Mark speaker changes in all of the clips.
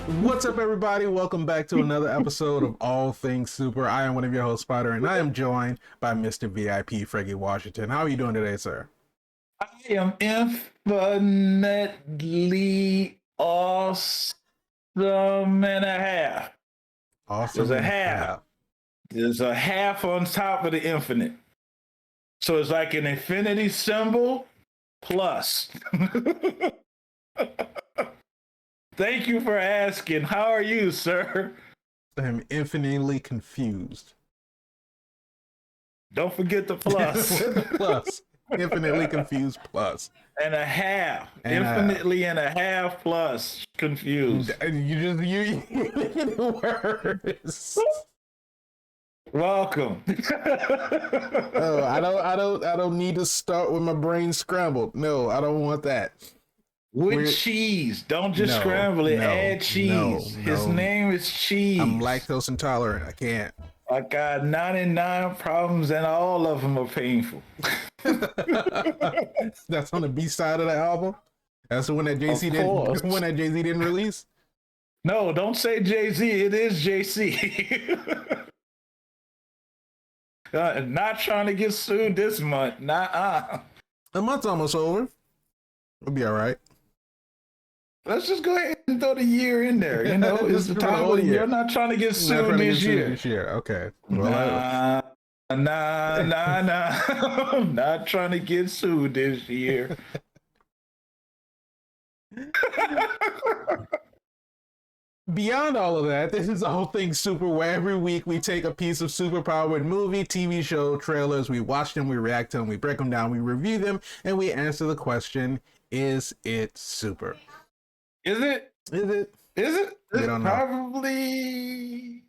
Speaker 1: What's up, everybody? Welcome back to another episode of All Things Super. I am one of your hosts, Spider, and I am joined by Mr. VIP, Frankie Washington. How are you doing today, sir?
Speaker 2: I am infinitely awesome and a half.
Speaker 1: Awesome.
Speaker 2: There's a half. There's a half on top of the infinite. So it's like an infinity symbol plus. Thank you for asking. How are you, sir?
Speaker 1: I'm infinitely confused.
Speaker 2: Don't forget the plus.
Speaker 1: Plus. Infinitely confused plus.
Speaker 2: And a half. Infinitely and a half plus confused.
Speaker 1: You words.
Speaker 2: Welcome.
Speaker 1: Oh, I don't need to start with my brain scrambled. No, I don't want that.
Speaker 2: With cheese. Don't just scramble it. Add cheese. His name is Cheese.
Speaker 1: I'm lactose intolerant. I can't.
Speaker 2: I got 99 problems and all of them are painful.
Speaker 1: That's on the B side of the album. That's the one that Jay-Z didn't release.
Speaker 2: No, don't say Jay-Z. It is JC. Not trying to get sued this month. Nah.
Speaker 1: The month's almost over. We'll be all right.
Speaker 2: Let's just go ahead and throw the year in there. You know, it's the time of the year. I'm not trying to get sued this year.
Speaker 1: Okay.
Speaker 2: Well, nah. I'm not trying to get sued this year.
Speaker 1: Beyond all of that, this is All Things Super, where every week we take a piece of super-powered movie, TV show, trailers, we watch them, we react to them, we break them down, we review them, and we answer the question, is it super?
Speaker 2: Is it?
Speaker 1: We don't know.
Speaker 2: Probably.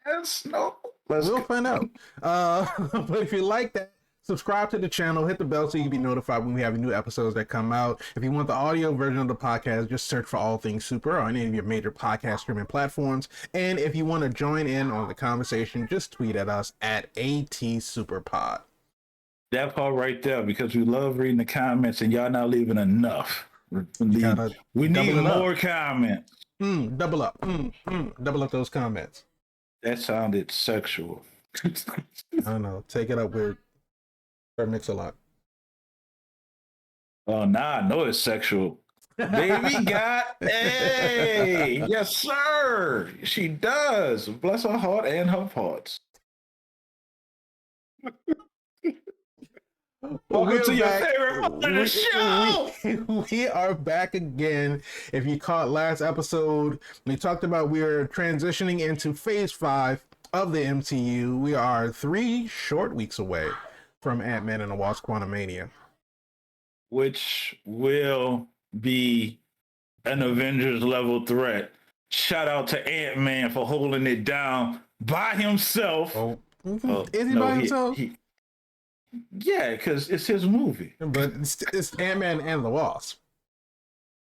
Speaker 2: Yes, no.
Speaker 1: We'll find out. But if you like that, subscribe to the channel, hit the bell so you can be notified when we have new episodes that come out. If you want the audio version of the podcast, just search for All Things Super on any of your major podcast streaming platforms. And if you want to join in on the conversation, just tweet at us at ATSuperPod.
Speaker 2: That part right there, because we love reading the comments and y'all not leaving enough. We need more comments.
Speaker 1: Double up. Double up those comments.
Speaker 2: That sounded sexual.
Speaker 1: I don't know. Take it up with her Mix-a-Lot.
Speaker 2: Oh, nah, I know it's sexual. Baby got hey, yes, sir. She does. Bless her heart and her parts. Welcome to your favorite part of the show.
Speaker 1: We are back again. If you caught last episode, we talked about we're transitioning into Phase 5 of the MCU. We are 3 short weeks away from Ant-Man and the Wasp: Quantumania,
Speaker 2: which will be an Avengers level threat. Shout out to Ant-Man for holding it down by himself.
Speaker 1: Is he by himself?
Speaker 2: Yeah, because it's his movie.
Speaker 1: But it's Ant-Man and the Wasp.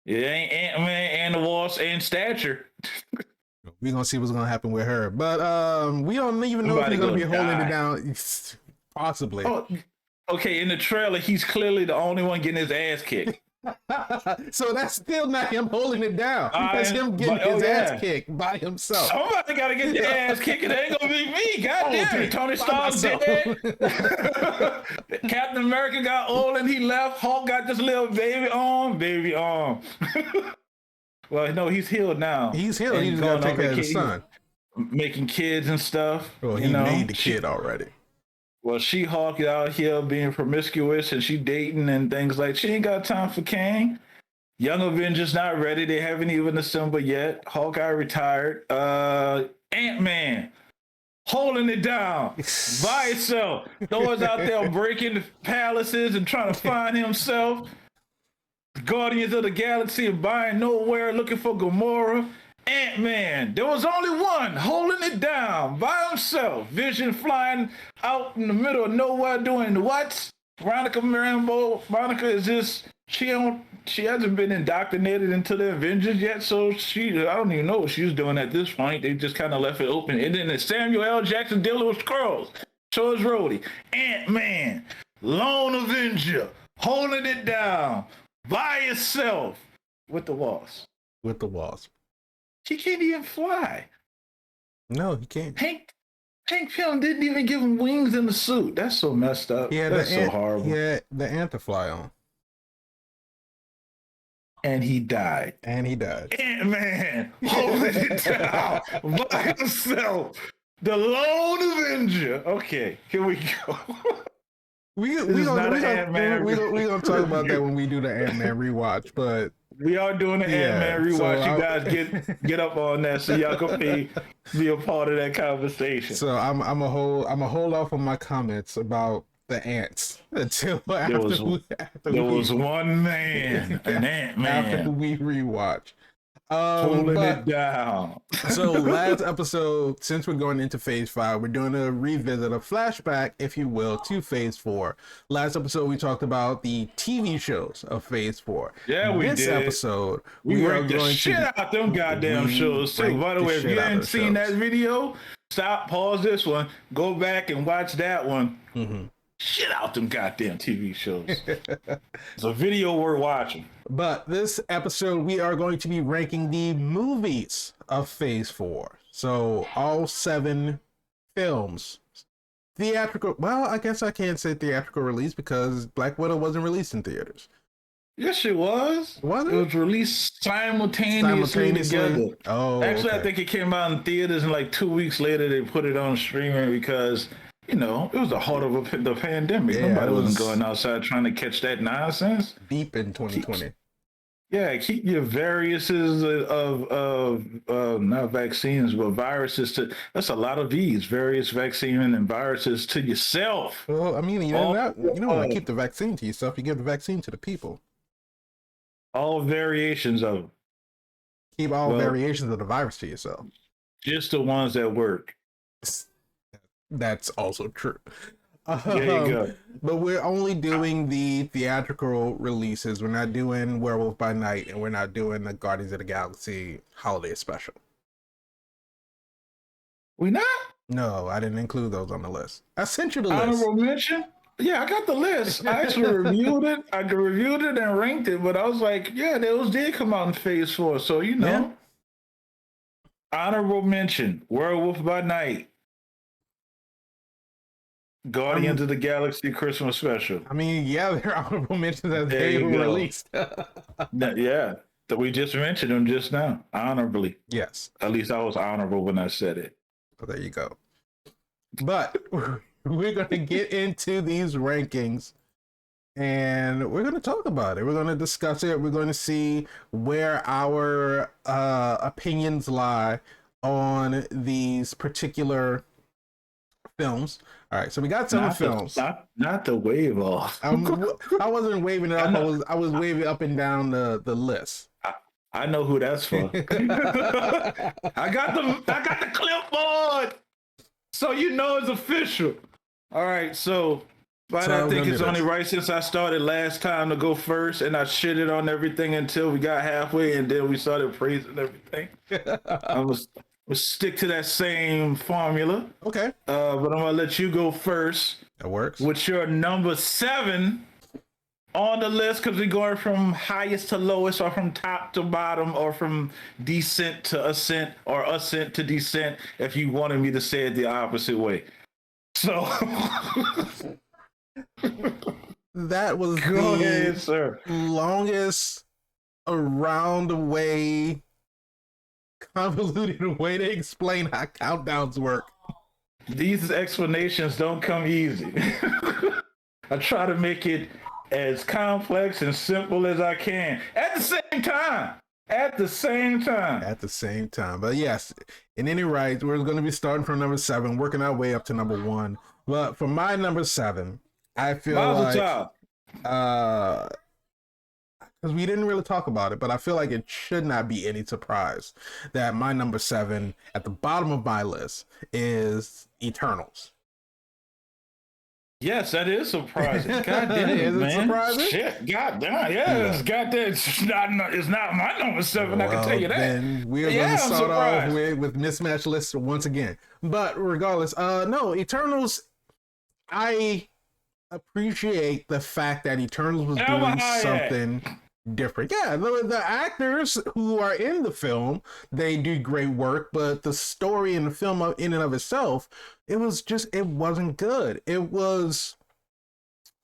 Speaker 2: It ain't Ant-Man and the Wasp and Stature.
Speaker 1: We're going to see what's going to happen with her. But we don't even know if he's going to be holding it down. Possibly.
Speaker 2: Oh, okay, in the trailer, he's clearly the only one getting his ass kicked.
Speaker 1: So that's still not him holding it down. That's him getting his ass kicked by himself.
Speaker 2: Somebody got to get your ass kicked. It ain't going to be me. God damn it. Tony Stark's dead. Captain America got old and he left. Hulk got this little baby arm. Well, no, he's healed now.
Speaker 1: He's healed. He's going to take care of his son.
Speaker 2: Making kids and stuff.
Speaker 1: Well, he made the kid already.
Speaker 2: Well, She-Hulk out here being promiscuous and she dating and things like she ain't got time for Kang. Young Avengers not ready. They haven't even assembled yet. Hawkeye retired. Ant-Man holding it down by itself. Thor's out there breaking palaces and trying to find himself. Guardians of the Galaxy and buying nowhere looking for Gamora. Ant-Man, there was only one holding it down by himself. Vision flying out in the middle of nowhere doing what? Veronica is just, she hasn't been indoctrinated into the Avengers yet, so I don't even know what she was doing at this point. They just kind of left it open. And then Samuel L. Jackson dealing with Skrulls. So is Rhodey. Ant-Man, lone Avenger, holding it down by itself with the Wasp. He can't even fly.
Speaker 1: No, he can't.
Speaker 2: Hank Pym didn't even give him wings in the suit. That's so messed up. That's so horrible.
Speaker 1: Yeah, the ant to fly on.
Speaker 2: And he died. Ant-Man holding it down by himself. The lone Avenger. Okay, here we go.
Speaker 1: We're gonna talk about that when we do the Ant-Man rewatch, but
Speaker 2: we are doing the Ant-Man rewatch. So you guys get up on that so y'all can be a part of that conversation.
Speaker 1: So I'm a hold off on my comments about the ants until
Speaker 2: there was one man, an Ant-Man,
Speaker 1: after we rewatch.
Speaker 2: Holding it down.
Speaker 1: So last episode, since we're going into Phase 5, we're doing a revisit, a flashback, if you will, to Phase 4. Last episode, we talked about the TV shows of Phase 4.
Speaker 2: Yeah, we did.
Speaker 1: This episode,
Speaker 2: we ranked the shit out them goddamn shows, too. By the way, if you haven't seen that video, stop, pause this one, go back and watch that one. Mm-hmm. Shit out them goddamn TV shows. It's a video worth watching.
Speaker 1: But this episode, we are going to be ranking the movies of Phase 4. So all 7 films. Theatrical, well, I guess I can't say theatrical release because Black Widow wasn't released in theaters.
Speaker 2: Yes, it was.
Speaker 1: Was it?
Speaker 2: It was released simultaneously together.
Speaker 1: Oh,
Speaker 2: actually,
Speaker 1: okay.
Speaker 2: I think it came out in theaters and like 2 weeks later they put it on streaming because, you know, it was the heart of the pandemic.
Speaker 1: Yeah,
Speaker 2: nobody wasn't going outside trying to catch that nonsense.
Speaker 1: Deep in 2020.
Speaker 2: Keep your varices of not vaccines, but viruses that's a lot of V's, various vaccine and viruses to yourself.
Speaker 1: Well, I mean, you don't want to keep the vaccine to yourself. You give the vaccine to the people.
Speaker 2: All variations of them.
Speaker 1: Keep all variations of the virus to yourself.
Speaker 2: Just the ones that work.
Speaker 1: That's also true.
Speaker 2: There you go.
Speaker 1: But we're only doing the theatrical releases. We're not doing Werewolf by Night, and we're not doing the Guardians of the Galaxy holiday special.
Speaker 2: We not?
Speaker 1: No, I didn't include those on the list. I sent you the list.
Speaker 2: Honorable mention? Yeah, I got the list. I actually reviewed it. I reviewed it and ranked it, but I was like, yeah, those did come out in Phase 4. So, you know. Yeah. Honorable mention, Werewolf by Night. Guardians of the Galaxy Christmas special.
Speaker 1: I mean, yeah, they're honorable mentions as they were released.
Speaker 2: Yeah, that we just mentioned them just now, honorably.
Speaker 1: Yes.
Speaker 2: At least I was honorable when I said it.
Speaker 1: So there you go. But we're going to get into these rankings and we're going to talk about it. We're going to discuss it. We're going to see where our opinions lie on these particular films. All right, so we got 7 films.
Speaker 2: Not the wave off.
Speaker 1: I wasn't waving it up. I was waving up and down the list.
Speaker 2: I know who that's for. I got the clipboard, so you know it's official. All right, so I think it's only right since I started last time to go first, and I shitted on everything until we got halfway, and then we started praising everything. We'll stick to that same formula.
Speaker 1: Okay.
Speaker 2: But I'm gonna let you go first.
Speaker 1: That works.
Speaker 2: With your number 7 on the list, because we're going from highest to lowest, or from top to bottom, or from descent to ascent, or ascent to descent, if you wanted me to say it the opposite way. So
Speaker 1: that was
Speaker 2: go ahead, sir.
Speaker 1: Longest around the way convoluted way to explain how countdowns work.
Speaker 2: These explanations don't come easy. I try to make it as complex and simple as I can at the same time.
Speaker 1: But yes, in any rate, we're going to be starting from number 7, working our way up to number 1. But for my number 7, I feel because we didn't really talk about it, but I feel like it should not be any surprise that my number 7 at the bottom of my list is Eternals.
Speaker 2: Yes, that is surprising. God damn it, man. Surprising? Shit, god damn. Yeah, it's got that. It's not my number 7, I can tell you that.
Speaker 1: Then we are going to start off with mismatched lists once again. But regardless, no, Eternals, I appreciate the fact that Eternals was doing something different. Yeah, the actors who are in the film, they do great work, but the story in the film in and of itself, it wasn't good.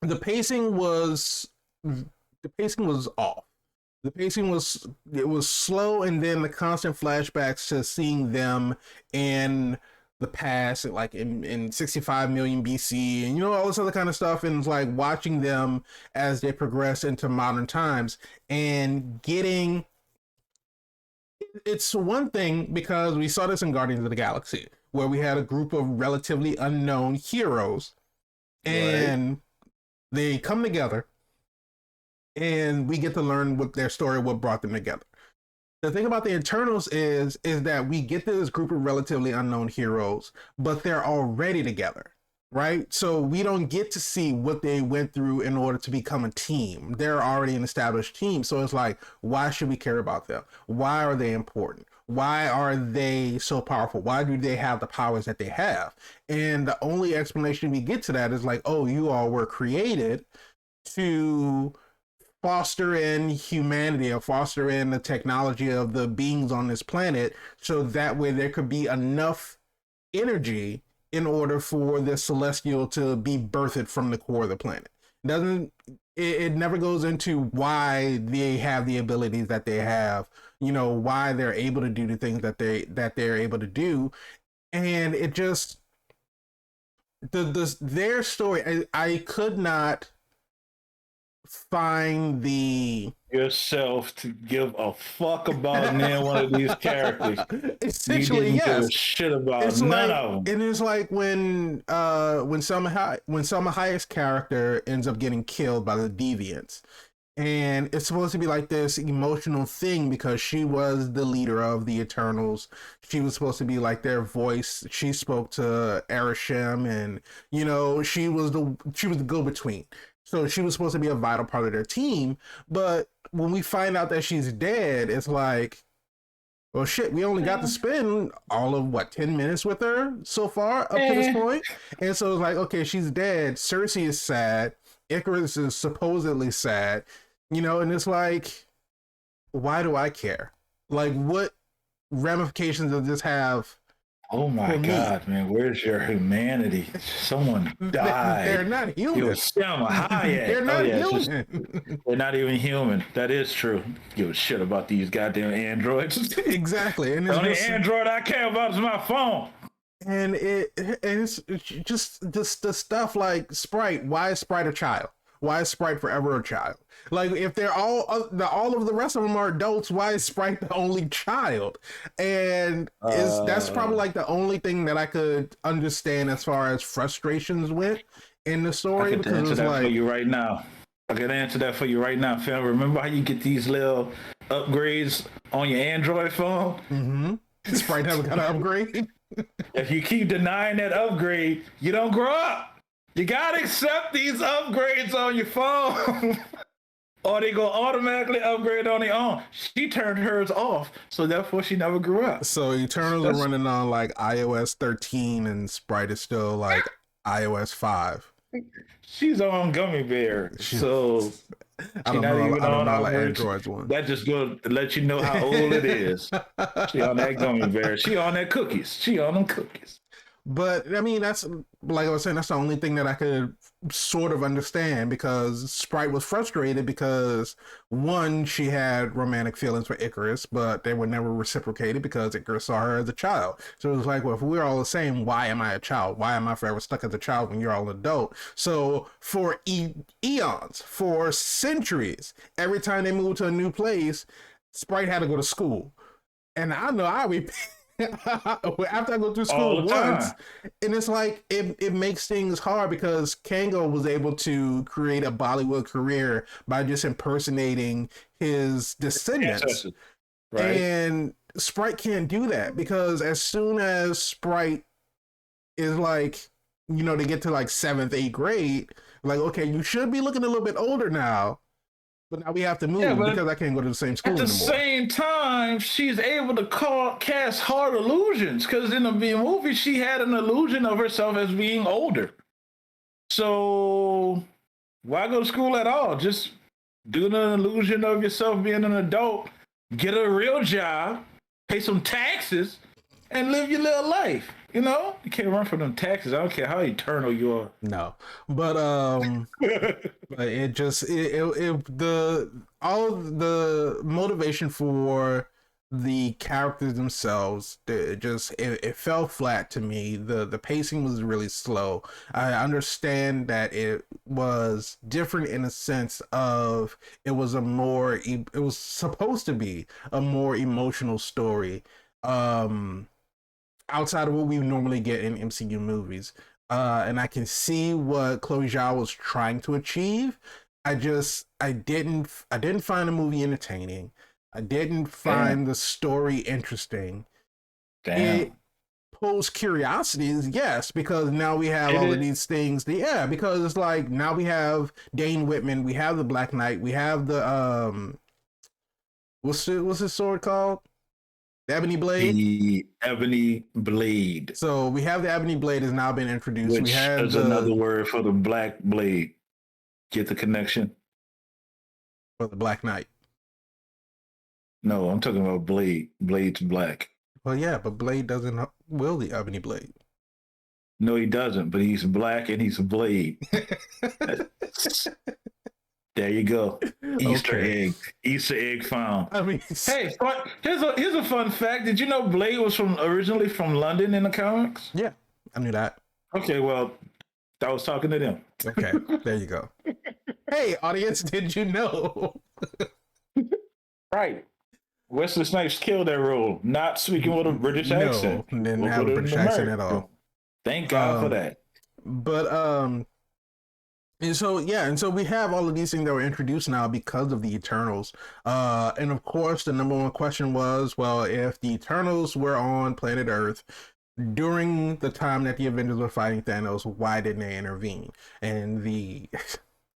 Speaker 1: The pacing was the pacing was off. The pacing was it was slow, and then the constant flashbacks to seeing them in the past, like in 65 million BC, and all this other kind of stuff, and it's like watching them as they progress into modern times and getting. It's one thing because we saw this in Guardians of the Galaxy, where we had a group of relatively unknown heroes, and right. They come together and we get to learn what their story, what brought them together. The thing about the Eternals is that we get to this group of relatively unknown heroes, but they're already together, right? So we don't get to see what they went through in order to become a team. They're already an established team. So it's like, why should we care about them? Why are they important? Why are they so powerful? Why do they have the powers that they have? And the only explanation we get to that is like, oh, you all were created to foster in humanity or foster in the technology of the beings on this planet, so that way there could be enough energy in order for the celestial to be birthed from the core of the planet. It never goes into why they have the abilities that they have, why they're able to do the things that they're able to do. And it just their story, I could not find
Speaker 2: yourself to give a fuck about any one of these characters.
Speaker 1: Essentially,
Speaker 2: you didn't
Speaker 1: yes.
Speaker 2: give a shit about none of them.
Speaker 1: It is like when Salma Hayek's character ends up getting killed by the Deviants, and it's supposed to be like this emotional thing because she was the leader of the Eternals. She was supposed to be like their voice. She spoke to Arishem, and she was the go-between. So she was supposed to be a vital part of their team. But when we find out that she's dead, it's like, well, shit, we only got to spend all of 10 minutes with her so far up to this point. And so it's like, okay, she's dead. Cersei is sad. Icarus is supposedly sad, and it's like, why do I care? Like, what ramifications does this have?
Speaker 2: Oh my God, man, where's your humanity? Someone died.
Speaker 1: They're not human.
Speaker 2: It was Salma Hayek.
Speaker 1: They're not human.
Speaker 2: They're not even human. That is true. Give a shit about these goddamn androids.
Speaker 1: Exactly. And
Speaker 2: the only android I care about is my phone.
Speaker 1: And it's just the stuff like Sprite. Why is Sprite a child? Why is Sprite forever a child? Like, if they're all of the rest of them are adults, why is Sprite the only child? And that's probably like the only thing that I could understand as far as frustrations went in the story.
Speaker 2: I can answer that for you right now. I can answer that for you right now, fam. Remember how you get these little upgrades on your Android phone?
Speaker 1: Mm-hmm. Sprite never got an upgrade.
Speaker 2: If you keep denying that upgrade, you don't grow up. You gotta accept these upgrades on your phone, or they go automatically upgrade on their own. She turned hers off, so therefore she never grew up.
Speaker 1: So Eternals are running on like iOS 13, and Sprite is still like iOS 5.
Speaker 2: She's on Gummy Bear, so
Speaker 1: I don't know like Android's one.
Speaker 2: That just goes to let you know how old it is. She on that Gummy Bear. She on that cookies. She on them cookies.
Speaker 1: But I mean, that's like I was saying, that's the only thing that I could sort of understand, because Sprite was frustrated because, one, she had romantic feelings for Icarus, but they were never reciprocated because Icarus saw her as a child. So it was like, well, if we're all the same, why am I a child? Why am I forever stuck as a child when you're all an adult? So for eons, for centuries, every time they moved to a new place, Sprite had to go to school. And I know I would after I go through school once, and it's like it makes things hard because Kango was able to create a Bollywood career by just impersonating his descendants, right? And Sprite can't do that, because as soon as Sprite is like, they get to like 7th, 8th grade, like, okay, you should be looking a little bit older now. But now we have to move because I can't go to the same school anymore. At the
Speaker 2: same time, she's able to cast hard illusions, because in the movie, she had an illusion of herself as being older. So why go to school at all? Just do the illusion of yourself being an adult, get a real job, pay some taxes, and live your little life. You know, you can't run from them taxes. I don't care how eternal you are.
Speaker 1: No, but but it just the all of the motivation for the characters themselves, it fell flat to me. The pacing was really slow. I understand that it was different in a sense of it was it was supposed to be a more emotional story. Outside of what we normally get in MCU movies. And I can see what Chloe Zhao was trying to achieve. I didn't find the movie entertaining. I didn't find the story interesting.
Speaker 2: Damn.
Speaker 1: It posed curiosities, yes, because now we have all of these things. Because it's like now we have Dane Whitman, we have the Black Knight, we have the what's his sword called? The Ebony Blade?
Speaker 2: The Ebony Blade.
Speaker 1: So we have the Ebony Blade has now been introduced.
Speaker 2: Which is another word for the Black Blade. Get the connection?
Speaker 1: For the Black Knight.
Speaker 2: No, I'm talking about Blade. Blade's black.
Speaker 1: Well, yeah, but Blade doesn't wield the Ebony Blade.
Speaker 2: No, he doesn't, but he's black and he's a blade. There you go. Easter egg found.
Speaker 1: I mean,
Speaker 2: hey, here's a fun fact. Did you know Blade was originally from London in the comics?
Speaker 1: Yeah, I knew that.
Speaker 2: Okay, well, I was talking to them.
Speaker 1: Okay, there you go. Hey, audience, did you know?
Speaker 2: Right. Wesley Snipes killed that role, not speaking with a British accent.
Speaker 1: No, didn't have a British accent at all.
Speaker 2: Thank God for that.
Speaker 1: But and so we have all of these things that were introduced now because of the Eternals. And of course, the number one question was, well, if the Eternals were on planet Earth during the time that the Avengers were fighting Thanos, why didn't they intervene? And the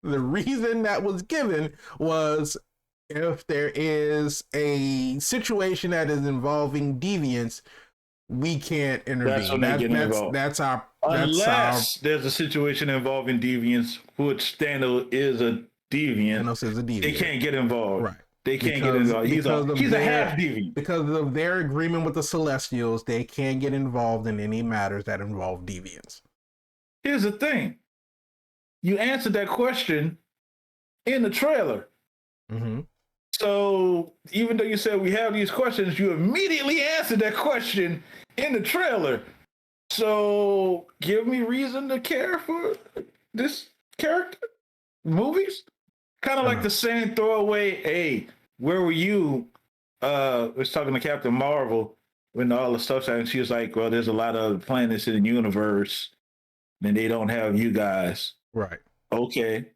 Speaker 1: reason that was given was if there is a situation that is involving deviants, we can't intervene. That's our
Speaker 2: unless there's a situation involving deviants, which Thanos is a deviant.
Speaker 1: Thanos is a deviant.
Speaker 2: They can't get involved.
Speaker 1: Right.
Speaker 2: They can't get involved. He's a half deviant.
Speaker 1: Because of their agreement with the Celestials, they can't get involved in any matters that involve deviants.
Speaker 2: Here's the thing. You answered that question in the trailer.
Speaker 1: Mm-hmm.
Speaker 2: So even though you said we have these questions, you immediately answered that question in the trailer. So give me reason to care for this character. Movies? Kind of like the same throwaway, hey, where were you? Was talking to Captain Marvel when all the stuff's happening. She was like, well, there's a lot of planets in the universe, and they don't have you guys.
Speaker 1: Right.
Speaker 2: Okay.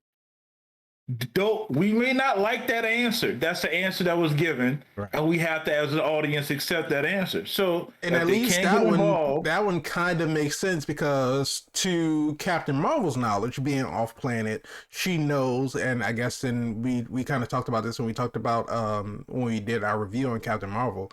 Speaker 2: We may not like that answer. That's the answer that was given, right. And we have to, as an audience, accept that answer. So,
Speaker 1: and at least that one kind of makes sense because, to Captain Marvel's knowledge, being off planet, she knows, and I guess then we kind of talked about this when we talked about when we did our review on Captain Marvel.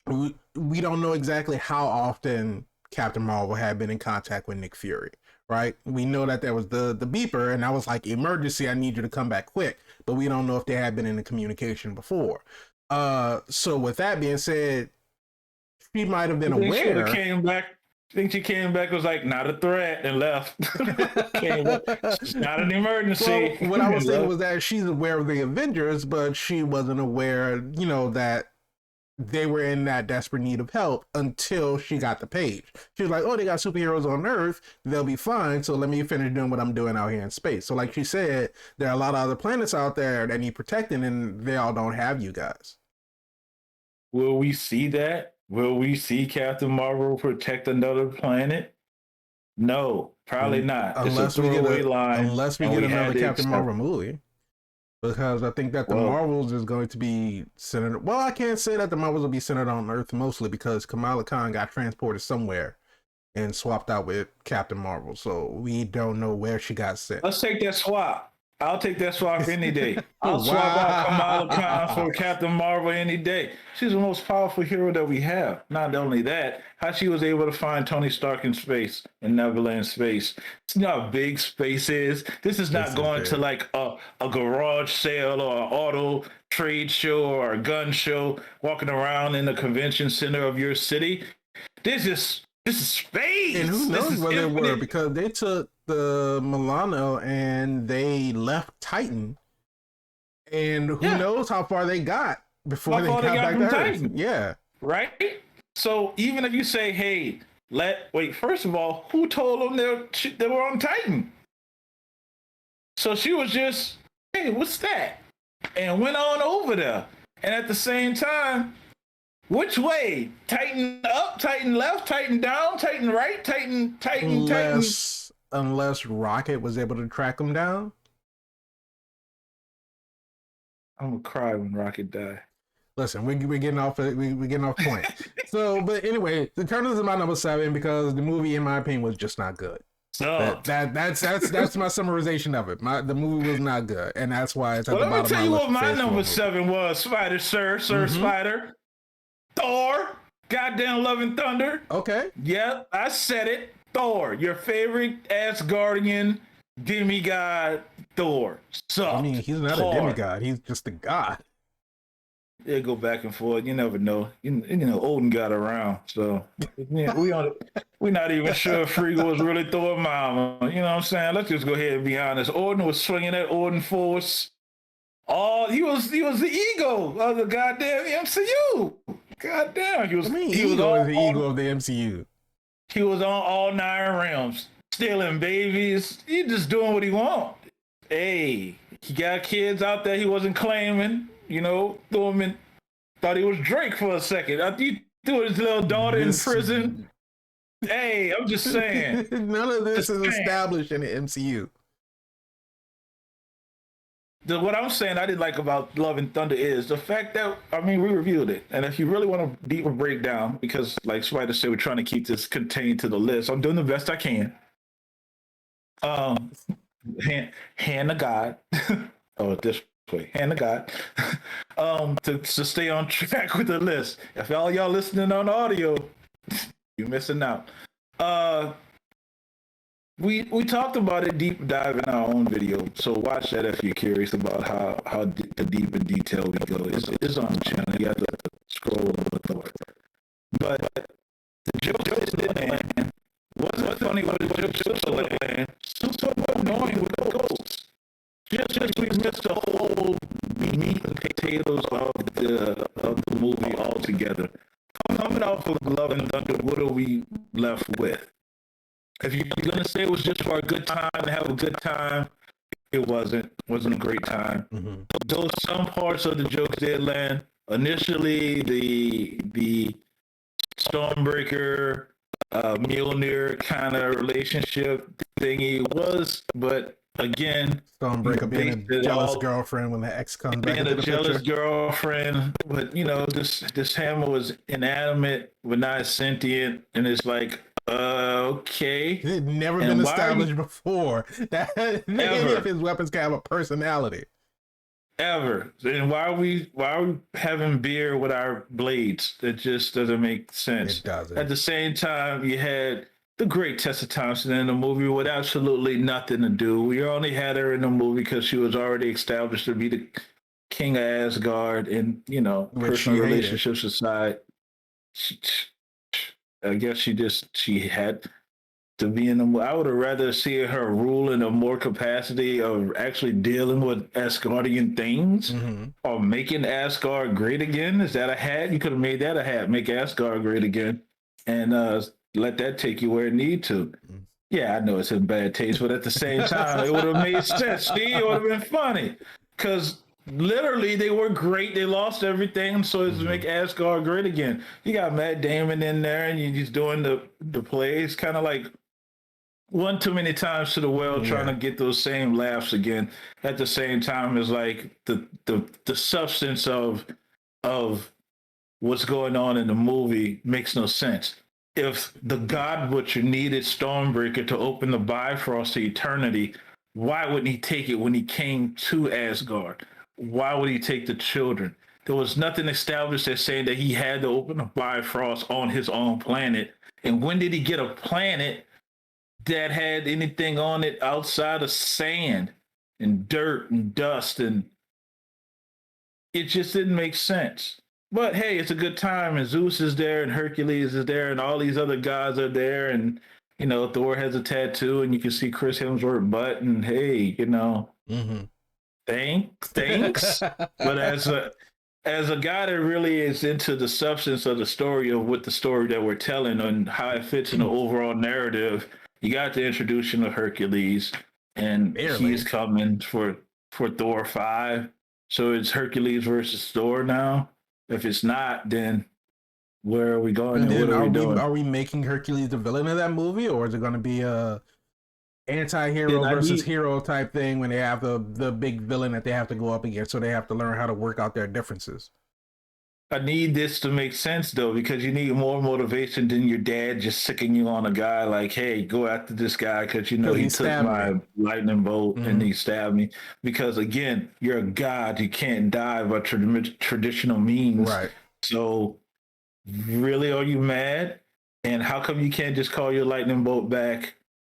Speaker 1: We don't know exactly how often Captain Marvel had been in contact with Nick Fury. Right, we know that there was the beeper, and I was like, emergency, I need you to come back quick. But we don't know if they had been in the communication before. So with that being said, she might have been aware.
Speaker 2: Came back. I think she came back, was like, not a threat, and left. It's not an emergency.
Speaker 1: Well, what I was saying was that she's aware of the Avengers, but she wasn't aware, that they were in that desperate need of help until she got the page. She was like, oh, they got superheroes on Earth. They'll be fine. So let me finish doing what I'm doing out here in space. So like she said, there are a lot of other planets out there that need protecting, and they all don't have you guys.
Speaker 2: Will we see that? Will we see Captain Marvel protect another planet? No, probably not.
Speaker 1: Unless we get another Captain Marvel movie. Because I think that the Marvels is going to be centered. Well, I can't say that the Marvels will be centered on Earth mostly because Kamala Khan got transported somewhere and swapped out with Captain Marvel. So we don't know where she got sent.
Speaker 2: Let's take that swap. I'll take that swap any day. I'll swap out Kamala Khan
Speaker 1: Wow.
Speaker 2: for Captain Marvel any day. She's the most powerful hero that we have. Not only that, how she was able to find Tony Stark in space, in Neverland space. You know how big space is. This is not
Speaker 1: This is
Speaker 2: going to
Speaker 1: big.
Speaker 2: like a garage sale or an auto trade show or a gun show, walking around in the convention center of your city. This is space.
Speaker 1: And who
Speaker 2: This
Speaker 1: knows
Speaker 2: is
Speaker 1: where they were,
Speaker 2: infinite.
Speaker 1: because they took the Milano and they left Titan, and who
Speaker 2: Yeah.
Speaker 1: knows how far they got before
Speaker 2: How
Speaker 1: they
Speaker 2: far they
Speaker 1: got
Speaker 2: got
Speaker 1: back
Speaker 2: from
Speaker 1: to Earth.
Speaker 2: Titan,
Speaker 1: Yeah.
Speaker 2: right? So even if you say, "Hey, wait," first of all, who told them they were on Titan? So she was just, "Hey, what's that?" and went on over there. And at the same time, which way? Titan up, Titan left, Titan down, Titan right, Titan.
Speaker 1: Unless Rocket was able to track them down.
Speaker 2: I'm gonna cry when Rocket die.
Speaker 1: Listen, we're getting off we're getting off point. So, but anyway, the Eternals is my number 7 because the movie, in my opinion, was just not good.
Speaker 2: So,
Speaker 1: That's my summarization of it. The movie was not good, and that's why it's at
Speaker 2: well,
Speaker 1: the
Speaker 2: let me
Speaker 1: bottom of
Speaker 2: tell
Speaker 1: my
Speaker 2: you
Speaker 1: list.
Speaker 2: what my
Speaker 1: Phase 4
Speaker 2: number
Speaker 1: movie.
Speaker 2: 7 was. Spider, Sir Spider, Thor, goddamn Love and Thunder.
Speaker 1: Okay.
Speaker 2: Yep, I said it. Thor, your favorite Asgardian demigod, Thor.
Speaker 1: I mean, he's not a demigod. He's just a god.
Speaker 2: They go back and forth. You never know. You know, Odin got around, so yeah, we're not even sure if Frigga was really Thor mama. You know what I'm saying? Let's just go ahead and be honest. Odin was swinging that Odin force. He was the ego of the goddamn MCU. Goddamn,
Speaker 1: I mean, ego is the ego of the MCU.
Speaker 2: He was on all 9 realms, stealing babies. He just doing what he want. Hey, he got kids out there he wasn't claiming. You know, threw him in. Thought he was Drake for a second. After you threw his little daughter in prison. Hey, I'm just saying.
Speaker 1: None of this is established in the MCU.
Speaker 2: What I'm saying I didn't like about Love and Thunder is the fact that, I mean, we reviewed it. And if you really want a deeper breakdown, because like Spider said, we're trying to keep this contained to the list. I'm doing the best I can. Hand of God. Oh, this way. Hand of God. To stay on track with the list. If all y'all listening on audio, you're missing out. We talked about it deep dive in our own video, so watch that if you're curious about how deep in detail we go. It's on the channel. You have to scroll over the door. But the joke is land wasn't funny with the joke to land. So annoying with ghosts. Just we missed the whole meat and potatoes of the movie altogether. Coming off of Love and Thunder, what are we left with? If you're gonna say it was just for a good time to have a good time, it wasn't. It wasn't a great time.
Speaker 1: Mm-hmm.
Speaker 2: Though some parts of the jokes did land. Initially, the Stormbreaker, Mjolnir kind of relationship thingy was, but again,
Speaker 1: Stormbreaker being a jealous girlfriend when the ex comes back into the picture. Being a jealous
Speaker 2: girlfriend, but you know, this hammer was inanimate, but not sentient, and it's like, okay.
Speaker 1: It had never been established before that any of his weapons can have a personality.
Speaker 2: Ever. And why are we having beer with our blades? That just doesn't make sense.
Speaker 1: It doesn't.
Speaker 2: At the same time, you had the great Tessa Thompson in the movie with absolutely nothing to do. We only had her in the movie because she was already established to be the king of Asgard, and you know, personal relationships aside, I guess she had to be in the. I would have rather see her rule in a more capacity of actually dealing with Asgardian things, or making Asgard great again. Is that a hat? You could have made that a hat. Make Asgard great again, and let that take you where it need to. Yeah, I know it's in bad taste, but at the same time, it would have made sense. See, it would have been funny because literally they were great. They lost everything, so it's to make Asgard great again. You got Matt Damon in there, and you're just doing the plays, kind of like one too many times to the well, trying to get those same laughs again. At the same time, is like the substance of what's going on in the movie makes no sense. If the God Butcher needed Stormbreaker to open the Bifrost to eternity, Why wouldn't he take it when he came to Asgard? Why would he take the children? There was nothing established that saying that he had to open a Bifrost on his own planet. And when did he get a planet that had anything on it outside of sand and dirt and dust? And it just didn't make sense. But hey, it's a good time, and Zeus is there, and Hercules is there, and all these other gods are there, and Thor has a tattoo, and you can see Chris Hemsworth's butt, and hey, thanks. But as a guy that really is into the substance of the story of what the story that we're telling and how it fits in the overall narrative, you got the introduction of Hercules, and he's coming for Thor 5. So it's Hercules versus Thor now. If it's not, then where are we going? And
Speaker 1: then
Speaker 2: what are we doing?
Speaker 1: Are we making Hercules the villain of that movie, or is it going to be a anti-hero versus hero type thing when they have the big villain that they have to go up against, so they have to learn how to work out their differences?
Speaker 2: I need this to make sense though, because you need more motivation than your dad just sicking you on a guy like, hey, go after this guy because he took my lightning bolt and he stabbed me. Because again, you're a god, you can't die by traditional means.
Speaker 1: Right.
Speaker 2: So really, are you mad? And how come you can't just call your lightning bolt back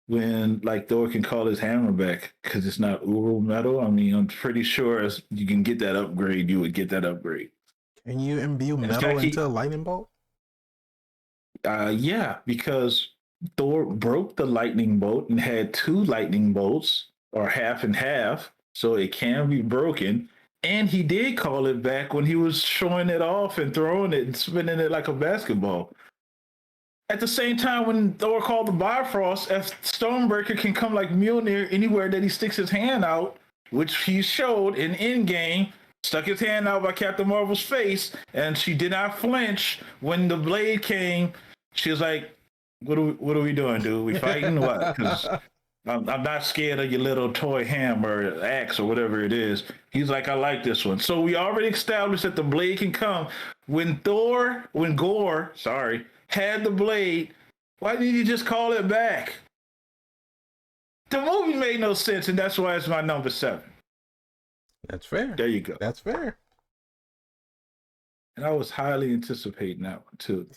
Speaker 2: when like Thor can call his hammer back? Because it's not Uru metal. I mean, I'm pretty sure as you can get that upgrade, you would get that upgrade.
Speaker 1: Can you imbue metal into a lightning bolt?
Speaker 2: Yeah, because Thor broke the lightning bolt and had 2 lightning bolts, or half and half, so it can be broken. And he did call it back when he was showing it off and throwing it and spinning it like a basketball. At the same time, when Thor called the Bifrost, if Stormbreaker can come like Mjolnir anywhere that he sticks his hand out, which he showed in Endgame, stuck his hand out by Captain Marvel's face, and she did not flinch when the blade came. She was like, what are we doing, dude? We fighting? What? Because I'm not scared of your little toy hammer, axe, or whatever it is. He's like, I like this one. So we already established that the blade can come. When Gore, had the blade, why didn't you just call it back? The movie made no sense, and that's why it's my number 7.
Speaker 1: That's fair.
Speaker 2: There you go.
Speaker 1: That's fair.
Speaker 2: And I was highly anticipating that one too.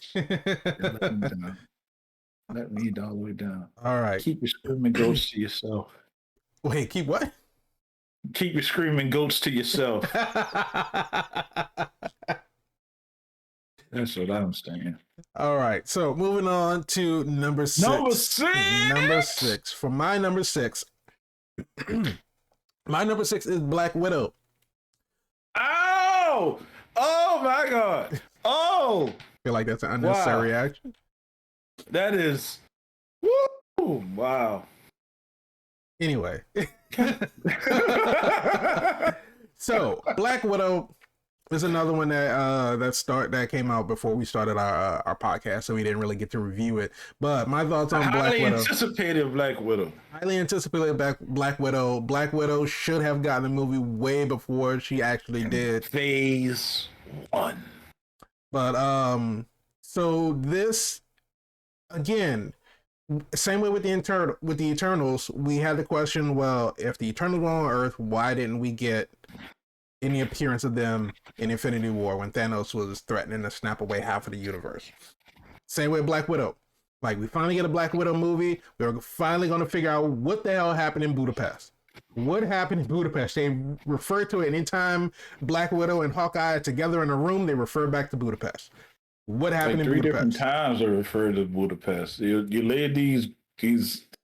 Speaker 2: Let me all the way down.
Speaker 1: All right.
Speaker 2: Keep your screaming goats to yourself.
Speaker 1: Wait, keep what?
Speaker 2: Keep your screaming goats to yourself. That's what I'm saying.
Speaker 1: All right. So moving on to number 6. Number 6. For my number 6. My number 6 is Black Widow.
Speaker 2: Oh my God. Oh.
Speaker 1: I feel like that's an unnecessary reaction.
Speaker 2: That is. Woo. Wow.
Speaker 1: Anyway. So Black Widow is another one that came out before we started our podcast, so we didn't really get to review it. But my thoughts on Black Widow. Highly anticipated Black Widow. Black Widow should have gotten the movie way before she actually did.
Speaker 2: Phase 1.
Speaker 1: But so this again, same way with the Eternals, we had the question, well, if the Eternals were on Earth, why didn't we get any appearance of them in Infinity War when Thanos was threatening to snap away half of the universe? Same way with Black Widow. Like, we finally get a Black Widow movie. We're finally going to figure out what the hell happened in Budapest. What happened in Budapest? They refer to it anytime Black Widow and Hawkeye are together in a room, they refer back to Budapest. What happened in Budapest? 3
Speaker 2: different times they refer to Budapest. You laid these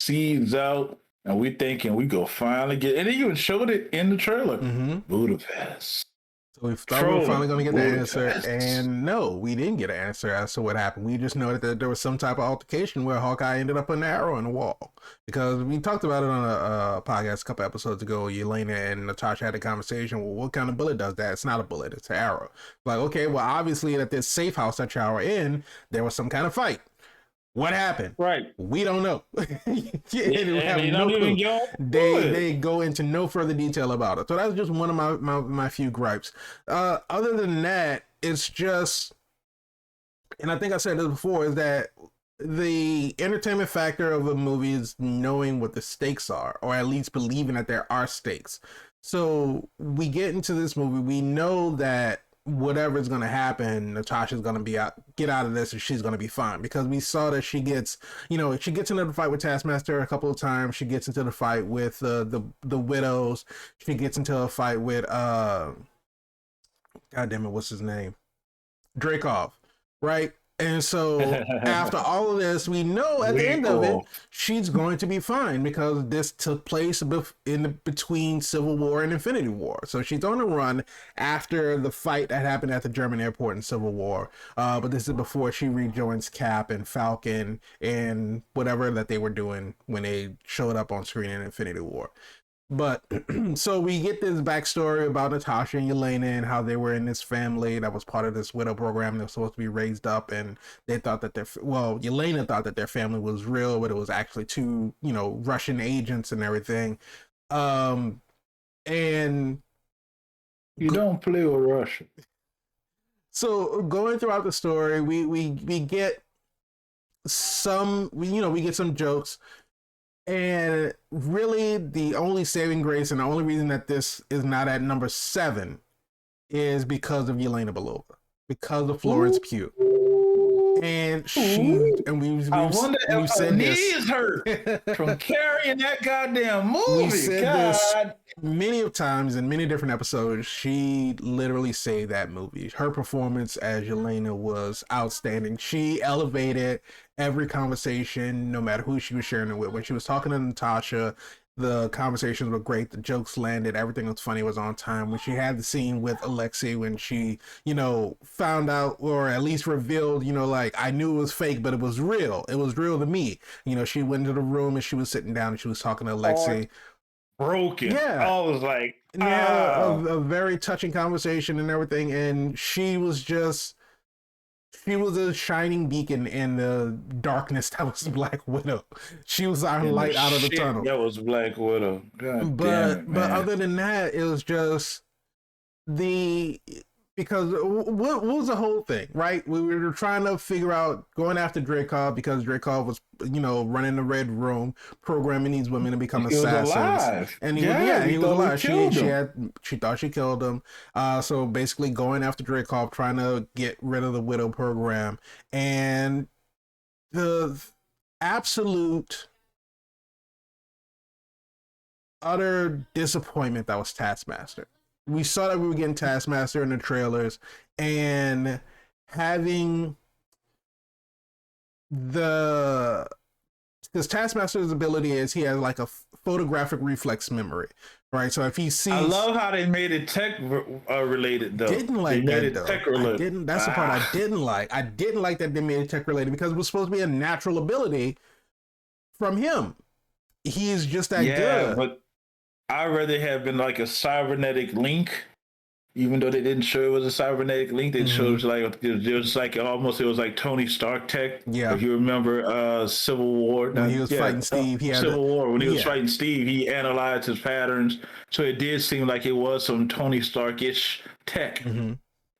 Speaker 2: seeds out, and we thinking we go finally get, and they even showed it in the trailer. Budapest.
Speaker 1: So we thought we were finally going to get the answer, and no, we didn't get an answer as to what happened. We just know that there was some type of altercation where Hawkeye ended up putting an arrow in the wall. Because we talked about it on a podcast a couple episodes ago. Yelena and Natasha had a conversation. Well, what kind of bullet does that? It's not a bullet, it's an arrow. Like, okay, well, obviously at this safe house that y'all were in, there was some kind of fight. What happened?
Speaker 2: Right.
Speaker 1: We don't know. They go into no further detail about it. So that's just one of my few gripes. Other than that, it's just, and I think I said this before, is that the entertainment factor of a movie is knowing what the stakes are, or at least believing that there are stakes. So we get into this movie, we know that whatever's going to happen, Natasha's going to be out, get out of this, and she's going to be fine, because we saw that she gets, she gets into the fight with Taskmaster a couple of times. She gets into the fight with the widows. She gets into a fight with God damn it, what's his name? Dracov, right? And so after all of this, we know at the end of it, she's going to be fine, because this took place in between Civil War and Infinity War. So she's on the run after the fight that happened at the German airport in Civil War. But this is before she rejoins Cap and Falcon and whatever that they were doing when they showed up on screen in Infinity War. But so we get this backstory about Natasha and Yelena and how they were in this family that was part of this widow program. They were supposed to be raised up, and they thought that Yelena thought that their family was real, but it was actually two, Russian agents and everything. And
Speaker 2: you don't play with Russia.
Speaker 1: So going throughout the story, we get some, we get some jokes. And really, the only saving grace and the only reason that this is not at number 7 is because of Yelena Belova, because of Florence Pugh. And we've
Speaker 2: wonder if her
Speaker 1: said
Speaker 2: knees hurt from carrying that goddamn movie.
Speaker 1: We said this many of times in many different episodes. She literally saved that movie. Her performance as Yelena was outstanding. She elevated every conversation, no matter who she was sharing it with. When she was talking to Natasha, the conversations were great. The jokes landed. Everything was funny. Was on time. When she had the scene with Alexei, when she, found out, or at least revealed, like, I knew it was fake, but it was real. It was real to me. She went into the room and she was sitting down and she was talking to Alexei.
Speaker 2: Broken.
Speaker 1: Yeah.
Speaker 2: I was like,
Speaker 1: yeah, a very touching conversation and everything. And she was a shining beacon in the darkness that was Black Widow. She was our light out of the tunnel.
Speaker 2: That was Black Widow. God damn it, man.
Speaker 1: But other than that, it was just because what was the whole thing, right? We were trying to figure out going after Dreykov because Dreykov was, running the Red Room, programming these women to become assassins.
Speaker 2: Alive.
Speaker 1: And he was alive. She thought she killed him. So basically going after Dreykov, trying to get rid of the Widow program, and the absolute utter disappointment that was Taskmaster. We saw that we were getting Taskmaster in the trailers, and having because Taskmaster's ability is he has like a photographic reflex memory, right? So if he sees, I
Speaker 2: love how they made it tech related though.
Speaker 1: Didn't like that though. Tech related. That's the part I didn't like. I didn't like that they made it tech related, because it was supposed to be a natural ability from him. He is just that good.
Speaker 2: But I'd rather have been like a cybernetic link, even though they didn't show it was a cybernetic link. They showed it was like Tony Stark tech.
Speaker 1: Yeah.
Speaker 2: If you remember Civil War.
Speaker 1: When he was fighting Steve.
Speaker 2: Civil War. When he was fighting Steve, he analyzed his patterns. So it did seem like it was some Tony Stark-ish tech. Mm-hmm.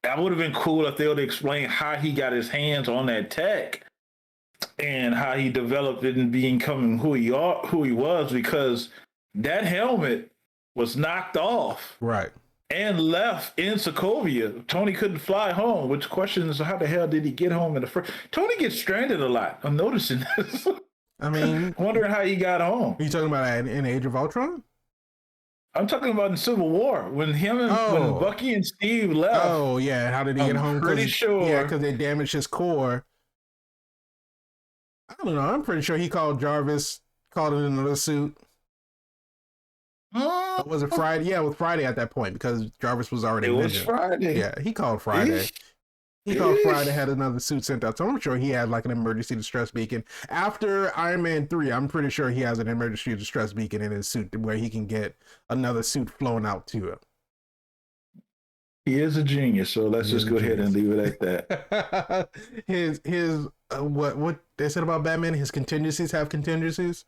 Speaker 2: That would have been cool if they would explain how he got his hands on that tech and how he developed it and becoming who he was, because that helmet was knocked off.
Speaker 1: Right.
Speaker 2: And left in Sokovia. Tony couldn't fly home, which questions how the hell did he get home in the first? Tony gets stranded a lot. I'm noticing this.
Speaker 1: I mean,
Speaker 2: wondering how he got home.
Speaker 1: Are you talking about in Age of Ultron?
Speaker 2: I'm talking about in Civil War when when Bucky and Steve left.
Speaker 1: Oh yeah, how did he get home?
Speaker 2: Pretty sure.
Speaker 1: Yeah, because they damaged his core. I don't know. I'm pretty sure he called Jarvis, called in another suit. Was it Friday? Yeah, it was Friday at that point, because Jarvis was already mentioned.
Speaker 2: It was Friday.
Speaker 1: Yeah, he called Friday. He called Friday, had another suit sent out. So I'm sure he had like an emergency distress beacon. After Iron Man 3, I'm pretty sure he has an emergency distress beacon in his suit where he can get another suit flown out to him.
Speaker 2: He is a genius, so let's just go ahead and leave it at that.
Speaker 1: his what they said about Batman, his contingencies have contingencies?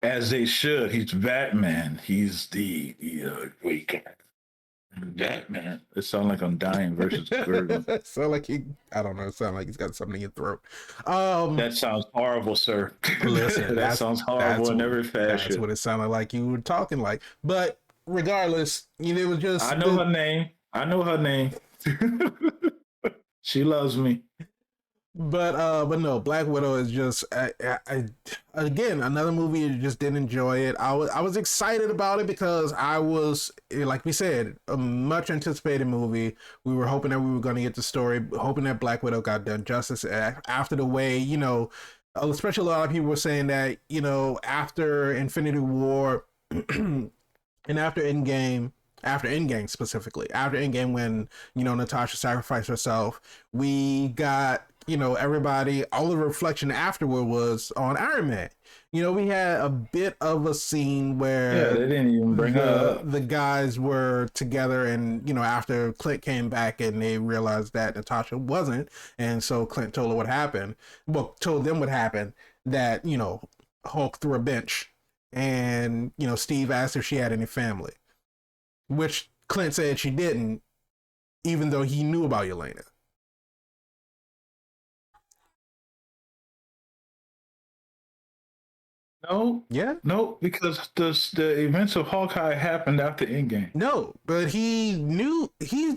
Speaker 2: As they should. He's Batman. He's the weak. That man, it sounds like I'm dying versus Bergman.
Speaker 1: Sound like I don't know. Sound like he's got something in your throat.
Speaker 2: That sounds horrible, sir.
Speaker 1: Listen,
Speaker 2: That sounds horrible in every
Speaker 1: that's
Speaker 2: fashion.
Speaker 1: what it sounded like you were talking like. But regardless, it was just
Speaker 2: I know her name. I know her name. She loves me.
Speaker 1: but no, Black Widow is just again another movie you just didn't enjoy it. I was excited about it because I was, like we said, a much anticipated movie. We were hoping that we were going to get the story, hoping that Black Widow got done justice after the way, especially a lot of people were saying that, after Infinity War and after Endgame specifically, after Endgame when, Natasha sacrificed herself, we got, everybody, all the reflection afterward was on Iron Man. We had a bit of a scene where
Speaker 2: they didn't even bring her up.
Speaker 1: the guys were together, and after Clint came back and they realized that Natasha wasn't, and so Clint told her what happened. Well, told them what happened, that Hulk threw a bench, and Steve asked if she had any family, which Clint said she didn't, even though he knew about Yelena.
Speaker 2: No,
Speaker 1: Yeah.
Speaker 2: no, because the events of Hawkeye happened after Endgame.
Speaker 1: No, but he knew he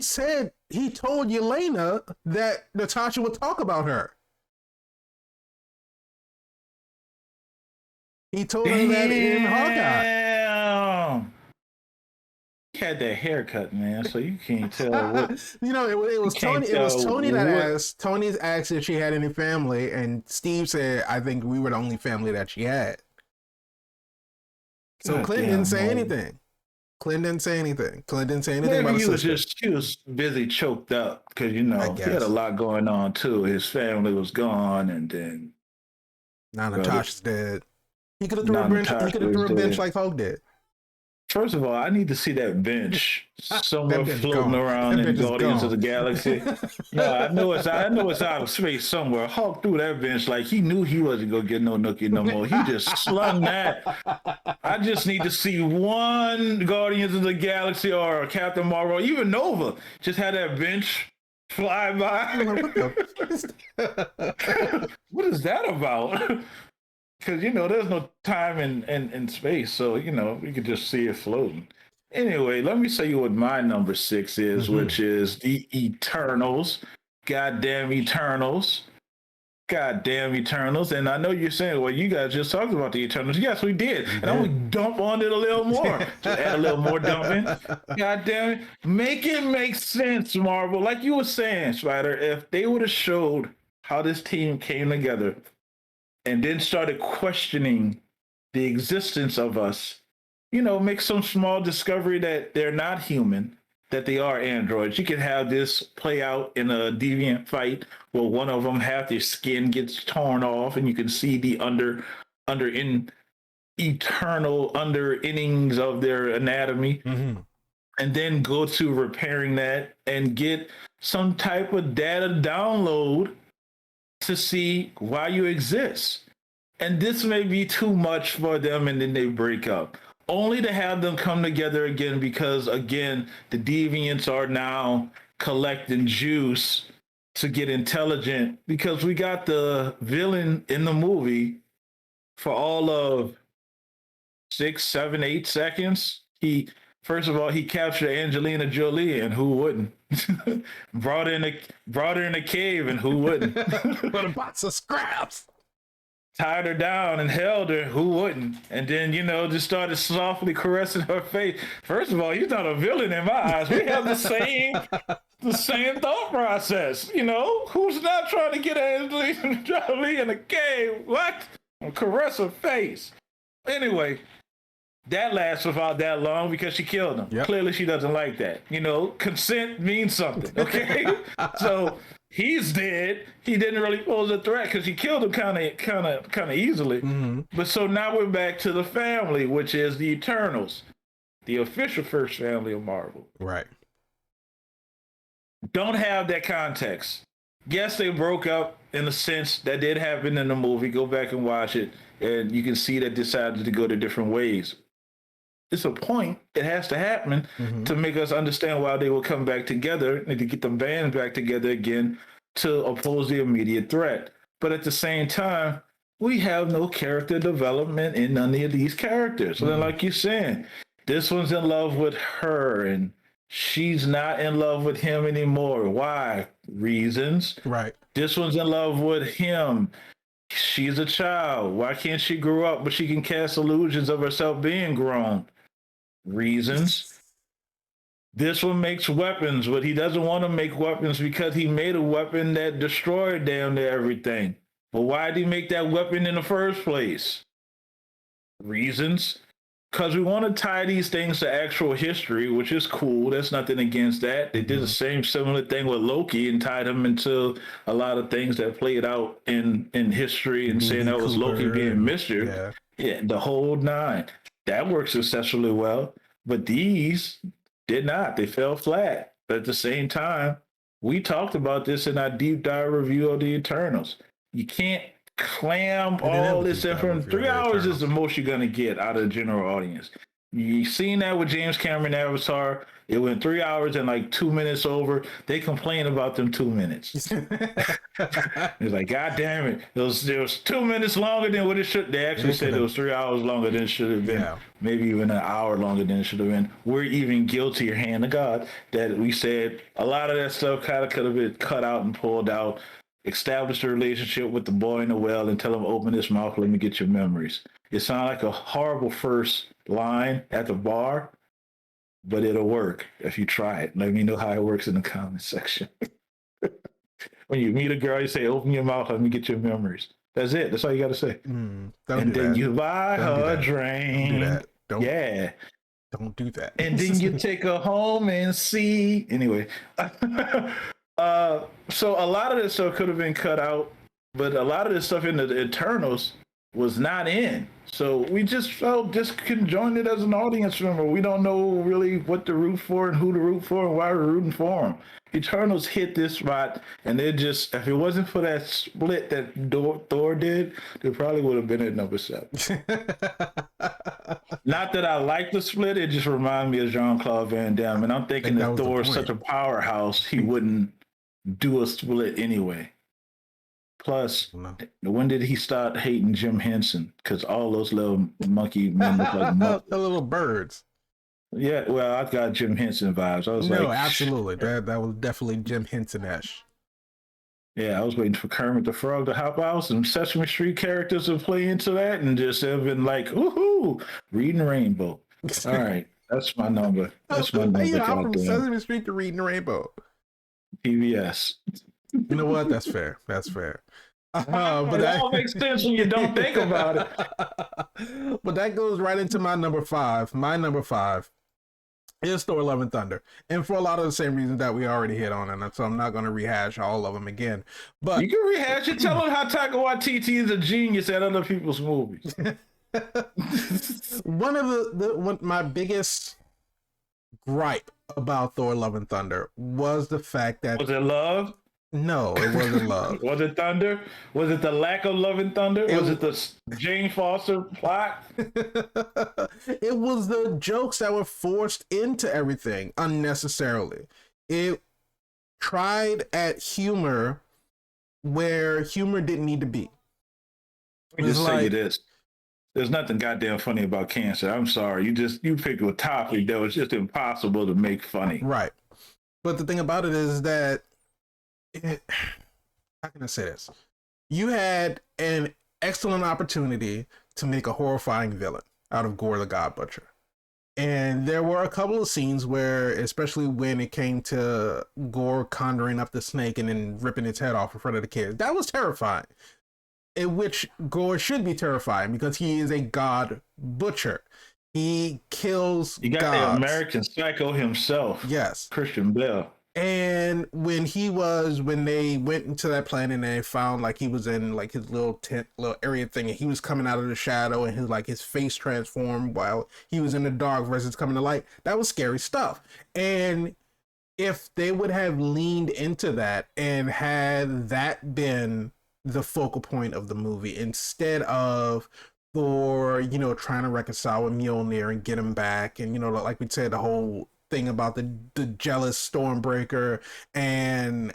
Speaker 1: said he told Yelena that Natasha would talk about her. He told her that in Hawkeye.
Speaker 2: Damn. He had that haircut, man, so you can't tell what.
Speaker 1: It was
Speaker 2: can't
Speaker 1: Tony. It was
Speaker 2: tell
Speaker 1: Tony that
Speaker 2: what-
Speaker 1: asked. Tony's asked if she had any family, and Steve said, "I think we were the only family that she had." So
Speaker 2: God
Speaker 1: Clint
Speaker 2: damn,
Speaker 1: didn't say
Speaker 2: man.
Speaker 1: anything. Clint didn't say anything. Clint didn't say anything about
Speaker 2: Maybe
Speaker 1: his sister.
Speaker 2: he was busy choked up because he
Speaker 1: guess.
Speaker 2: had a lot going on too. His family was gone, and then
Speaker 1: Now
Speaker 2: But
Speaker 1: Natasha's dead. He could have
Speaker 2: Now
Speaker 1: threw a bench. He
Speaker 2: Natasha
Speaker 1: could have threw a
Speaker 2: is
Speaker 1: bench
Speaker 2: dead.
Speaker 1: like Hulk did.
Speaker 2: first of all, I need to see that bench somewhere
Speaker 1: bench is
Speaker 2: floating
Speaker 1: gone.
Speaker 2: around
Speaker 1: That
Speaker 2: in
Speaker 1: bench is
Speaker 2: Guardians of
Speaker 1: gone.
Speaker 2: the Galaxy. No, I know it's out of space somewhere. Hulk threw that bench like he knew he wasn't gonna get no nookie no more. He just slung that. I just need to see one Guardians of the Galaxy or Captain Marvel, even Nova, just had that bench fly by. What is that about? Because there's no time in space, so we could just see it floating. Anyway, let me say you what my number 6 is, which is the Eternals. Goddamn Eternals. Goddamn Eternals. And I know you're saying, well, you guys just talked about the Eternals. Yes, we did. And I'm going to dump on it a little more. To add a little more dumping. Goddamn it. Make it make sense, Marvel. Like you were saying, Spider, if they would have showed how this team came together and then started questioning the existence of us, make some small discovery that they're not human, that they are androids. You can have this play out in a deviant fight where one of them half their skin gets torn off and you can see the eternal under innings of their anatomy, and then go to repairing that and get some type of data download to see why you exist. And this may be too much for them, and then they break up, only to have them come together again because, again, the deviants are now collecting juice to get intelligent, because we got the villain in the movie for all of 6, 7, 8 seconds. First of all, he captured Angelina Jolie, and who wouldn't? brought her in a cave, and who wouldn't?
Speaker 1: What a box of scraps.
Speaker 2: Tied her down and held her, who wouldn't? And then, just started softly caressing her face. First of all, he's not a villain in my eyes. We have the same thought process. Who's not trying to get Angelina Jolie in a cave? What? Caress her face. Anyway, that lasts about that long because she killed him. Yep. Clearly, she doesn't like that. Consent means something. Okay, so he's dead. He didn't really pose a threat because he killed him kind of easily. But so now we're back to the family, which is the Eternals, the official first family of Marvel.
Speaker 1: Right.
Speaker 2: Don't have that context. Yes, they broke up in a sense that did happen in the movie. Go back and watch it, and you can see that decided to go to different ways. it's a point. It has to happen to make us understand why they will come back together and to get the band back together again to oppose the immediate threat. But at the same time, we have no character development in none of these characters. So then, like you're saying, this one's in love with her and she's not in love with him anymore. Why? Reasons.
Speaker 1: Right.
Speaker 2: This one's in love with him. She's a child. Why can't she grow up but she can cast illusions of herself being grown? Reasons. This one makes weapons, but he doesn't want to make weapons because he made a weapon that destroyed damn near everything. But why did he make that weapon in the first place? Reasons. Because we want to tie these things to actual history, which is cool. There's nothing against that. They did the same similar thing with Loki and tied him into a lot of things that played out in history and saying that was Loki being mischief. Yeah, the whole nine. That worked successfully well. But these did not. They fell flat. But at the same time, we talked about this in our deep dive review of the Eternals. You can't clam all this in from 3 hours is the most you're going to get out of the general audience. You've seen that with James Cameron Avatar. It went 3 hours and like 2 minutes over. They complain about them 2 minutes. It's like, God damn it. It was 2 minutes longer than what it should. They actually said it was 3 hours longer than it should have been. Yeah. Maybe even an hour longer than it should have been. We're even guilty, hand of God, that we said a lot of that stuff kind of could have been cut out and pulled out. Establish a relationship with the boy in the well and tell him, open his mouth, let me get your memories. It sounds like a horrible first line at the bar, but it'll work if you try it. Let me know how it works in the comment section. When you meet a girl, you say, open your mouth, let me get your memories. That's it. That's all you got to say. And then you buy her a drink.
Speaker 1: Don't do that.
Speaker 2: And then you take her home and see. Anyway. So a lot of this stuff could have been cut out, but a lot of this stuff in the Eternals was not in. So we just felt disconjointed as an audience member. We don't know really what to root for and who to root for and why we're rooting for them. Eternals hit this spot, and they just, if it wasn't for that split that Thor did, they probably would have been at number 7. Not that I like the split, it just reminded me of Jean-Claude Van Damme, and I'm thinking that Thor is such a powerhouse, he wouldn't do a split anyway. Plus, when did he start hating Jim Henson? Because all those little monkey men look like
Speaker 1: the little birds.
Speaker 2: Yeah, well, I got Jim Henson vibes. I was like,
Speaker 1: absolutely. That was definitely Jim Henson-esque.
Speaker 2: Yeah, I was waiting for Kermit the Frog to hop out. Some Sesame Street characters to play into that and just have been like, woohoo, reading Rainbow. All right, that's my number. That's my number.
Speaker 1: You hop from Sesame Street to Reading Rainbow.
Speaker 2: PBS.
Speaker 1: You know what? That's fair. That's fair.
Speaker 2: But that all makes sense when you don't think about it.
Speaker 1: But that goes right into my number 5. My number 5 is Thor: Love and Thunder, and for a lot of the same reasons that we already hit on, and so I'm not going to rehash all of them again. But
Speaker 2: you can rehash it. Tell them how Taika Waititi is a genius at other people's movies.
Speaker 1: One of my biggest gripe about Thor: Love and Thunder was the fact that
Speaker 2: was it love?
Speaker 1: No, it wasn't love.
Speaker 2: Was it thunder? Was it the lack of love and thunder? Was it the Jane Foster plot?
Speaker 1: It was the jokes that were forced into everything unnecessarily. It tried at humor where humor didn't need to be.
Speaker 2: Let me just say you this. There's nothing goddamn funny about cancer. I'm sorry. You picked a topic that was just impossible to make funny.
Speaker 1: Right. But the thing about it is that how can I say this? You had an excellent opportunity to make a horrifying villain out of Gore the God Butcher. And there were a couple of scenes where, especially when it came to Gore conjuring up the snake and then ripping its head off in front of the kids, that was terrifying. In which Gore should be terrifying because he is a God Butcher. He kills
Speaker 2: You got
Speaker 1: gods.
Speaker 2: the American Psycho himself.
Speaker 1: Yes.
Speaker 2: Christian Bale.
Speaker 1: And when they went into that planet and they found like he was in like his little tent, little area thing, and he was coming out of the shadow and his face transformed while he was in the dark versus coming to light, that was scary stuff. And if they would have leaned into that and had that been the focal point of the movie instead of Thor, trying to reconcile with Mjolnir and get him back, and like we said, the whole thing about the jealous Stormbreaker, and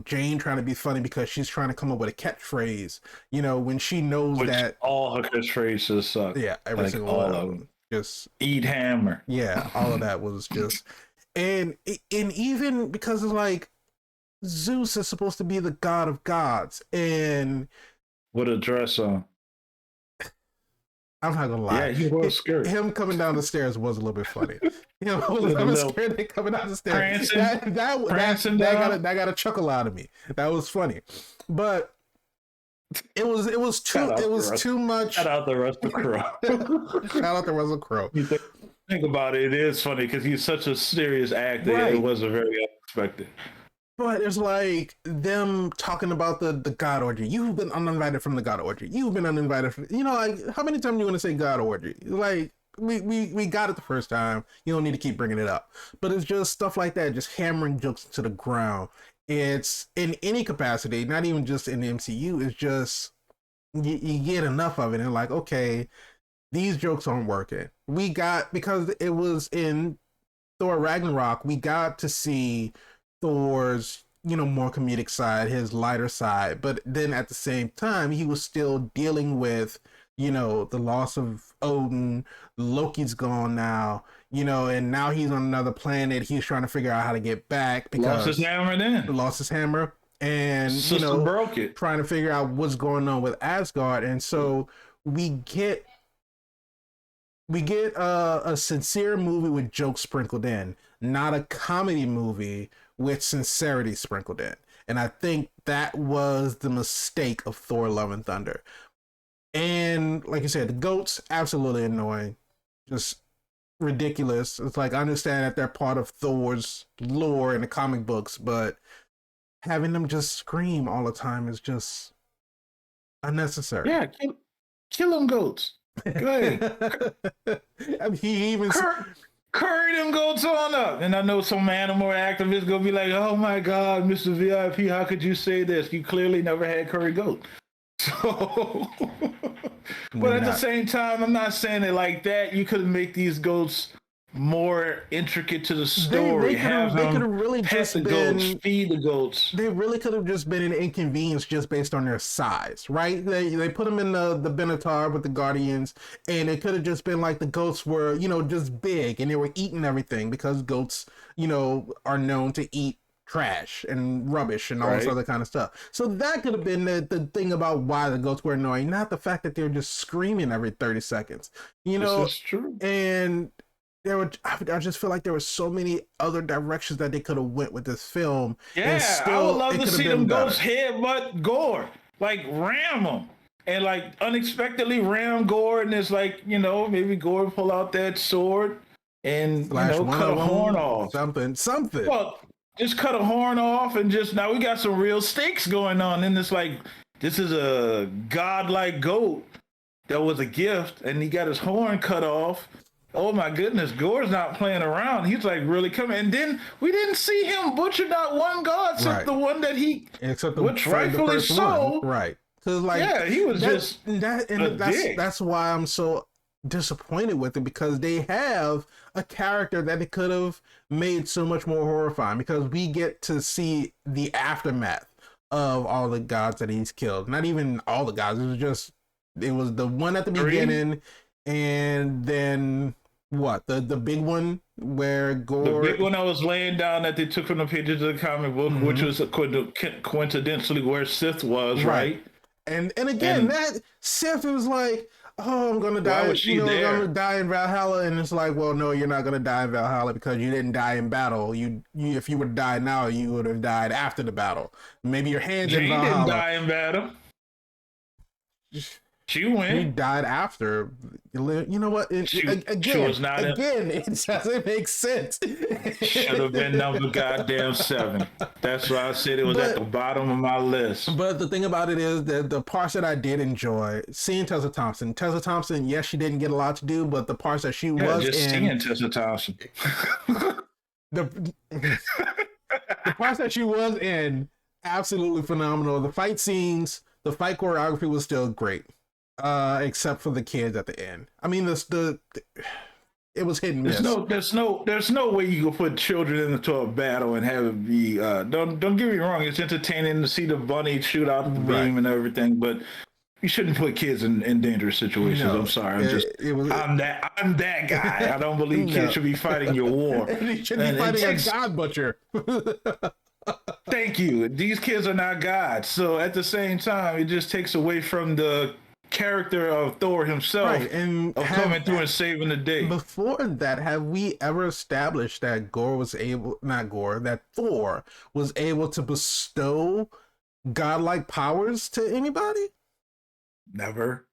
Speaker 1: Jane trying to be funny because she's trying to come up with a catchphrase, when she knows
Speaker 2: Which
Speaker 1: that
Speaker 2: all her catchphrases suck.
Speaker 1: yeah, every
Speaker 2: Like
Speaker 1: single
Speaker 2: all
Speaker 1: one
Speaker 2: of
Speaker 1: of
Speaker 2: them.
Speaker 1: them, just
Speaker 2: Eat hammer.
Speaker 1: yeah, all of that was just, and even because it's like Zeus is supposed to be the god of gods, and
Speaker 2: With a dress on.
Speaker 1: I'm not gonna lie.
Speaker 2: Yeah, he was scared.
Speaker 1: Him coming down the stairs was a little bit funny. I
Speaker 2: A
Speaker 1: was
Speaker 2: little
Speaker 1: scared they coming down the stairs.
Speaker 2: prancing
Speaker 1: That
Speaker 2: down.
Speaker 1: got a chuckle out of me. That was funny, but it was too much.
Speaker 2: Shout out the Russell Crowe.
Speaker 1: Shout out to Russell Crowe.
Speaker 2: You think about it, it is funny because he's such a serious actor.
Speaker 1: Right.
Speaker 2: It wasn't very unexpected.
Speaker 1: But it's like them talking about the God orgy. You've been uninvited from the God orgy. You've been uninvited from, like, how many times do you want to say God orgy? Like, we got it the first time. You don't need to keep bringing it up. But it's just stuff like that, just hammering jokes to the ground. It's in any capacity, not even just in the MCU. It's just, you get enough of it and like, okay, these jokes aren't working. Because it was in Thor Ragnarok, we got to see Thor's, more comedic side, his lighter side, but then at the same time, he was still dealing with, the loss of Odin. Loki's gone now, and now he's on another planet. He's trying to figure out how to get back because
Speaker 2: Lost his hammer then.
Speaker 1: Lost his hammer, and
Speaker 2: Sister broke it.
Speaker 1: trying to figure out what's going on with Asgard, and so we get a sincere movie with jokes sprinkled in, not a comedy movie with sincerity sprinkled in. And I think that was the mistake of Thor Love and Thunder. And like you said, the goats, absolutely annoying. Just ridiculous. It's like, I understand that they're part of Thor's lore in the comic books, but having them just scream all the time is just unnecessary.
Speaker 2: Yeah, kill them goats. Go ahead.
Speaker 1: I mean, he even
Speaker 2: Curry them goats on up. And I know some animal activists gonna be like, oh my God, Mr. VIP, how could you say this? You clearly never had curry goat. So, but at the same time, I'm not saying it like that. You could make these goats more intricate to the story.
Speaker 1: They could have really just
Speaker 2: the
Speaker 1: been
Speaker 2: goats, feed the goats.
Speaker 1: They really could have just been an inconvenience just based on their size, right? They put them in the Benatar with the Guardians, and it could have just been like the goats were, just big, and they were eating everything because goats, are known to eat trash and rubbish and all this other kind of stuff. So that could have been the thing about why the goats were annoying, not the fact that they're just screaming every 30 seconds.
Speaker 2: This is true.
Speaker 1: And I just feel like there were so many other directions that they could have went with this film.
Speaker 2: Yeah,
Speaker 1: still,
Speaker 2: I would love to see them
Speaker 1: better.
Speaker 2: ghosts headbutt Gore, like ram them, and like unexpectedly ram Gore, and it's like maybe Gore pull out that sword and cut a horn off,
Speaker 1: something.
Speaker 2: Well, just cut a horn off, and just now we got some real stakes going on, and it's like this is a godlike goat that was a gift, and he got his horn cut off. Oh my goodness, Gore's not playing around. He's like really coming. And then we didn't see him butcher not one god except the one that which rightfully so.
Speaker 1: Right. Cause
Speaker 2: he was
Speaker 1: that's why I'm so disappointed with it, because they have a character that they could have made so much more horrifying, because we get to see the aftermath of all the gods that he's killed. Not even all the gods. It was the one at the beginning, and then what? The big one where Gore...
Speaker 2: The big one that was laying down that they took from the pages of the comic book, which was coincidentally where Sith was, right?
Speaker 1: And again, that Sith was like, oh, I'm gonna die. I'm gonna die in Valhalla, and it's like, well, no, you're not gonna die in Valhalla because you didn't die in battle. You if you would die now, you would have died after the battle. Maybe your hands in Valhalla.
Speaker 2: Didn't die in battle. She went.
Speaker 1: He died after. You know what? Again, it doesn't make sense.
Speaker 2: Should have been number goddamn 7. That's why I said it was at the bottom of my list.
Speaker 1: But the thing about it is that the parts that I did enjoy, seeing Tessa Thompson. Tessa Thompson, yes, she didn't get a lot to do, but the parts that she was in...
Speaker 2: seeing Tessa Thompson.
Speaker 1: The parts that she was in, absolutely phenomenal. The fight scenes, the fight choreography was still great. except for the kids at the end. I mean, it was hit and miss.
Speaker 2: There's no way you can put children into a battle and have it be. Don't get me wrong. It's entertaining to see the bunny shoot out the beam and everything, but you shouldn't put kids in dangerous situations. No, I'm sorry. I'm that guy. I don't believe kids should be fighting your war.
Speaker 1: They should be fighting a god butcher.
Speaker 2: Thank you. These kids are not gods. So at the same time, it just takes away from the character of Thor himself, right, and of coming through and saving the day.
Speaker 1: Before that, have we ever established that that Thor was able to bestow godlike powers to anybody?
Speaker 2: Never.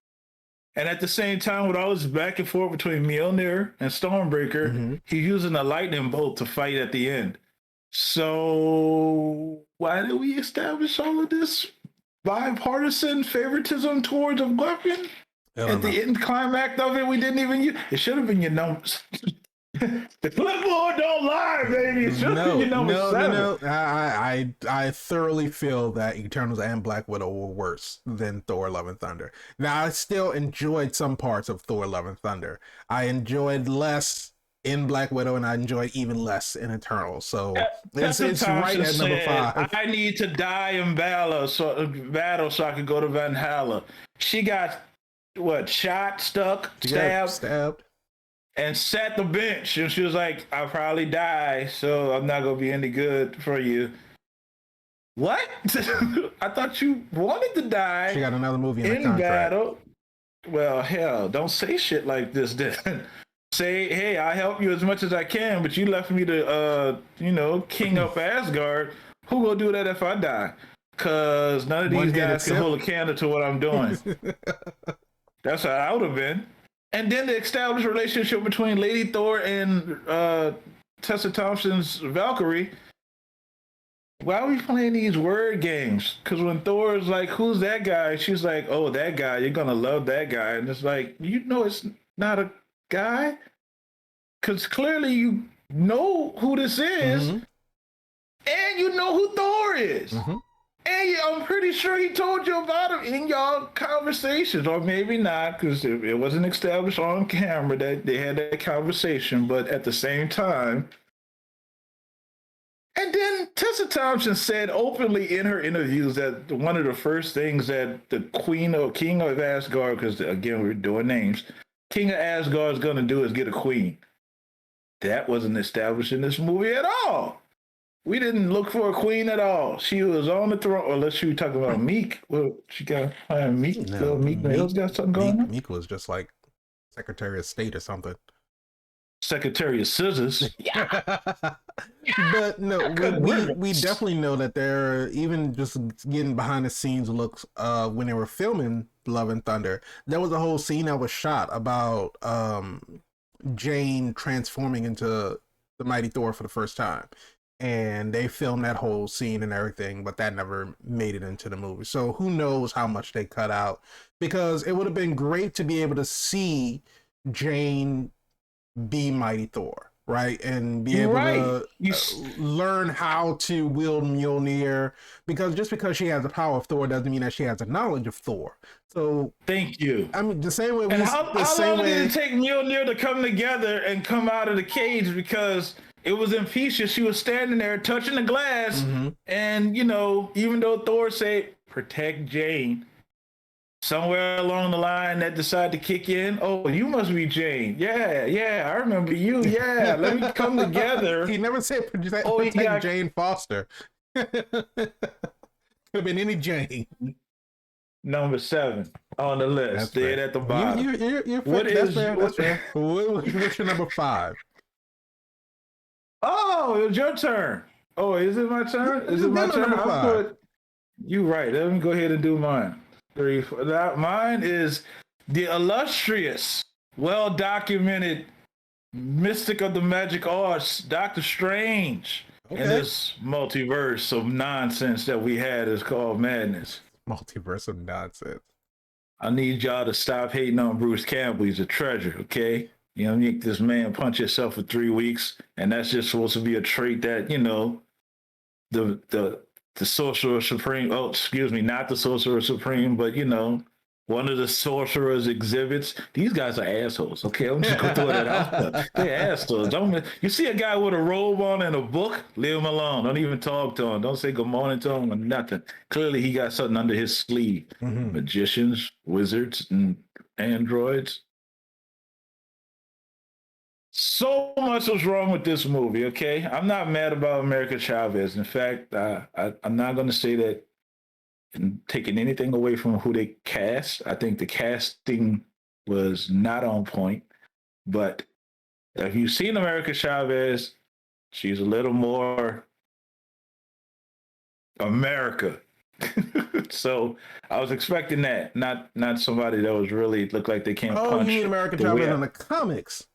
Speaker 2: And at the same time, with all this back and forth between Mjolnir and Stormbreaker, he's using a lightning bolt to fight at the end. So why did we establish all of this bipartisan favoritism towards a weapon? At the end climax of it, we didn't even use it. Should have been your numbers. The clipboard don't lie, baby. It should have been your number 7. No.
Speaker 1: I thoroughly feel that Eternals and Black Widow were worse than Thor: Love and Thunder. Now, I still enjoyed some parts of Thor: Love and Thunder. I enjoyed less in Black Widow, and I enjoyed even less in Eternals. So it's right at number 5.
Speaker 2: I need to die in battle so I could go to Valhalla. She got shot, stuck, stabbed, and sat the bench. And she was like, "I'll probably die, so I'm not gonna be any good for you." What? I thought you wanted to die.
Speaker 1: She got another movie in the contract.
Speaker 2: Battle. Well, hell, don't say shit like this then. Say, hey, I help you as much as I can, but you left me to, king up Asgard. Who gonna do that if I die? Because none of these guys can hold a candle to what I'm doing. That's how I would have been. And then the established relationship between Lady Thor and Tessa Thompson's Valkyrie. Why are we playing these word games? Because when Thor is like, who's that guy? She's like, oh, that guy. You're going to love that guy. And it's like, it's not a guy, because clearly you know who this is, and you know who Thor is, and I'm pretty sure he told you about him in y'all conversations, or maybe not, because it wasn't established on camera that they had that conversation. But at the same time, and then Tessa Thompson said openly in her interviews that one of the first things that the King of Asgard, because again we're doing names, King of Asgard is going to do is get a queen. That wasn't established in this movie at all. We didn't look for a queen at all. She was on the throne, unless you were talking about Meek. Well, she got Meek. No, Meek Mill's got something going on.
Speaker 1: Meek was just like Secretary of State or something.
Speaker 2: Secretary of Scissors.
Speaker 1: But no, we definitely know that they're even just getting behind the scenes looks when they were filming Love and Thunder. There was a whole scene that was shot about Jane transforming into the Mighty Thor for the first time. And they filmed that whole scene and everything, but that never made it into the movie. So who knows how much they cut out, because it would have been great to be able to see Jane be Mighty Thor, right? And be able to learn how to wield Mjolnir, because just because she has the power of Thor doesn't mean that she has the knowledge of Thor. So
Speaker 2: thank you.
Speaker 1: I mean, the same way.
Speaker 2: And how long did it take Mjolnir to come together and come out of the cage? Because it was in pieces. She was standing there touching the glass, and even though Thor said protect Jane, somewhere along the line that decided to kick in. Oh, you must be Jane. Yeah, I remember you. Yeah, let me come together.
Speaker 1: He never said protect Jane Foster. Could have been any Jane.
Speaker 2: Number 7 on the list. Dead at the bottom.
Speaker 1: You're what's your number 5?
Speaker 2: Oh, it was your turn. Oh, is it my turn? Is it my turn? You right. Let me go ahead and do mine. 3, 4. Mine is the illustrious, well-documented mystic of the magic arts, Doctor Strange, in this multiverse of nonsense that we had is called madness.
Speaker 1: Multiverse of nonsense.
Speaker 2: I need y'all to stop hating on Bruce Campbell. He's a treasure, okay? Make this man punch himself for 3 weeks, and that's just supposed to be a trait that, the Sorcerer Supreme, not the Sorcerer Supreme, but, one of the sorcerer's exhibits. These guys are assholes. Okay, I'm just gonna throw that out there. They're assholes. You see a guy with a robe on and a book, leave him alone. Don't even talk to him. Don't say good morning to him or nothing. Clearly, he got something under his sleeve. Magicians, wizards, and androids. So much was wrong with this movie. Okay, I'm not mad about America Chavez. In fact, I'm not going to say that and taking anything away from who they cast. I think the casting was not on point. But if you've seen America Chavez, she's a little more America. So I was expecting that, not somebody that was really looked like they can't punch.
Speaker 1: Oh, you mean America Chavez in the comics?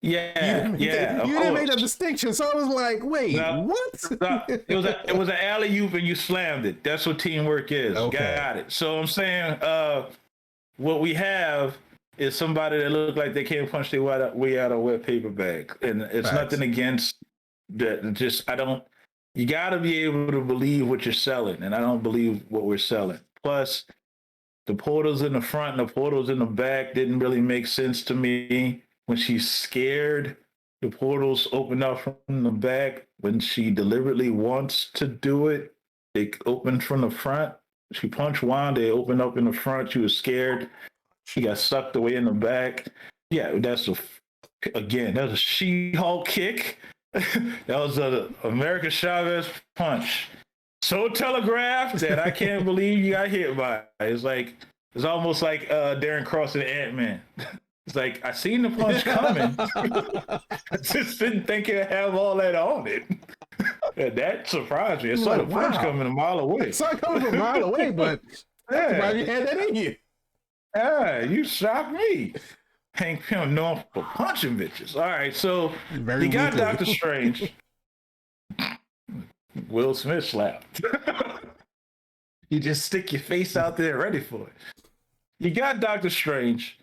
Speaker 2: Yeah,
Speaker 1: you didn't make that distinction, so I was like, "Wait, what?"
Speaker 2: It was an alley oop and you slammed it. That's what teamwork is. Okay. Got it. So I'm saying, what we have is somebody that look like they can't punch their way out of a wet paper bag, and it's nothing against that. Just I don't. You got to be able to believe what you're selling, and I don't believe what we're selling. Plus, the portals in the front and the portals in the back didn't really make sense to me. When she's scared, the portals open up from the back. When she deliberately wants to do it, they open from the front. She punched one, they open up in the front. She was scared. She got sucked away in the back. Yeah, that's a She-Hulk kick. That was a America Chavez punch. So telegraphed that I can't believe you got hit by it. It's almost like Darren Cross and Ant-Man. It's like, I seen the punch coming. I just didn't think it'd have all that on it. And that surprised me. I saw the punch coming a mile away.
Speaker 1: I saw it coming from a mile away, but why you had that in you?
Speaker 2: Yeah, you shocked me. Hank Pym known for punching bitches. All right, so you got Doctor Strange. Will Smith slapped. You just stick your face out there ready for it. You got Doctor Strange.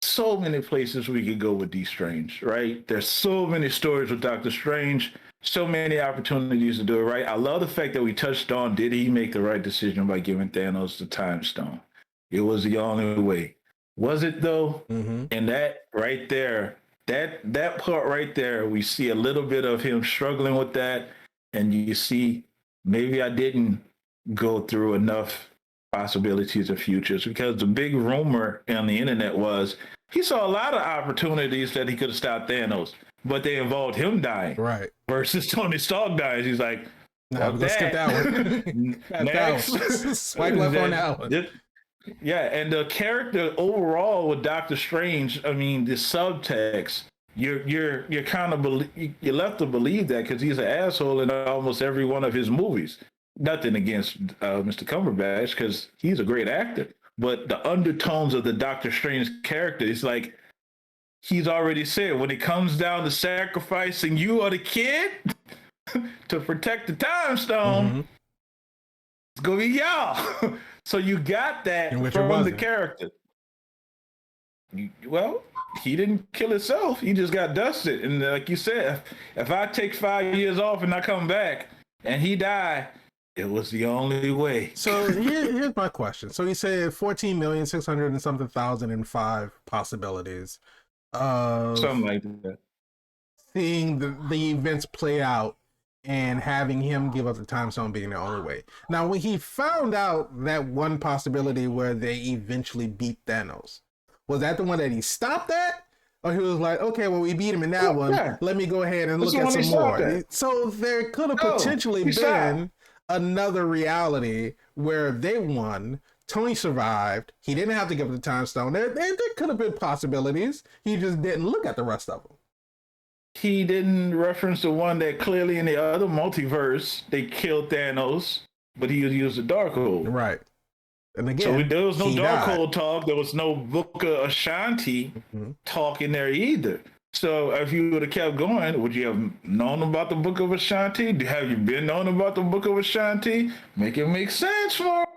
Speaker 2: So many places we could go with D. Strange, right? There's so many stories with Doctor Strange, so many opportunities to do it right. I love the fact that we touched on, did he make the right decision by giving Thanos the Time Stone? It was the only way. Was it though? And that right there, that part right there, we see a little bit of him struggling with that. And you see, maybe I didn't go through enough possibilities of futures, because the big rumor on the internet was he saw a lot of opportunities that he could have stopped Thanos, but they involved him dying.
Speaker 1: Right.
Speaker 2: Versus Tony Stark dies. He's like,
Speaker 1: let's skip that one.
Speaker 2: Next.
Speaker 1: Swipe left on that one.
Speaker 2: Yeah, and the character overall with Doctor Strange, I mean, the subtext, you're kind of you're left to believe that because he's an asshole in almost every one of his movies. Nothing against Mr. Cumberbatch, because he's a great actor, but the undertones of the Doctor Strange character is like, he's already said, when it comes down to sacrificing you or the kid to protect the Time Stone, it's gonna be y'all. So you got that from the character. Well, he didn't kill himself. He just got dusted. And like you said, if I take 5 years off and I come back and he died, it was the only way.
Speaker 1: So here's my question. So you said 14,600,000 and something thousand and 5 possibilities.
Speaker 2: Something like that.
Speaker 1: Seeing the events play out and having him give up the Time Stone being the only way. Now, when he found out that one possibility where they eventually beat Thanos, was that the one that he stopped at? Or he was like, okay, well, we beat him in that one. Yeah. Let me go ahead and look at some more. So there could have potentially been another reality where they won. Tony survived. He didn't have to give up the Time Stone. There could have been possibilities. He just didn't look at the rest of them.
Speaker 2: He didn't reference the one that clearly in the other multiverse, they killed Thanos, but he used the Darkhold.
Speaker 1: Right. And again,
Speaker 2: so there was no Darkhold talk. There was no Book of Ashanti talk in there either. So if you would have kept going, would you have known about the Book of Ashanti? Have you been known about the Book of Ashanti? Make it make sense for him.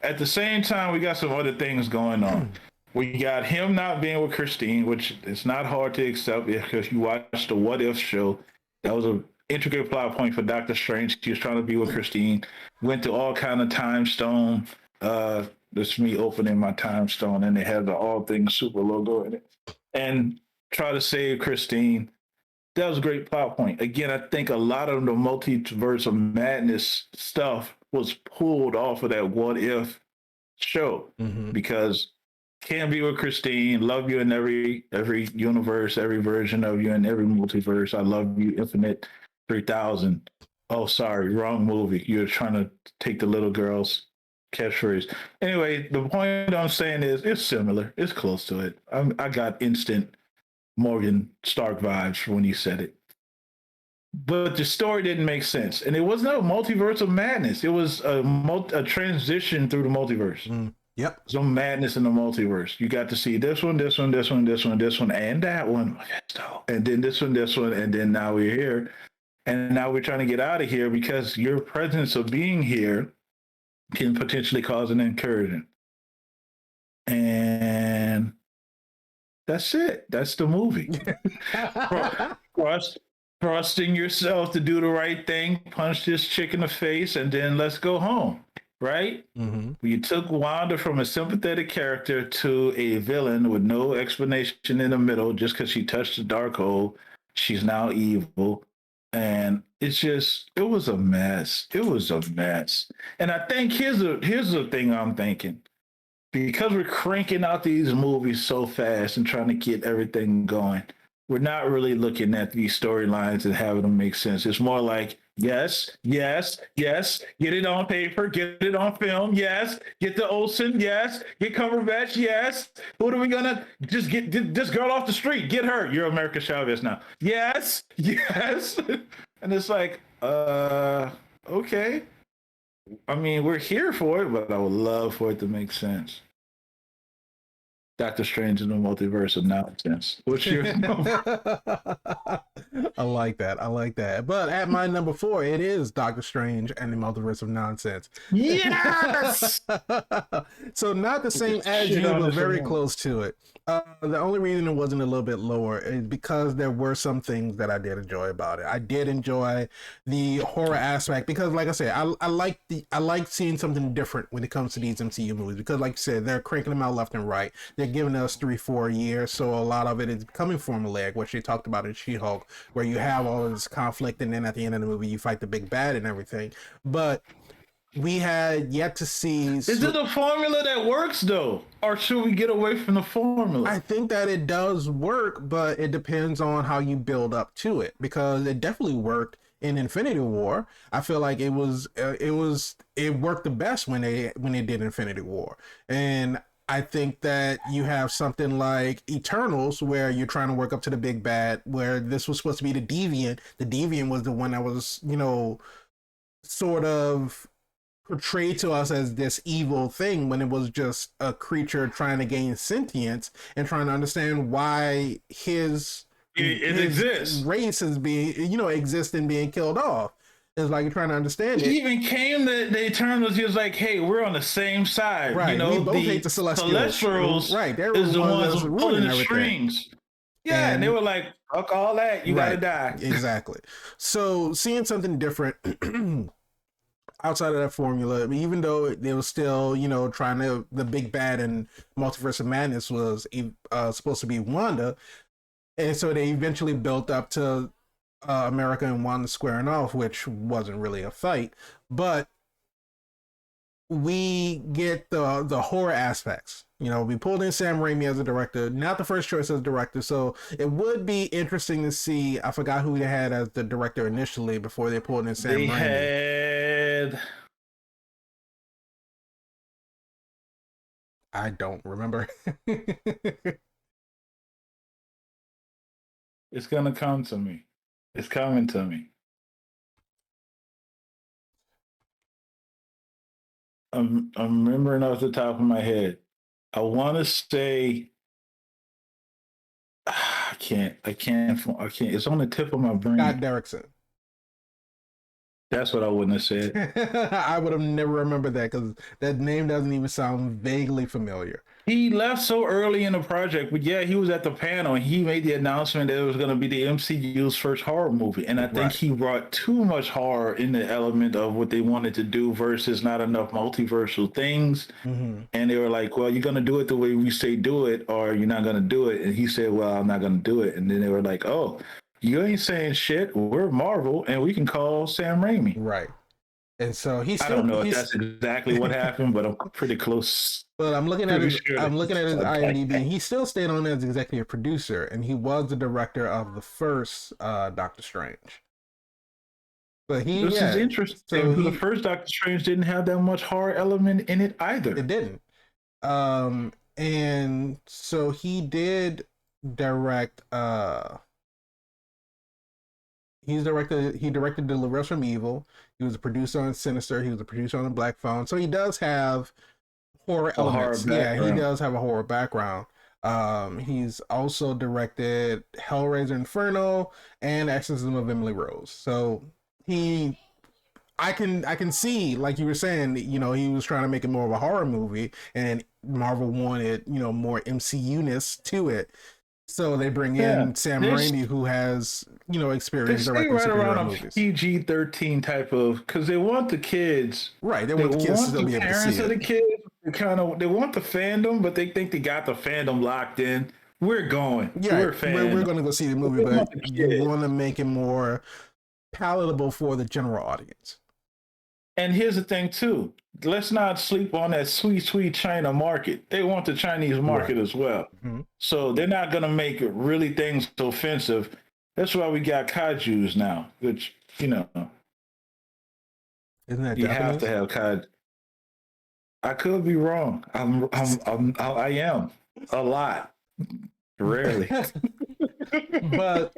Speaker 2: At the same time, we got some other things going on. We got him not being with Christine, which is not hard to accept because you watched the What If show. That was an intricate plot point for Doctor Strange. He was trying to be with Christine. Went to all kind of Time Stone This is me opening my time stone, and they have the All Things Super logo in it, and try to save Christine. That was a great plot point. Again, I think a lot of the multiverse of madness stuff was pulled off of that What If show
Speaker 1: Mm-hmm.
Speaker 2: because can't be with Christine, love you in every universe, every version of you in every multiverse. I love you, Infinite 3000. Oh, sorry, wrong movie. You're trying to take the little girl's catchphrase. Anyway, the point I'm saying is it's similar. It's close to it. I got instant Morgan Stark vibes when you said it. But the story didn't make sense. And it was no multiverse of madness. It was a transition through the multiverse.
Speaker 1: Yep.
Speaker 2: Some madness in the multiverse. You got to see this one, this one, this one, this one, this one, and that one. And then this one, and then now we're here. And now we're trying to get out of here because your presence of being here can potentially cause an incursion. And that's it. That's the movie. Trusting yourself to do the right thing, punch this chick in the face, and then let's go home. Right?
Speaker 1: Mm-hmm.
Speaker 2: You took Wanda from a sympathetic character to a villain with no explanation in the middle just because she touched the dark hole. She's now evil. And it was a mess. It was a mess. And I think here's the thing I'm thinking. Because we're cranking out these movies so fast and trying to get everything going, we're not really looking at these storylines and having them make sense. It's more like, yes, yes, yes, get it on paper, get it on film, yes, get the Olsen, yes, get Cumberbatch, yes. What are we gonna just get this girl off the street? Get her. You're America Chavez now. Yes, yes. And it's like, okay. I mean, we're here for it, but I would love for it to make sense. Doctor Strange in the Multiverse of Nonsense. What's your
Speaker 1: I like that. I like that. But at my number 4, it is Doctor Strange and the Multiverse of Nonsense.
Speaker 2: Yes!
Speaker 1: So not the same as you, but very close to it. The only reason it wasn't a little bit lower is because there were some things that I did enjoy about it. I did enjoy the horror aspect because, like I said, I like seeing something different when it comes to these MCU movies because, like you said, they're cranking them out left and right. They're giving us 3-4 years, so a lot of it is becoming formulaic, which they talked about in She-Hulk, where you have all of this conflict, and then at the end of the movie, you fight the big bad and everything. But we had yet to see.
Speaker 2: Is it a formula that works though, or should we get away from the formula?
Speaker 1: I think that it does work, but it depends on how you build up to it, because it definitely worked in Infinity War. I feel like it worked the best when they did Infinity War. And I think that you have something like Eternals, where you're trying to work up to the big bad, where this was supposed to be the Deviant. The Deviant was the one that was, sort of portrayed to us as this evil thing, when it was just a creature trying to gain sentience and trying to understand why his
Speaker 2: exists.
Speaker 1: Race is being, exists and being killed off. It's like you're trying to understand it.
Speaker 2: He even came to the Eternals. He was like, "Hey, we're on the same side."
Speaker 1: Right. We both hate the Celestials.
Speaker 2: Right. They were the ones pulling the strings. Yeah, and they were like, "Fuck all that. You gotta die."
Speaker 1: Exactly. So seeing something different outside of that formula, I mean, even though they were still, trying to, the big bad in Multiverse of Madness was supposed to be Wanda, and so they eventually built up to America and Wanda squaring off, which wasn't really a fight, but we get the horror aspects. We pulled in Sam Raimi as a director, not the first choice as a director, so it would be interesting to see. I forgot who they had as the director initially before they pulled in Sam Raimi.
Speaker 2: Had...
Speaker 1: I don't remember.
Speaker 2: It's gonna come to me. It's coming to me. I'm remembering off the top of my head. I want to say, I can't. It's on the tip of my brain.
Speaker 1: Scott Derrickson.
Speaker 2: That's what I wouldn't have said.
Speaker 1: I would have never remembered that because that name doesn't even sound vaguely familiar.
Speaker 2: He left so early in the project, but yeah, he was at the panel and he made the announcement that it was going to be the MCU's first horror movie. And I think
Speaker 1: Right.
Speaker 2: he brought too much horror in the element of what they wanted to do versus not enough multiversal things.
Speaker 1: Hmm.
Speaker 2: And they were like, well, you're going to do it the way we say do it, or you're not going to do it. And he said, well, I'm not going to do it. And then they were like, oh, you ain't saying shit. We're Marvel and we can call Sam Raimi.
Speaker 1: Right. And so he's
Speaker 2: I
Speaker 1: still
Speaker 2: don't know if
Speaker 1: he's
Speaker 2: that's exactly what happened, but I'm pretty close.
Speaker 1: but I'm looking at
Speaker 2: Pretty
Speaker 1: his
Speaker 2: sure
Speaker 1: I'm looking at his
Speaker 2: okay.
Speaker 1: IMDb. He still stayed on as executive producer, and he was the director of the first Doctor Strange. But he
Speaker 2: This is
Speaker 1: yeah,
Speaker 2: interesting
Speaker 1: so
Speaker 2: because the
Speaker 1: he
Speaker 2: first Doctor Strange didn't have that much horror element in it
Speaker 1: it
Speaker 2: either.
Speaker 1: didn't. And so he did direct he directed Deliverance from Evil. He was a producer on Sinister. He was a producer on the Black Phone. So he does have horror
Speaker 2: A horror
Speaker 1: elements. Yeah, he
Speaker 2: background.
Speaker 1: does have a horror background. He's also directed Hellraiser Inferno and Exorcism of Emily Rose. So he I can see, like you were saying, he was trying to make it more of a horror movie, and Marvel wanted, more MCU-ness to it. So they bring
Speaker 2: Yeah,
Speaker 1: in Sam
Speaker 2: this
Speaker 1: Raimi, who has,
Speaker 2: they
Speaker 1: experience
Speaker 2: stay
Speaker 1: directing
Speaker 2: right around
Speaker 1: superhero
Speaker 2: a
Speaker 1: movies.
Speaker 2: PG-13 type of because they want the kids,
Speaker 1: Right. They
Speaker 2: they
Speaker 1: want the kids to
Speaker 2: want
Speaker 1: still
Speaker 2: the
Speaker 1: be able to see
Speaker 2: parents of
Speaker 1: it.
Speaker 2: the kids. They want the fandom, but they think they got the fandom locked in. We're going.
Speaker 1: Yeah,
Speaker 2: We're
Speaker 1: we're
Speaker 2: fandom.
Speaker 1: going to go see the
Speaker 2: But
Speaker 1: movie,
Speaker 2: they
Speaker 1: but
Speaker 2: want the
Speaker 1: you
Speaker 2: kids.
Speaker 1: want to make it more palatable for the general audience.
Speaker 2: And here's the thing too. Let's not sleep on that sweet, sweet China market. They want the Chinese
Speaker 1: Right.
Speaker 2: market as well.
Speaker 1: Mm-hmm.
Speaker 2: So they're not gonna make it really things offensive. That's why we got kajus now, which
Speaker 1: Isn't that
Speaker 2: you have to
Speaker 1: Japanese?
Speaker 2: have kaj. I could be wrong. I am a lot, rarely.
Speaker 1: But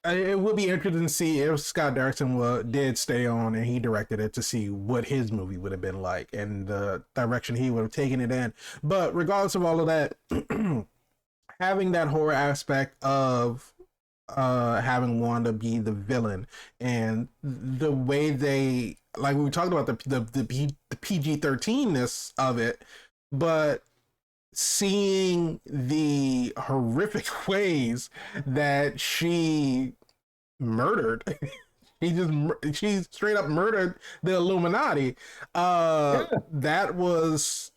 Speaker 1: it would be interesting to see if Scott Derrickson did stay on and he directed it, to see what his movie would have been like and the direction he would have taken it in. But regardless of all of that, having that horror aspect of having Wanda be the villain, and the way they, like we talked about, the PG-13ness of it, but seeing the horrific ways that she murdered she straight up murdered the Illuminati,
Speaker 2: Yeah,
Speaker 1: that was,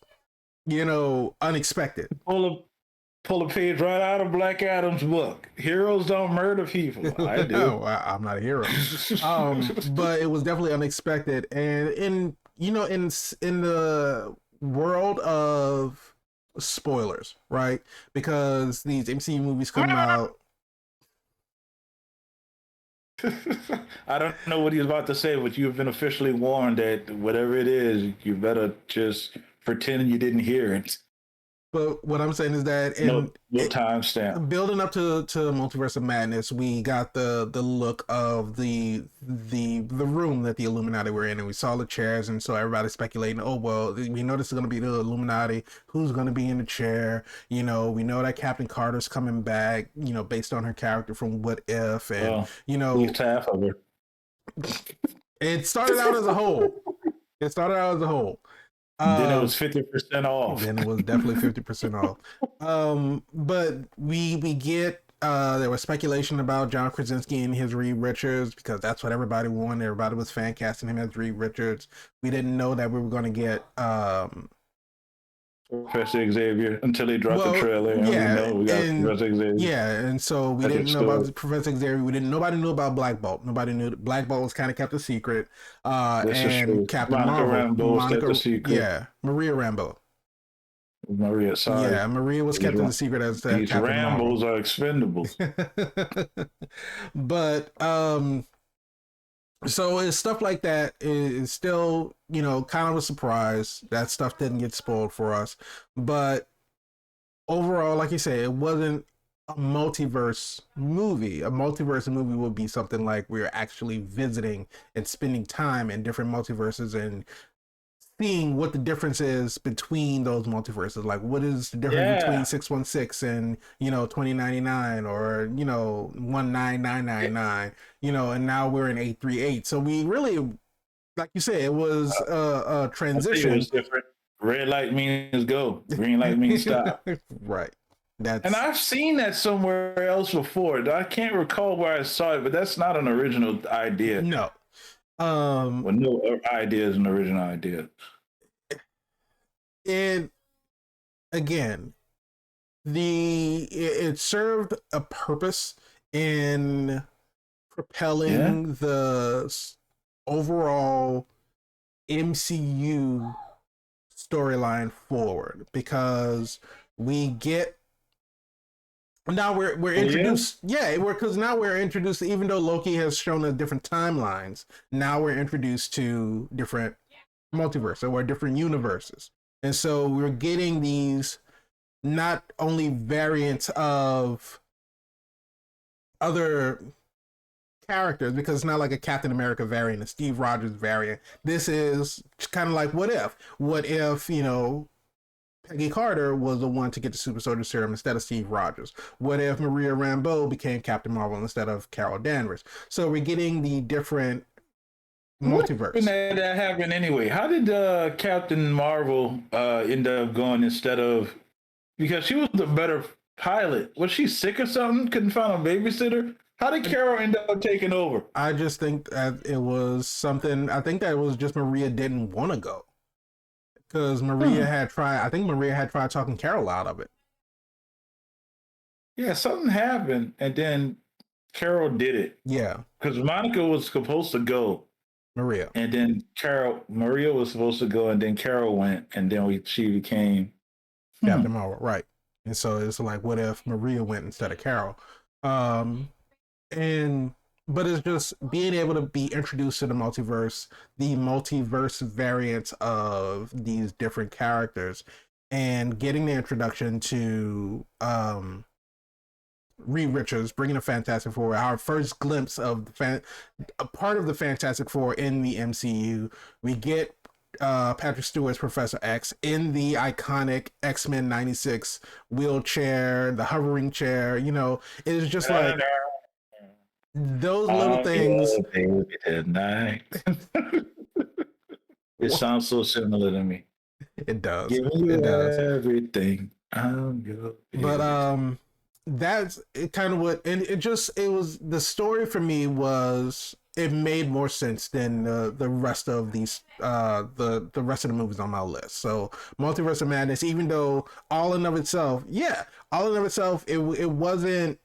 Speaker 1: unexpected.
Speaker 2: pull a pull a page right out of Black Adam's book. Heroes don't murder people. I do.
Speaker 1: Oh, I'm not a hero. But it was definitely unexpected, and in the world of spoilers, right? Because these MCU movies come out.
Speaker 2: I don't know what he's about to say, but you've been officially warned that whatever it is, you better just pretend you didn't hear it.
Speaker 1: But what I'm saying is that
Speaker 2: No,
Speaker 1: in
Speaker 2: no timestamp.
Speaker 1: building up to Multiverse of Madness, we got the look of the room that the Illuminati were in, and we saw the chairs, and so everybody's speculating, oh well, we know this is going to be the Illuminati, who's going to be in the chair. We know that Captain Carter's coming back, based on her character from What If, and
Speaker 2: Well, at least half of her.
Speaker 1: it started out as a whole. It started out as a whole.
Speaker 2: Then it
Speaker 1: Um,
Speaker 2: was 50% off.
Speaker 1: then it was definitely 50% off. But we get there was speculation about John Krasinski and his Reed Richards, because that's what everybody wanted. Everybody was fan casting him as Reed Richards. We didn't know that we were going to get
Speaker 2: Professor Xavier until he dropped the
Speaker 1: well,
Speaker 2: trailer. And
Speaker 1: yeah,
Speaker 2: we know we got
Speaker 1: and
Speaker 2: Professor Xavier.
Speaker 1: yeah, and so we
Speaker 2: Second
Speaker 1: didn't know about
Speaker 2: story.
Speaker 1: Professor Xavier. Nobody knew about Black Bolt. Nobody knew Black Bolt was kind of kept a secret.
Speaker 2: This is
Speaker 1: And
Speaker 2: true.
Speaker 1: Captain
Speaker 2: Monica
Speaker 1: Marvel,
Speaker 2: Rambeau was kept a secret.
Speaker 1: yeah, Maria Rambeau.
Speaker 2: Maria, sorry.
Speaker 1: Yeah, Maria was kept in the secret as
Speaker 2: These
Speaker 1: Captain Marvel.
Speaker 2: Rambos are expendable.
Speaker 1: But so it's stuff like that is still, kind of a surprise. That stuff didn't get spoiled for us. But overall, like you say, it wasn't a multiverse movie. A multiverse movie would be something like we're actually visiting and spending time in different multiverses and seeing what the difference is between those multiverses. Like, what is the difference between
Speaker 2: Yeah.
Speaker 1: 616 and 2099, or 19999, and now we're in 838. So we really like you said, it was a
Speaker 2: I think it
Speaker 1: transition.
Speaker 2: was different. Red light means go. Green light means stop.
Speaker 1: Right.
Speaker 2: And
Speaker 1: That's
Speaker 2: I've seen that somewhere else before. I can't recall where I saw it, but that's not an original idea.
Speaker 1: no. Um,
Speaker 2: Well, no idea is an original idea.
Speaker 1: and again, it served a purpose in
Speaker 2: Yeah.
Speaker 1: propelling the overall MCU storyline forward because we get now we're
Speaker 2: Oh yeah.
Speaker 1: introduced, yeah, we're because now we're introduced, even though Loki has shown us different timelines, now we're introduced to different multiverses or different universes, and so we're getting these not only variants of other characters, because it's not like a Captain America variant, a Steve Rogers variant. This is kind of like what if Peggy Carter was the one to get the super soldier serum instead of Steve Rogers? What if Maria Rambeau became Captain Marvel instead of Carol Danvers? So we're getting the different
Speaker 2: What happened
Speaker 1: multiverse.
Speaker 2: that happened anyway? How did Captain Marvel end up going instead of, because she was the better pilot? Was she sick or something? Couldn't find a babysitter? How did Carol end up taking over?
Speaker 1: I just think that it was something. I think that it was just Maria didn't want to go because Maria
Speaker 2: Hmm.
Speaker 1: had tried. I think Maria had tried talking Carol out of it.
Speaker 2: Yeah, something happened, and then Carol did it
Speaker 1: Yeah,
Speaker 2: because Monica was supposed to go,
Speaker 1: Maria,
Speaker 2: and then Maria was supposed to go, and then Carol went, and then she became. Hmm.
Speaker 1: Captain Marvel, right? And so it's like, what if Maria went instead of Carol? Um, and but it's just being able to be introduced to the multiverse variants of these different characters, and getting the introduction to Reed Richards, bringing the Fantastic Four, our first glimpse of a part of the Fantastic Four in the MCU. We get Patrick Stewart's Professor X in the iconic X-Men 96 wheelchair, the hovering chair. It is just like those little
Speaker 2: I'm
Speaker 1: things.
Speaker 2: your baby tonight. It sounds so similar to me.
Speaker 1: It does.
Speaker 2: Giving
Speaker 1: It
Speaker 2: you
Speaker 1: does.
Speaker 2: everything. I'm your
Speaker 1: But
Speaker 2: baby.
Speaker 1: that's it kind of what, and it was the story for me was it made more sense than the rest of these the rest of the movies on my list. So Multiverse of Madness, even though all in of itself, yeah, all in of itself, it wasn't,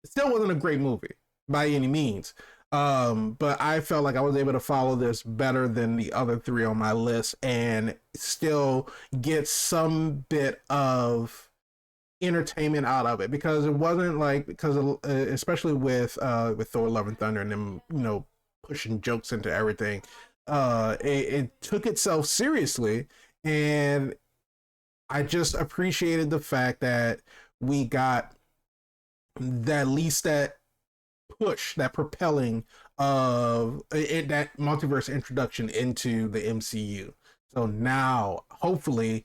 Speaker 1: it still wasn't a great movie by any means. But I felt like I was able to follow this better than the other three on my list and still get some bit of entertainment out of it, because it wasn't like, because especially with Thor: Love and Thunder and them, pushing jokes into everything. It took itself seriously, and I just appreciated the fact that we got that, at least that push, that propelling of that multiverse introduction into the MCU. So now, hopefully,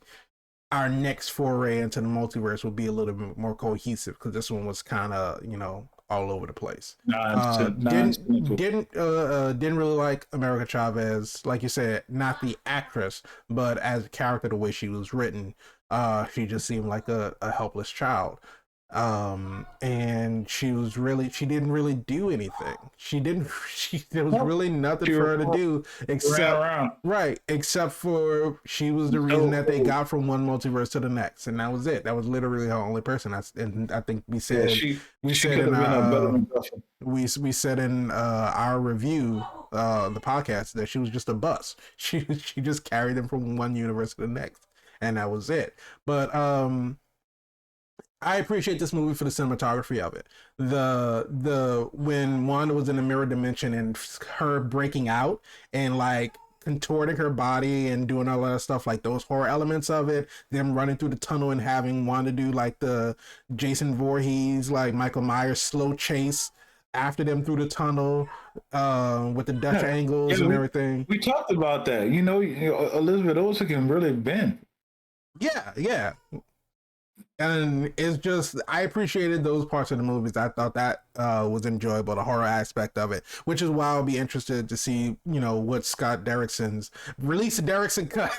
Speaker 1: our next foray into the multiverse will be a little bit more cohesive, because this one was kind of all over the place.
Speaker 2: Nonsense.
Speaker 1: Didn't really like America Chavez, like you said, not the actress, but as a character, the way she was written, she just seemed like a helpless child. And she didn't really do anything. There was really nothing
Speaker 2: She
Speaker 1: for her to do
Speaker 2: ran
Speaker 1: except,
Speaker 2: around.
Speaker 1: right, except for she was the reason that they
Speaker 2: So
Speaker 1: got from one multiverse to the next, and that was it. That was literally her only person. And I think
Speaker 2: yeah,
Speaker 1: we
Speaker 2: she
Speaker 1: said
Speaker 2: could
Speaker 1: in
Speaker 2: have been a better
Speaker 1: our
Speaker 2: MacGuffin.
Speaker 1: we said in our review, the podcast, that she was just a bus. She just carried them from one universe to the next, and that was it. But I appreciate this movie for the cinematography of it. The when Wanda was in the mirror dimension and her breaking out and like contorting her body and doing all that stuff, like those horror elements of it, them running through the tunnel and having Wanda do like the Jason Voorhees, like Michael Myers slow chase after them through the tunnel, with the Dutch angles
Speaker 2: Yeah,
Speaker 1: and
Speaker 2: we,
Speaker 1: everything.
Speaker 2: we talked about that. Elizabeth Olsen can really bend.
Speaker 1: Yeah, yeah. And it's just I appreciated those parts of the movies. I thought that was enjoyable, the horror aspect of it, which is why I'll be interested to see, what Scott Derrickson's release a Derrickson cut.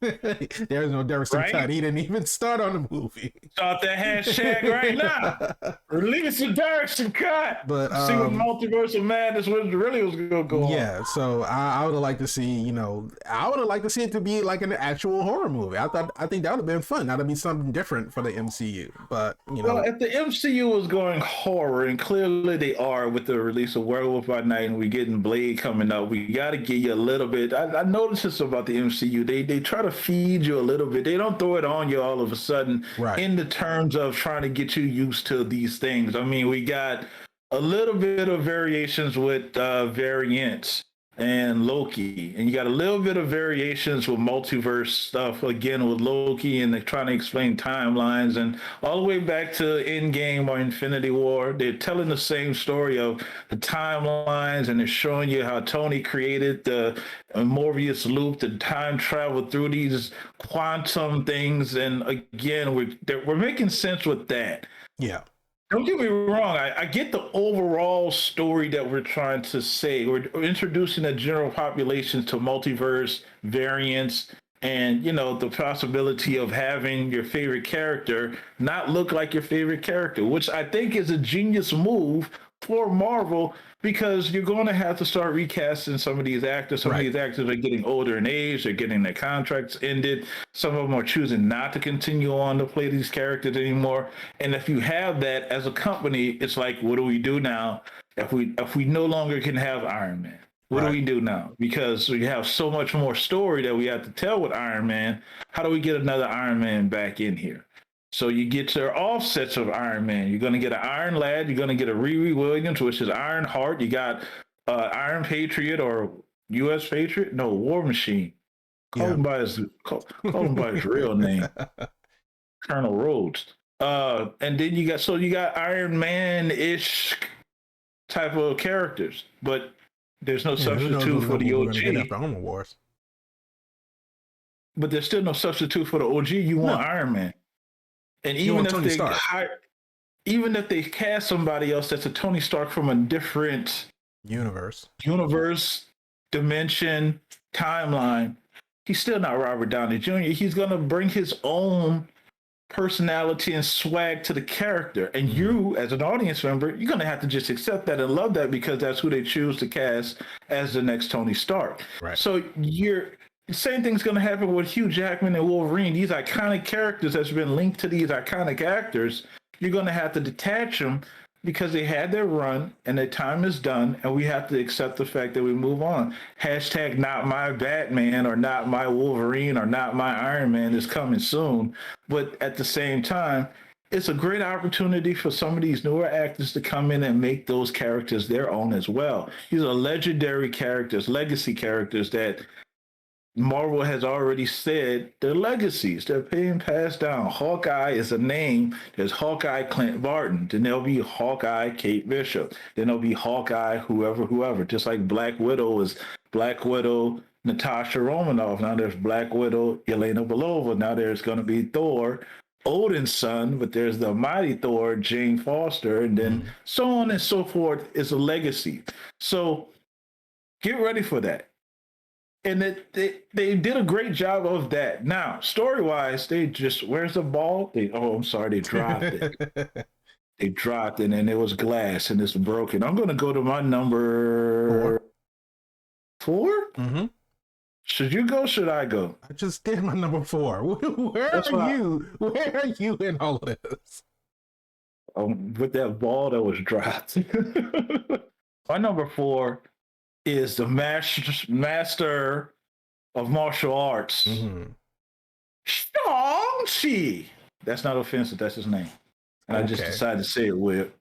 Speaker 1: There's no Derrickson
Speaker 2: Right?
Speaker 1: cut. He didn't even start on the movie.
Speaker 2: Start that hashtag right now. Release the direction cut.
Speaker 1: But
Speaker 2: See what multiversal madness really was going to go on.
Speaker 1: yeah, so I would have liked to see, I would have liked to see it to be like an actual horror movie. I think that would have been fun. That'd be something different for the MCU. But
Speaker 2: Well, if the MCU was going horror, and clearly they are with the release of Werewolf by Night, and we're getting Blade coming up, we got to give you a little bit. I noticed this about the MCU. They try to feed you a little bit. They don't throw it on you all of a sudden
Speaker 1: Right.
Speaker 2: in the terms of trying to get you used to these things. I mean, we got a little bit of variations with variants and Loki, and you got a little bit of variations with multiverse stuff again with Loki, and they're trying to explain timelines, and all the way back to Endgame or Infinity War, they're telling the same story of the timelines, and they're showing you how Tony created the Morbius loop, the time travel through these quantum things, and again, we're making sense with that.
Speaker 1: Yeah.
Speaker 2: Don't get me wrong. I get the overall story that we're trying to say. We're introducing the general population to multiverse variants and, the possibility of having your favorite character not look like your favorite character, which I think is a genius move for Marvel, because you're going to have to start recasting some of these actors. Some of these actors are getting older in age. They're getting their contracts ended. Some of them are choosing not to continue on to play these characters anymore. And if you have that as a company, it's like, what do we do now if we no longer can have Iron Man? What do we do now? Because we have so much more story that we have to tell with Iron Man. How do we get another Iron Man back in here? So you get your offsets of Iron Man. You're going to get an Iron Lad. You're going to get a Riri Williams, which is Iron Heart. You got Iron Patriot or U.S. Patriot. No, War Machine. Call him by his real name, Colonel Rhodes. And then you got Iron Man-ish type of characters, but there's no substitute for the OG.
Speaker 1: Armor Wars.
Speaker 2: But there's still no substitute for the OG. You want Iron Man. And even if they cast somebody else that's a Tony Stark from a different universe, dimension, timeline, he's still not Robert Downey Jr. He's going to bring his own personality and swag to the character. And you, as an audience member, you're going to have to just accept that and love that, because that's who they choose to cast as the next Tony Stark.
Speaker 1: Right.
Speaker 2: So the same thing's going to happen with Hugh Jackman and Wolverine. These iconic characters that's been linked to these iconic actors, you're going to have to detach them because they had their run and their time is done, and we have to accept the fact that we move on. Hashtag not my Batman or not my Wolverine or not my Iron Man is coming soon. But at the same time, it's a great opportunity for some of these newer actors to come in and make those characters their own as well. These are legendary characters, legacy characters that Marvel has already said they're legacies. They're being passed down. Hawkeye is a name. There's Hawkeye Clint Barton. Then there'll be Hawkeye Kate Bishop. Then there'll be Hawkeye whoever. Just like Black Widow is Black Widow Natasha Romanoff. Now there's Black Widow Yelena Belova. Now there's going to be Thor, Odin's son, but there's the mighty Thor, Jane Foster, and then so on and so forth is a legacy. So get ready for that. And they did a great job of that. Now, story-wise, they just, where's the ball? They dropped it. They dropped it, and it was glass, and it's broken. I'm going to go to my number 4?
Speaker 1: Mm-hmm.
Speaker 2: Should you go? Should I go?
Speaker 1: I just did my number 4. Where are you in all of this?
Speaker 2: With that ball that was dropped. My number 4 is the master of martial arts, Shang-Chi. That's not offensive. That's his name. And I just decided to say it weird.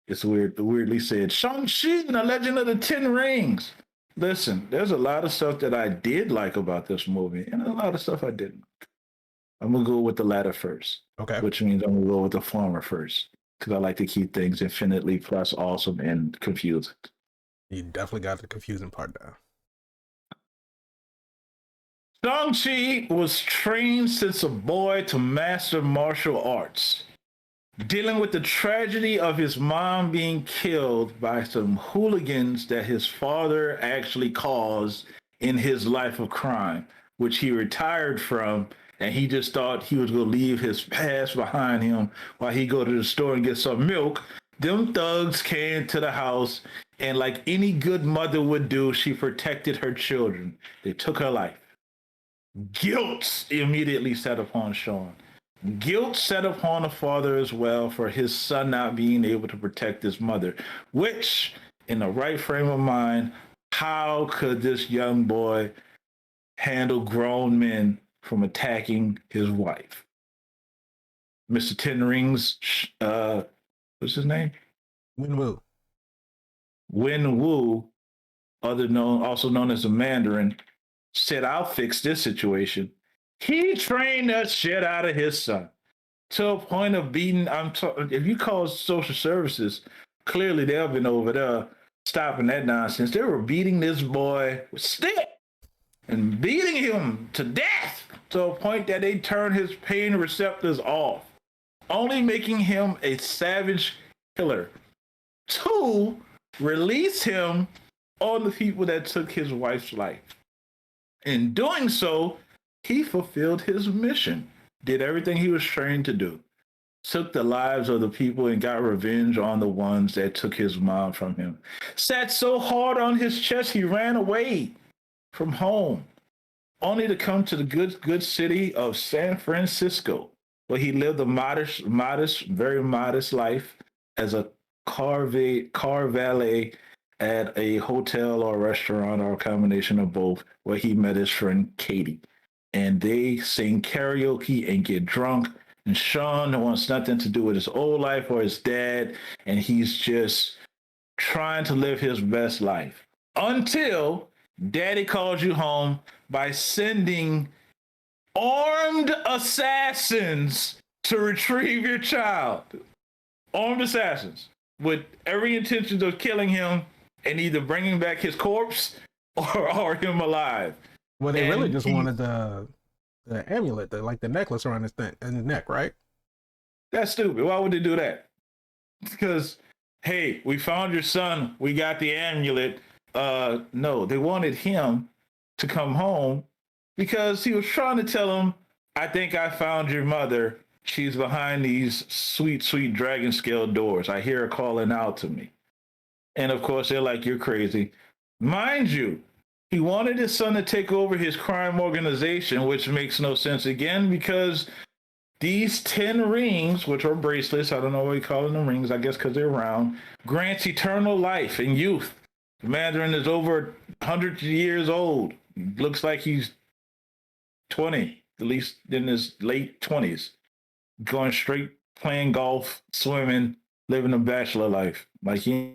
Speaker 2: It's weird. Weirdly said Shang-Chi and the Legend of the Ten Rings. Listen, there's a lot of stuff that I did like about this movie, and a lot of stuff I didn't. I'm gonna go with the latter first.
Speaker 1: Okay.
Speaker 2: Which means I'm gonna go with the former first, because I like to keep things infinitely plus awesome and confusing.
Speaker 1: You definitely got the confusing part down.
Speaker 2: Shang-Chi was trained since a boy to master martial arts, dealing with the tragedy of his mom being killed by some hooligans that his father actually caused in his life of crime, which he retired from, and he just thought he was going to leave his past behind him while he go to the store and get some milk. Them thugs came to the house, and like any good mother would do, she protected her children. They took her life. Guilt immediately set upon Sean. Guilt set upon a father as well for his son not being able to protect his mother, which, in the right frame of mind, how could this young boy handle grown men from attacking his wife? Mr. Ten Rings, what's his name?
Speaker 1: Win Woo.
Speaker 2: Win Wu, also known as the Mandarin, said, I'll fix this situation. He trained the shit out of his son to a point of beating. If you call social services, clearly they've been over there stopping that nonsense. They were beating this boy with stick and beating him to death to a point that they turned his pain receptors off, only making him a savage killer. To release him on the people that took his wife's life. In doing so, he fulfilled his mission, did everything he was trained to do, took the lives of the people and got revenge on the ones that took his mom from him. Sat so hard on his chest, he ran away from home, only to come to the good city of San Francisco, where he lived a very modest life as a car valet at a hotel or restaurant or a combination of both, where he met his friend Katie. And they sing karaoke and get drunk. And Sean wants nothing to do with his old life or his dad. And he's just trying to live his best life. Until daddy calls you home by sending armed assassins to retrieve your child. Armed assassins with every intention of killing him and either bringing back his corpse or him alive.
Speaker 1: Well, they really just wanted the amulet, the necklace around his neck, right?
Speaker 2: That's stupid. Why would they do that? Because, hey, we found your son. We got the amulet. No, they wanted him to come home because he was trying to tell him, I think I found your mother. She's behind these sweet, sweet dragon scale doors. I hear her calling out to me. And of course, they're like, you're crazy. Mind you, he wanted his son to take over his crime organization, which makes no sense again, because these 10 rings, which are bracelets, I don't know why you call them rings, I guess because they're round, grants eternal life and youth. The Mandarin is over 100 years old. Looks like he's 20, at least in his late 20s. Going straight, playing golf, swimming, living a bachelor life. Like he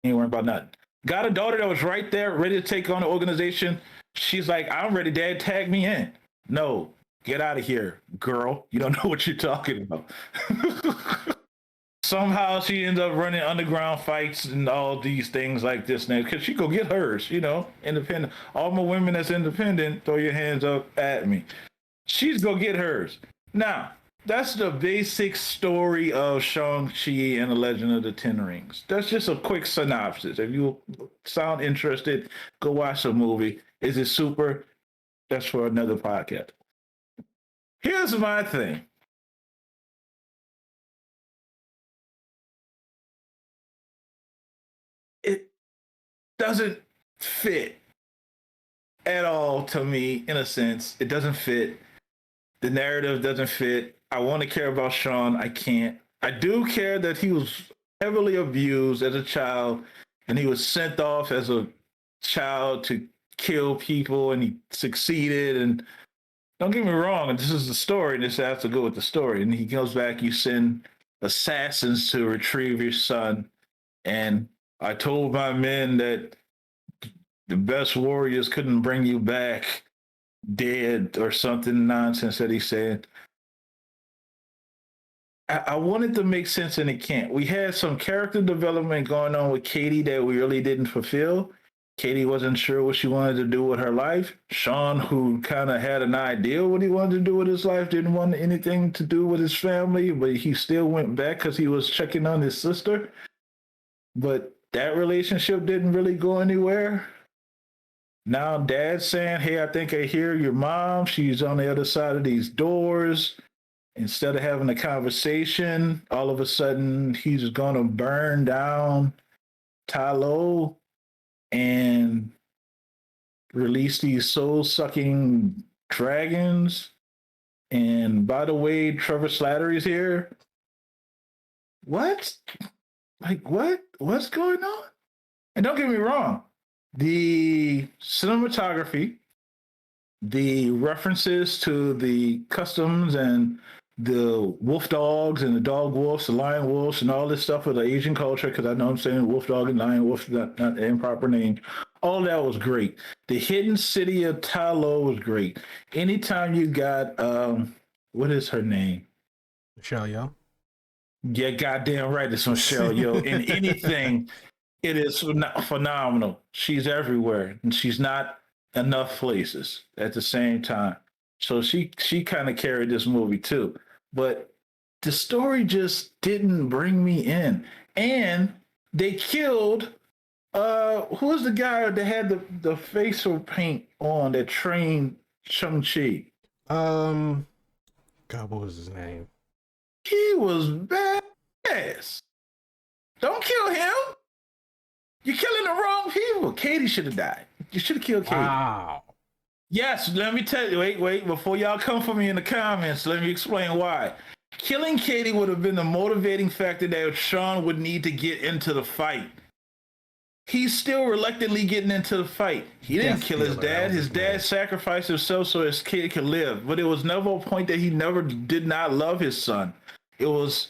Speaker 2: ain't worrying about nothing. Got a daughter that was right there, ready to take on the organization. She's like, I'm ready, Dad, tag me in. No, get out of here, girl. You don't know what you're talking about. Somehow she ends up running underground fights and all these things like this now, because she go get hers, independent. All my women that's independent, throw your hands up at me. She's gonna get hers. Now, that's the basic story of Shang-Chi and the Legend of the Ten Rings. That's just a quick synopsis. If you sound interested, go watch the movie. Is it super? That's for another podcast. Here's my thing. It doesn't fit at all to me, in a sense. It doesn't fit. The narrative doesn't fit. I want to care about Sean. I can't. I do care that he was heavily abused as a child and he was sent off as a child to kill people and he succeeded. And don't get me wrong, this is the story and this has to go with the story. And he goes back, you send assassins to retrieve your son. And I told my men that the best warriors couldn't bring you back dead or something nonsense that he said. I wanted to make sense and it can't. We had some character development going on with Katie that we really didn't fulfill. Katie wasn't sure what she wanted to do with her life. Sean, who kind of had an idea what he wanted to do with his life, didn't want anything to do with his family, but he still went back because he was checking on his sister. But that relationship didn't really go anywhere. Now dad's saying, hey, I think I hear your mom. She's on the other side of these doors. Instead of having a conversation, all of a sudden he's going to burn down Talo and release these soul-sucking dragons. And by the way, Trevor Slattery's here. What? Like, what? What's going on? And don't get me wrong, the cinematography, the references to the customs and the wolf dogs and the dog wolves, the lion wolves, and all this stuff with the Asian culture, because I know I'm saying wolf dog and lion wolf, not the improper name. All that was great. The hidden city of Talo was great. Anytime you got, what is her name?
Speaker 1: Michelle Yeoh.
Speaker 2: Yeah, goddamn right, it's Michelle Yeoh. In anything, it is phenomenal. She's everywhere, and she's not enough places at the same time. So she kind of carried this movie too. But the story just didn't bring me in. And they killed who was the guy that had the facial paint on that trained Shang-Chi?
Speaker 1: God, what was his name?
Speaker 2: He was badass. Don't kill him. You're killing the wrong people. Katie should have died. You should have killed Katie.
Speaker 1: Wow.
Speaker 2: Yes, let me tell you. Wait. Before y'all come for me in the comments, let me explain why. Killing Katie would have been the motivating factor that Sean would need to get into the fight. He's still reluctantly getting into the fight. He didn't kill his dad. His dad sacrificed himself so his kid could live. But it was never a point that he never did not love his son. It was,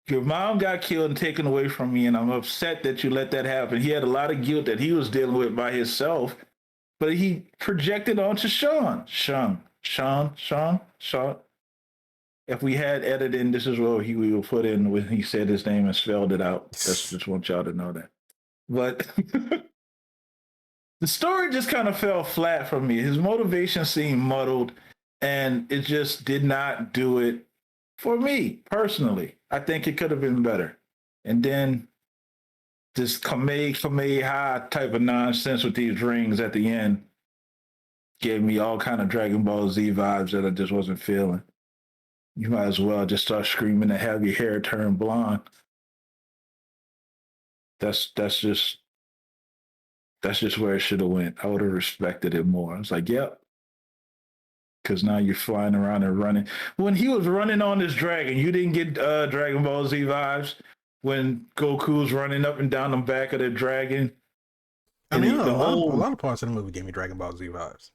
Speaker 2: your mom got killed and taken away from me, and I'm upset that you let that happen. He had a lot of guilt that he was dealing with by himself, but he projected onto Sean. Sean. If we had editing, this is what we would put in when he said his name and spelled it out. Just want y'all to know that. But the story just kind of fell flat for me. His motivation seemed muddled, and it just did not do it for me personally. I think it could have been better. And then this Kamehameha type of nonsense with these rings at the end gave me all kind of Dragon Ball Z vibes that I just wasn't feeling. You might as well just start screaming and have your hair turn blonde. That's just where it should have went. I would have respected it more. I was like, yep. Because now you're flying around and running. When he was running on this dragon, you didn't get Dragon Ball Z vibes when Goku's running up and down the back of the dragon.
Speaker 1: I mean, a lot of parts of the movie gave me Dragon Ball Z vibes.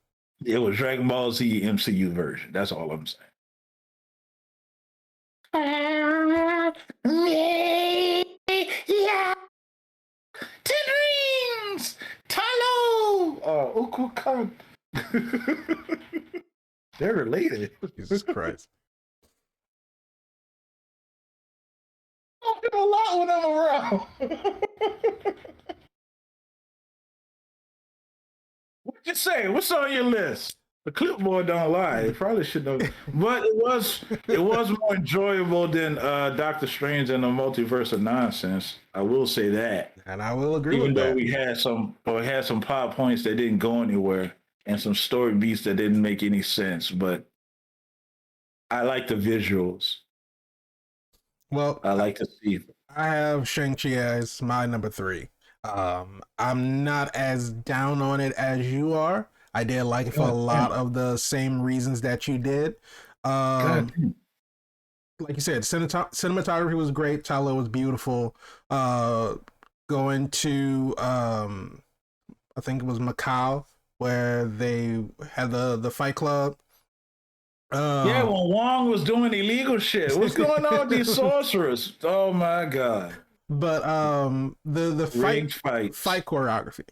Speaker 2: It was Dragon Ball Z MCU version. That's all I'm saying. Yeah. 10 rings! Talo! Ukukan. They're related.
Speaker 1: Jesus Christ.
Speaker 2: I do a lot when I'm around. What'd you say? What's on your list? The clipboard don't lie. It probably should have, but it was more enjoyable than Doctor Strange and the Multiverse of Nonsense. I will say that,
Speaker 1: and I will agree
Speaker 2: with that. Even
Speaker 1: though
Speaker 2: we had some plot points that didn't go anywhere and some story beats that didn't make any sense, but I like the visuals.
Speaker 1: Well,
Speaker 2: I like to see.
Speaker 1: I have Shang-Chi as my number 3. I'm not as down on it as you are. I did like it for a lot of the same reasons that you did. Like you said, cinematography was great. Talo was beautiful. Going to, I think it was Macau, where they had the fight club.
Speaker 2: Yeah, when Wong was doing illegal shit. What's going on with these sorcerers? Oh my god!
Speaker 1: But the fight choreography.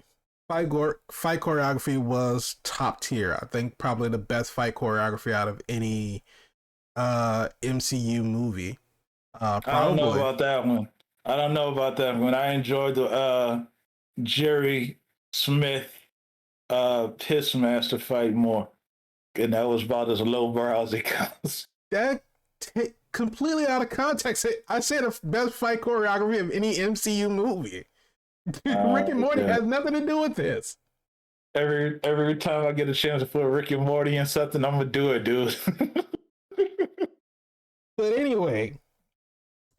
Speaker 1: Fight choreography was top tier. I think probably the best fight choreography out of any MCU movie. Probably.
Speaker 2: I don't know about that one. I enjoyed the Jerry Smith piss master fight more, and that was about as lowbrow as it comes.
Speaker 1: That completely out of context. I said the best fight choreography of any MCU movie. Rick and Morty
Speaker 2: Yeah.
Speaker 1: has nothing to do with this.
Speaker 2: Every time I get a chance to put Rick and Morty in something, I'm gonna do it, dude.
Speaker 1: But anyway,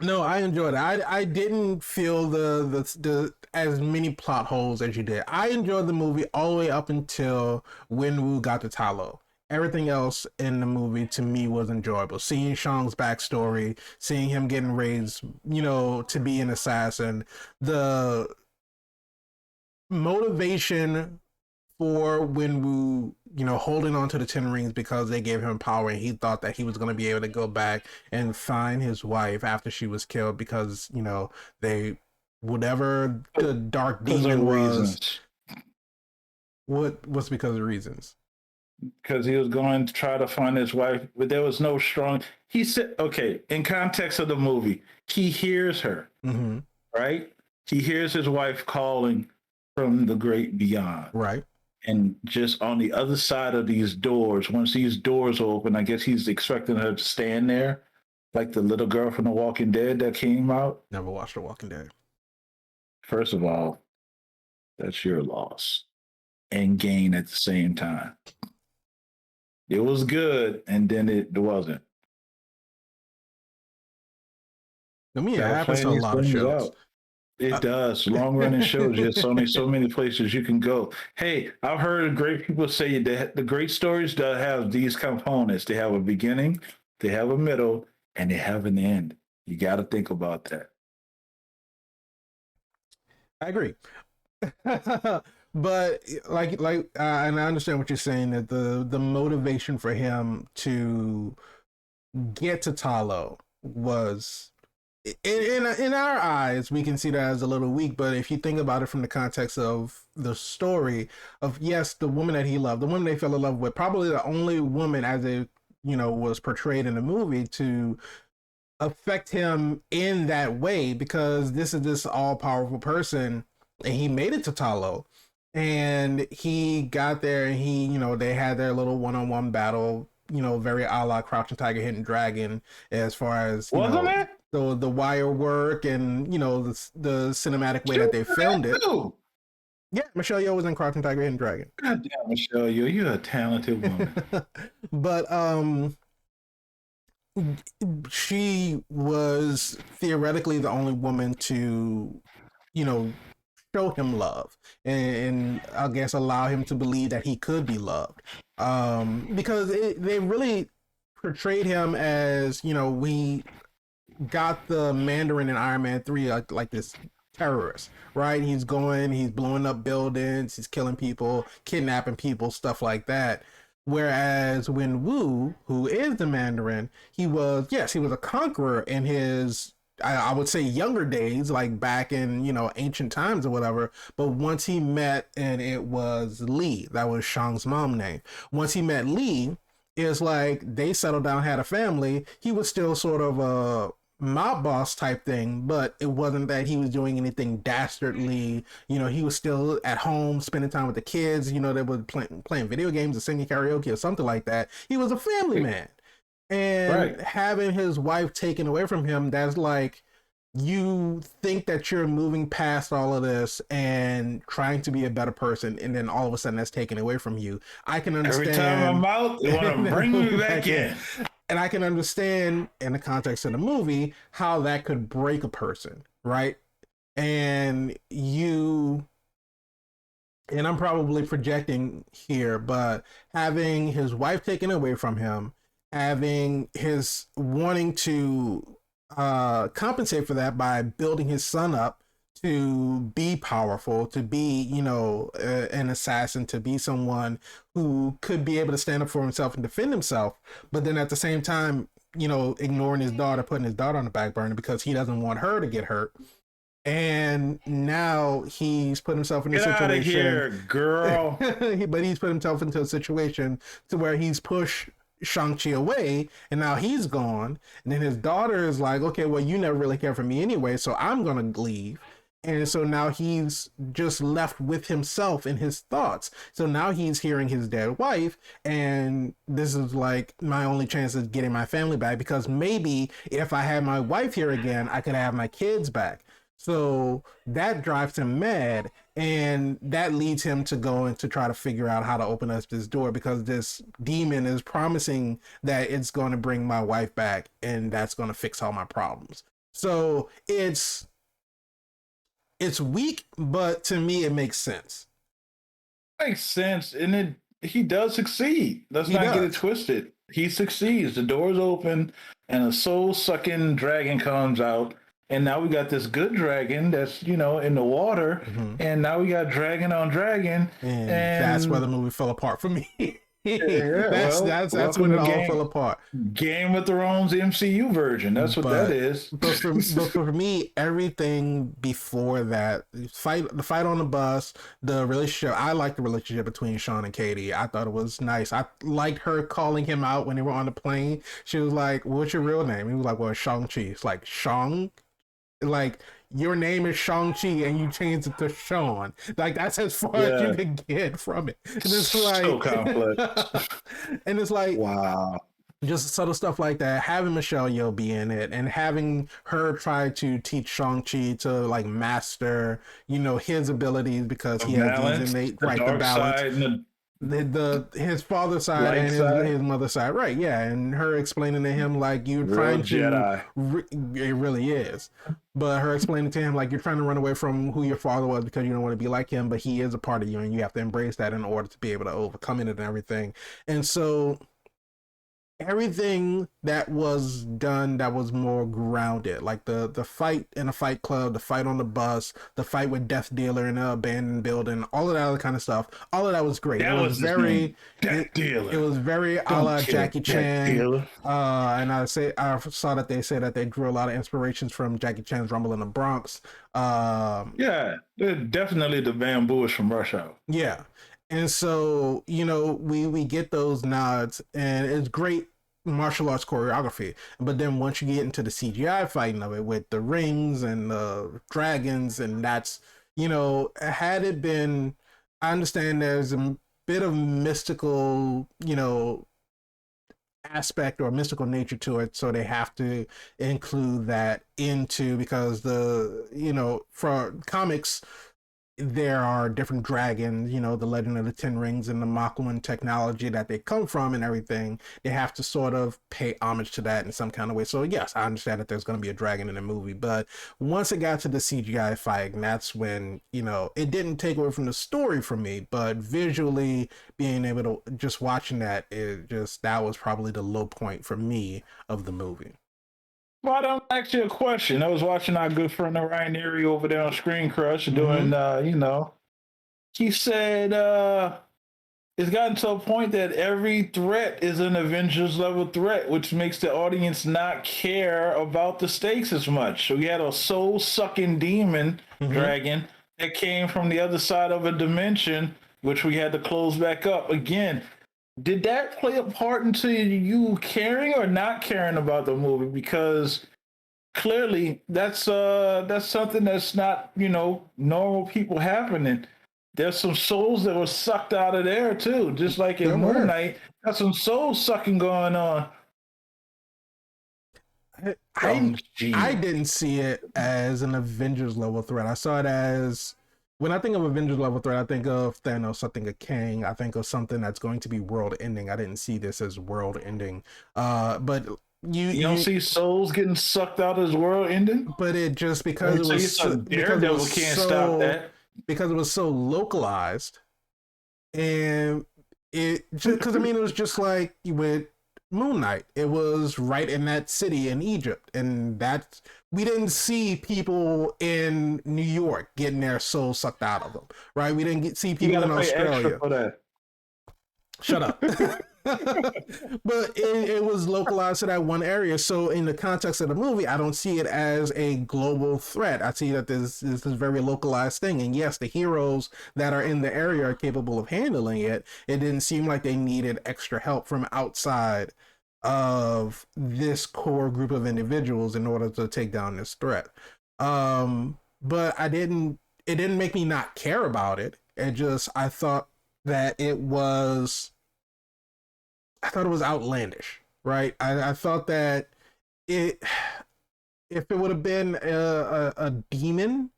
Speaker 1: no, I enjoyed it. I didn't feel the as many plot holes as you did. I enjoyed the movie all the way up until when Wu got to Talo. Everything else in the movie to me was enjoyable. Seeing Shang's backstory, seeing him getting raised, to be an assassin, the motivation for Wenwu, holding on to the 10 rings because they gave him power and he thought that he was going to be able to go back and find his wife after she was killed because, they, whatever the dark demon was. What's because of reasons?
Speaker 2: Because he was going to try to find his wife, but there was no strong. He said, okay, in context of the movie, he hears her, right? He hears his wife calling from the great beyond.
Speaker 1: Right.
Speaker 2: And just on the other side of these doors, once these doors open, I guess he's expecting her to stand there, like the little girl from The Walking Dead that came out.
Speaker 1: Never watched The Walking Dead.
Speaker 2: First of all, that's your loss and gain at the same time. It was good, and then it wasn't.
Speaker 1: I mean, it happens to a lot of shows.
Speaker 2: It does. Long running shows. There's only so many places you can go. Hey, I've heard great people say that the great stories that have these components. They have a beginning, they have a middle, and they have an end. You got to think about that.
Speaker 1: I agree. But and I understand what you're saying, that the motivation for him to get to Talo was, in our eyes, we can see that as a little weak. But if you think about it from the context of the story of, yes, the woman that he loved, the woman they fell in love with, probably the only woman as it was portrayed in the movie to affect him in that way, because this is this all-powerful person, and he made it to Talo. And he got there and he, they had their little one-on-one battle, very a la Crouching Tiger, Hidden Dragon, as far as,
Speaker 2: Wasn't it?
Speaker 1: The wire work and, the cinematic way that they filmed it. Yeah, Michelle Yeoh was in Crouching Tiger, Hidden Dragon.
Speaker 2: God damn, Michelle Yeoh, you're a talented woman.
Speaker 1: But, she was theoretically the only woman to, show him love and I guess allow him to believe that he could be loved, because they really portrayed him as, we got the Mandarin in Iron Man 3 like this terrorist, right? He's blowing up buildings, he's killing people, kidnapping people, stuff like that. Whereas when Wu, who is the Mandarin, he was a conqueror in his, I would say, younger days, like back in, ancient times or whatever. But once he met, and it was Li, that was Shang's mom's name. Once he met Li, it's like they settled down, had a family. He was still sort of a mob boss type thing, but it wasn't that he was doing anything dastardly. He was still at home spending time with the kids. They were playing video games or singing karaoke or something like that. He was a family man. And having his wife taken away from him, that's like, you think that you're moving past all of this and trying to be a better person, and then all of a sudden that's taken away from you. I can understand.
Speaker 2: Every time I'm out, they want to bring me back in.
Speaker 1: And I can understand, in the context of the movie, how that could break a person, right? And I'm probably projecting here, but having his wife taken away from him, having his wanting to compensate for that by building his son up to be powerful, to be, an assassin, to be someone who could be able to stand up for himself and defend himself, but then at the same time, ignoring his daughter, putting his daughter on the back burner because he doesn't want her to get hurt. And now he's put himself in a situation. Get out of
Speaker 2: here, girl.
Speaker 1: But he's put himself into a situation to where he's pushed Shang-Chi away, and now he's gone. And then his daughter is like, okay, well, you never really cared for me anyway, so I'm gonna leave. And so now he's just left with himself and his thoughts. So now he's hearing his dead wife, and this is like my only chance of getting my family back, because maybe if I had my wife here again, I could have my kids back. So that drives him mad, and that leads him to go and to try to figure out how to open up this door, because this demon is promising that it's going to bring my wife back and that's going to fix all my problems. So it's weak, but to me it makes sense.
Speaker 2: Makes sense, and he does succeed. Let's
Speaker 1: He
Speaker 2: not get it
Speaker 1: does.
Speaker 2: twisted. He succeeds. The door's open, and a soul-sucking dragon comes out, and now we got this good dragon that's in the water,
Speaker 1: Mhm.
Speaker 2: and now we got dragon on dragon,
Speaker 1: And that's where the
Speaker 2: and
Speaker 1: movie fell apart for me.
Speaker 2: yeah,
Speaker 1: That's
Speaker 2: welcome
Speaker 1: when it
Speaker 2: to
Speaker 1: all fell apart.
Speaker 2: Game of Thrones MCU version. That's what that
Speaker 1: But
Speaker 2: is.
Speaker 1: but for me, everything before that, the fight on the bus, the relationship, I liked the relationship between Sean and Katie. I thought it was nice. I liked her calling him out when they were on the plane. She was like, "What's your real name?" He was like, "Well, it's Shang-Chi." It's like, Shang, like, your name is Shang-Chi and you changed it to Sean. Like, that's as far as you
Speaker 2: Yeah,
Speaker 1: can get from it. And it's
Speaker 2: so
Speaker 1: like
Speaker 2: complex.
Speaker 1: and it's like
Speaker 2: Wow.
Speaker 1: just subtle stuff like that. Having Michelle Yeoh be in it and having her try to teach Shang-Chi to like master, his abilities, because
Speaker 2: The
Speaker 1: he has these
Speaker 2: balance,
Speaker 1: innate,
Speaker 2: the
Speaker 1: right, the
Speaker 2: dark
Speaker 1: balance,
Speaker 2: side, and the
Speaker 1: his father's side
Speaker 2: light
Speaker 1: and his
Speaker 2: side.
Speaker 1: his mother's side, right? Yeah, and her explaining to him like you're
Speaker 2: Real
Speaker 1: trying to,
Speaker 2: Jedi.
Speaker 1: it really is, but her explaining to him like you're trying to run away from who your father was because you don't want to be like him, but he is a part of you and you have to embrace that in order to be able to overcome it and everything. And so everything that was done that was more grounded, like the fight in a fight club, the fight on the bus, the fight with Death Dealer in an abandoned building, all of that other kind of stuff, all of that was great.
Speaker 2: That was his name. Death
Speaker 1: It
Speaker 2: Dealer.
Speaker 1: was very a
Speaker 2: Don't
Speaker 1: la
Speaker 2: kill
Speaker 1: Jackie
Speaker 2: Death
Speaker 1: Chan.
Speaker 2: Dealer.
Speaker 1: And I saw that they say that they drew a lot of inspirations from Jackie Chan's Rumble in the Bronx.
Speaker 2: Yeah, they're definitely the bamboos from Rush Hour.
Speaker 1: Yeah. And so, we get those nods, and it's great martial arts choreography. But then once you get into the CGI fighting of it with the rings and the dragons, and that's, had it been, I understand there's a bit of mystical, aspect or mystical nature to it, so they have to include that into, because for comics there are different dragons, the Legend of the Ten Rings and the Makluan technology that they come from and everything. They have to sort of pay homage to that in some kind of way. So yes, I understand that there's going to be a dragon in the movie, but once it got to the CGI fight, and that's when, it didn't take away from the story for me, but visually being able to just watching that, that was probably the low point for me of the movie.
Speaker 2: Well, I don't ask you a question. I was watching our good friend Ryan Erie over there on Screen Crush doing, he said it's gotten to a point that every threat is an Avengers level threat, which makes the audience not care about the stakes as much. So we had a soul sucking demon dragon that came from the other side of a dimension, which we had to close back up again. Did that play a part into you caring or not caring about the movie? Because clearly that's something that's not normal people happening. There's some souls that were sucked out of there too, just like in
Speaker 1: There
Speaker 2: Moon
Speaker 1: were.
Speaker 2: Knight. Got some soul sucking going on.
Speaker 1: I I
Speaker 2: Gee.
Speaker 1: didn't see it as an Avengers level threat. I saw it as, when I think of Avengers level threat, I think of Thanos, I think of Kang, I think of something that's going to be world ending. I didn't see this as world ending. But
Speaker 2: You don't see souls getting sucked out as world ending?
Speaker 1: but it just,
Speaker 2: Let me tell you something. Daredevil can't stop that.
Speaker 1: because it was so localized, and it just, because I mean, it was just like with Moon Knight. It was right in that city in Egypt, and that we didn't see people in New York getting their soul sucked out of them. Right? We didn't see
Speaker 2: You
Speaker 1: people
Speaker 2: gotta
Speaker 1: in
Speaker 2: pay extra
Speaker 1: Australia.
Speaker 2: for that.
Speaker 1: Shut up. But it was localized to that one area. So in the context of the movie, I don't see it as a global threat. I see that this is this very localized thing. And yes, the heroes that are in the area are capable of handling it. It didn't seem like they needed extra help from outside of this core group of individuals in order to take down this threat. but it didn't make me not care about it. I thought that I thought it was outlandish, right? I thought that it, if it would have been a demon,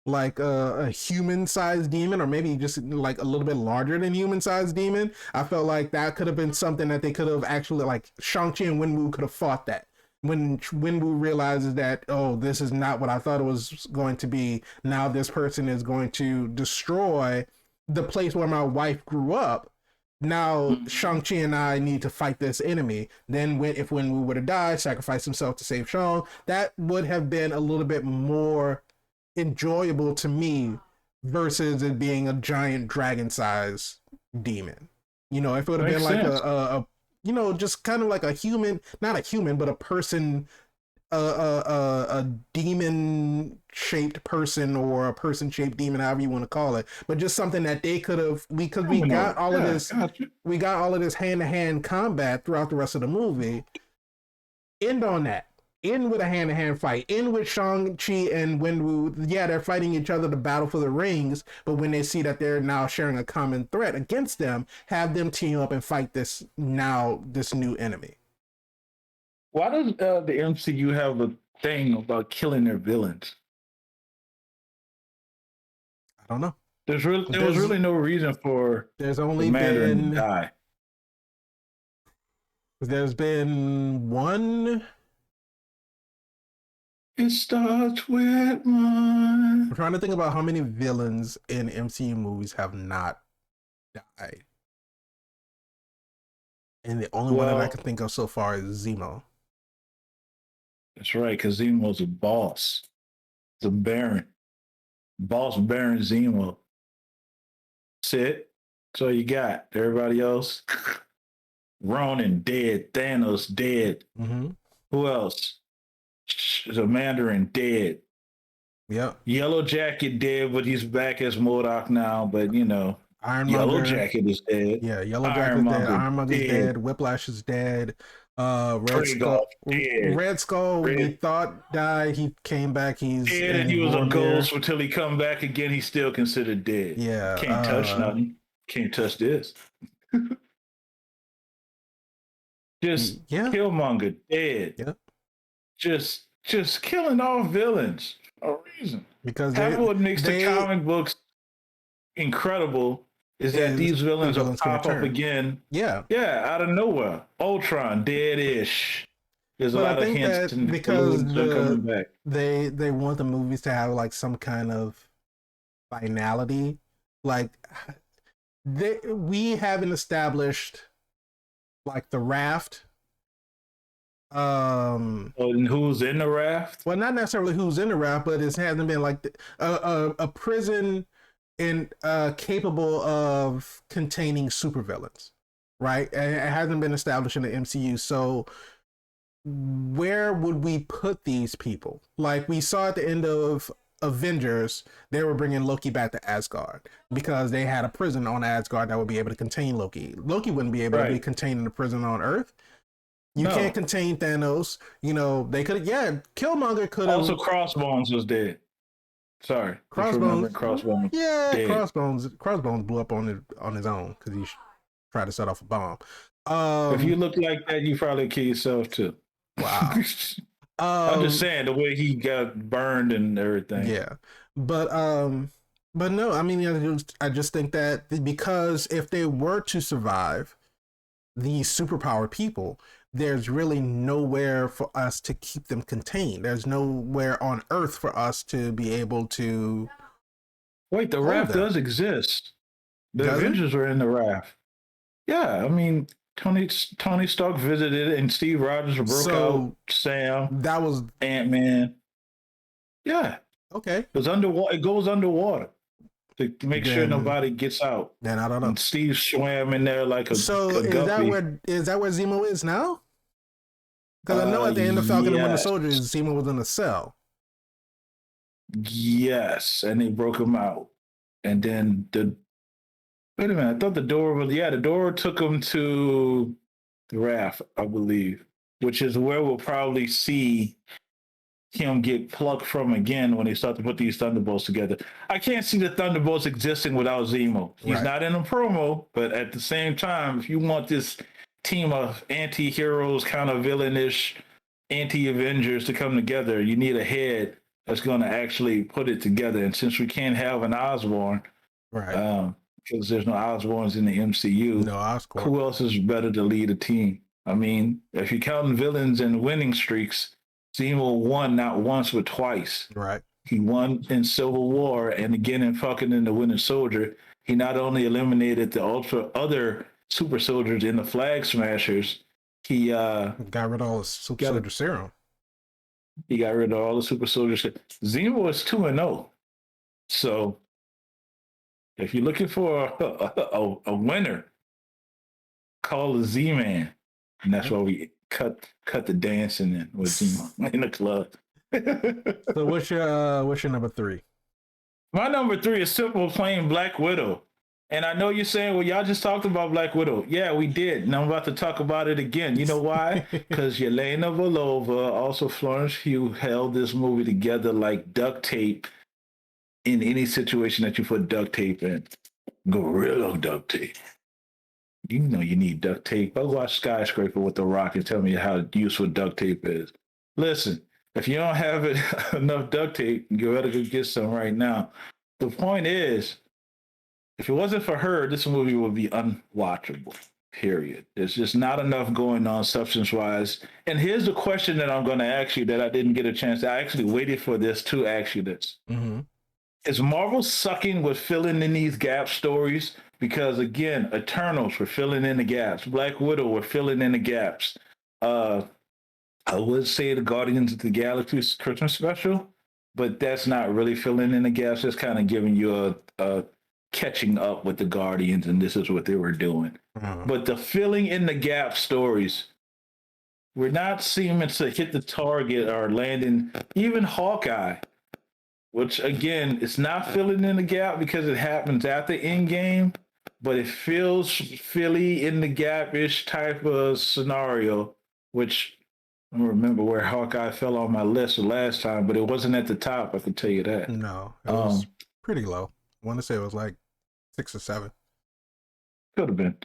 Speaker 1: like a human sized demon, or maybe just like a little bit larger than human sized demon, I felt like that could have been something that they could have actually, like Shang-Chi and Wenwu could have fought that. When Wenwu realizes that, oh, this is not what I thought it was going to be, now this person is going to destroy the place where my wife grew up. Now Shang-Chi and I need to fight this enemy. Then if Wenwu would have died, sacrificed himself to save Shang, that would have been a little bit more enjoyable to me versus it being a giant dragon size demon. You know, if it would have been like a you know, just kind of like a human, not a human, but a person, a demon shaped person, or a person shaped demon, however you want to call it, but just something that they could have, because we got all of this, we got all of this hand to hand combat throughout the rest of the movie. End on that. End with a hand to hand fight. End with Shang-Chi and Wenwu. Yeah, they're fighting each other to battle for the rings, but when they see that they're now sharing a common threat against them, have them team up and fight this new enemy.
Speaker 2: Why does the MCU have a thing about killing their villains?
Speaker 1: I don't know.
Speaker 2: There was really no reason for
Speaker 1: there's only
Speaker 2: the Mandarin to die.
Speaker 1: There's been one.
Speaker 2: It starts with one.
Speaker 1: I'm trying to think about how many villains in MCU movies have not died. And the only one that I can think of so far is Zemo.
Speaker 2: That's right, because Zemo's a boss. He's a baron. Boss Baron Zemo. That's it. That's all you got. Everybody else? Ronan dead. Thanos dead.
Speaker 1: Mm-hmm.
Speaker 2: Who else? The Mandarin dead.
Speaker 1: Yep.
Speaker 2: Yellow Jacket dead, but he's back as MODOK now. But you know, Yellow Jacket is dead.
Speaker 1: Yeah, Yellow Jacket is dead. Ironmonger is dead. Whiplash is dead. Red Skull, we thought died. He came back. He's
Speaker 2: dead, and he was a ghost until he come back again. He's still considered dead.
Speaker 1: Yeah,
Speaker 2: can't touch nothing. Can't touch this. Just Killmonger dead.
Speaker 1: Yeah.
Speaker 2: Just killing all villains for no reason.
Speaker 1: Because
Speaker 2: what makes the comic books incredible is that these villains will pop up again.
Speaker 1: Yeah.
Speaker 2: Yeah, out of nowhere. Ultron, dead-ish. There's a lot of hints
Speaker 1: because coming back. They want the movies to have like some kind of finality. Like we haven't established like the raft.
Speaker 2: And who's in the raft?
Speaker 1: Well, not necessarily who's in the raft, but it hasn't been like a prison capable of containing supervillains, right? And it hasn't been established in the MCU. So where would we put these people? Like we saw at the end of Avengers, they were bringing Loki back to Asgard because they had a prison on Asgard that would be able to contain Loki. Loki wouldn't be able to be contained in a prison on Earth. You can't contain Thanos. You know, they could have, Killmonger could have.
Speaker 2: Also, Crossbones was dead. Sorry.
Speaker 1: Crossbones. Yeah,
Speaker 2: dead.
Speaker 1: Crossbones blew up on his own because he tried to set off a bomb.
Speaker 2: If you look like that, you probably kill yourself too.
Speaker 1: Wow.
Speaker 2: I'm just saying the way he got burned and everything.
Speaker 1: Yeah. But no, I mean, I just think that because if they were to survive, these superpowered people, there's really nowhere for us to keep them contained. There's nowhere on Earth for us to be able to.
Speaker 2: Wait, the raft does exist. The Avengers are in the raft. Yeah, I mean, Tony Stark visited, and Steve Rogers broke out Sam.
Speaker 1: That was
Speaker 2: Ant-Man. Yeah.
Speaker 1: Okay.
Speaker 2: It goes underwater to make sure nobody gets out.
Speaker 1: Then I don't know.
Speaker 2: And Steve swam in there like a
Speaker 1: is
Speaker 2: guppy.
Speaker 1: that where Zemo is now? Because I know at the end of Falcon and Winter Soldier, Zemo was in a cell.
Speaker 2: Yes, and they broke him out. And then wait a minute, I thought the door took him to the raft, I believe, which is where we'll probably see him get plucked from again when they start to put these Thunderbolts together. I can't see the Thunderbolts existing without Zemo. He's not in a promo, but at the same time, if you want this team of anti-heroes, kind of villainish anti-Avengers to come together, you need a head that's going to actually put it together. And since we can't have an Osborn,
Speaker 1: Right.
Speaker 2: because there's no Osborns in the MCU,
Speaker 1: No, Oscorp.
Speaker 2: who else is better to lead a team? I mean, if you're counting villains and winning streaks, Zemo won not once but twice.
Speaker 1: Right.
Speaker 2: He won in Civil War and again in fucking in the Winter Soldier. He not only eliminated the other super soldiers in the Flag Smashers, he
Speaker 1: got rid of all the super soldier serum.
Speaker 2: He got rid of all the super soldiers. Zemo is 2-0. So if you're looking for a winner, call the Z-Man. And that's why we cut the dancing in with Zemo in the club.
Speaker 1: So what's your number 3?
Speaker 2: My number 3 is simple, plain Black Widow. And I know you're saying, well, y'all just talked about Black Widow. Yeah, we did. And I'm about to talk about it again. You know why? Because Yelena Belova, also Florence Pugh, held this movie together like duct tape in any situation that you put duct tape in. Gorilla duct tape. You know you need duct tape. Go watch Skyscraper with The Rock and tell me how useful duct tape is. Listen, if you don't have enough duct tape, you better go get some right now. The point is, if it wasn't for her, this movie would be unwatchable, period. There's just not enough going on substance-wise. And here's the question that I'm going to ask you that I didn't get a chance to. I actually waited for this to ask you this.
Speaker 1: Mm-hmm.
Speaker 2: Is Marvel sucking with filling in these gap stories? Because again, Eternals were filling in the gaps. Black Widow were filling in the gaps. I would say the Guardians of the Galaxy Christmas special, but that's not really filling in the gaps. It's kind of giving you a catching up with the Guardians, and this is what they were doing.
Speaker 1: Mm-hmm.
Speaker 2: But the filling in the gap stories, we're not seeming to hit the target or landing. Even Hawkeye, which again, it's not filling in the gap because it happens at the end game, but it feels Philly in the gap-ish type of scenario, which I don't remember where Hawkeye fell on my list the last time, but it wasn't at the top, I can tell you that.
Speaker 1: No, it was pretty low. I want to say it was like 6 or 7.
Speaker 2: Could have been.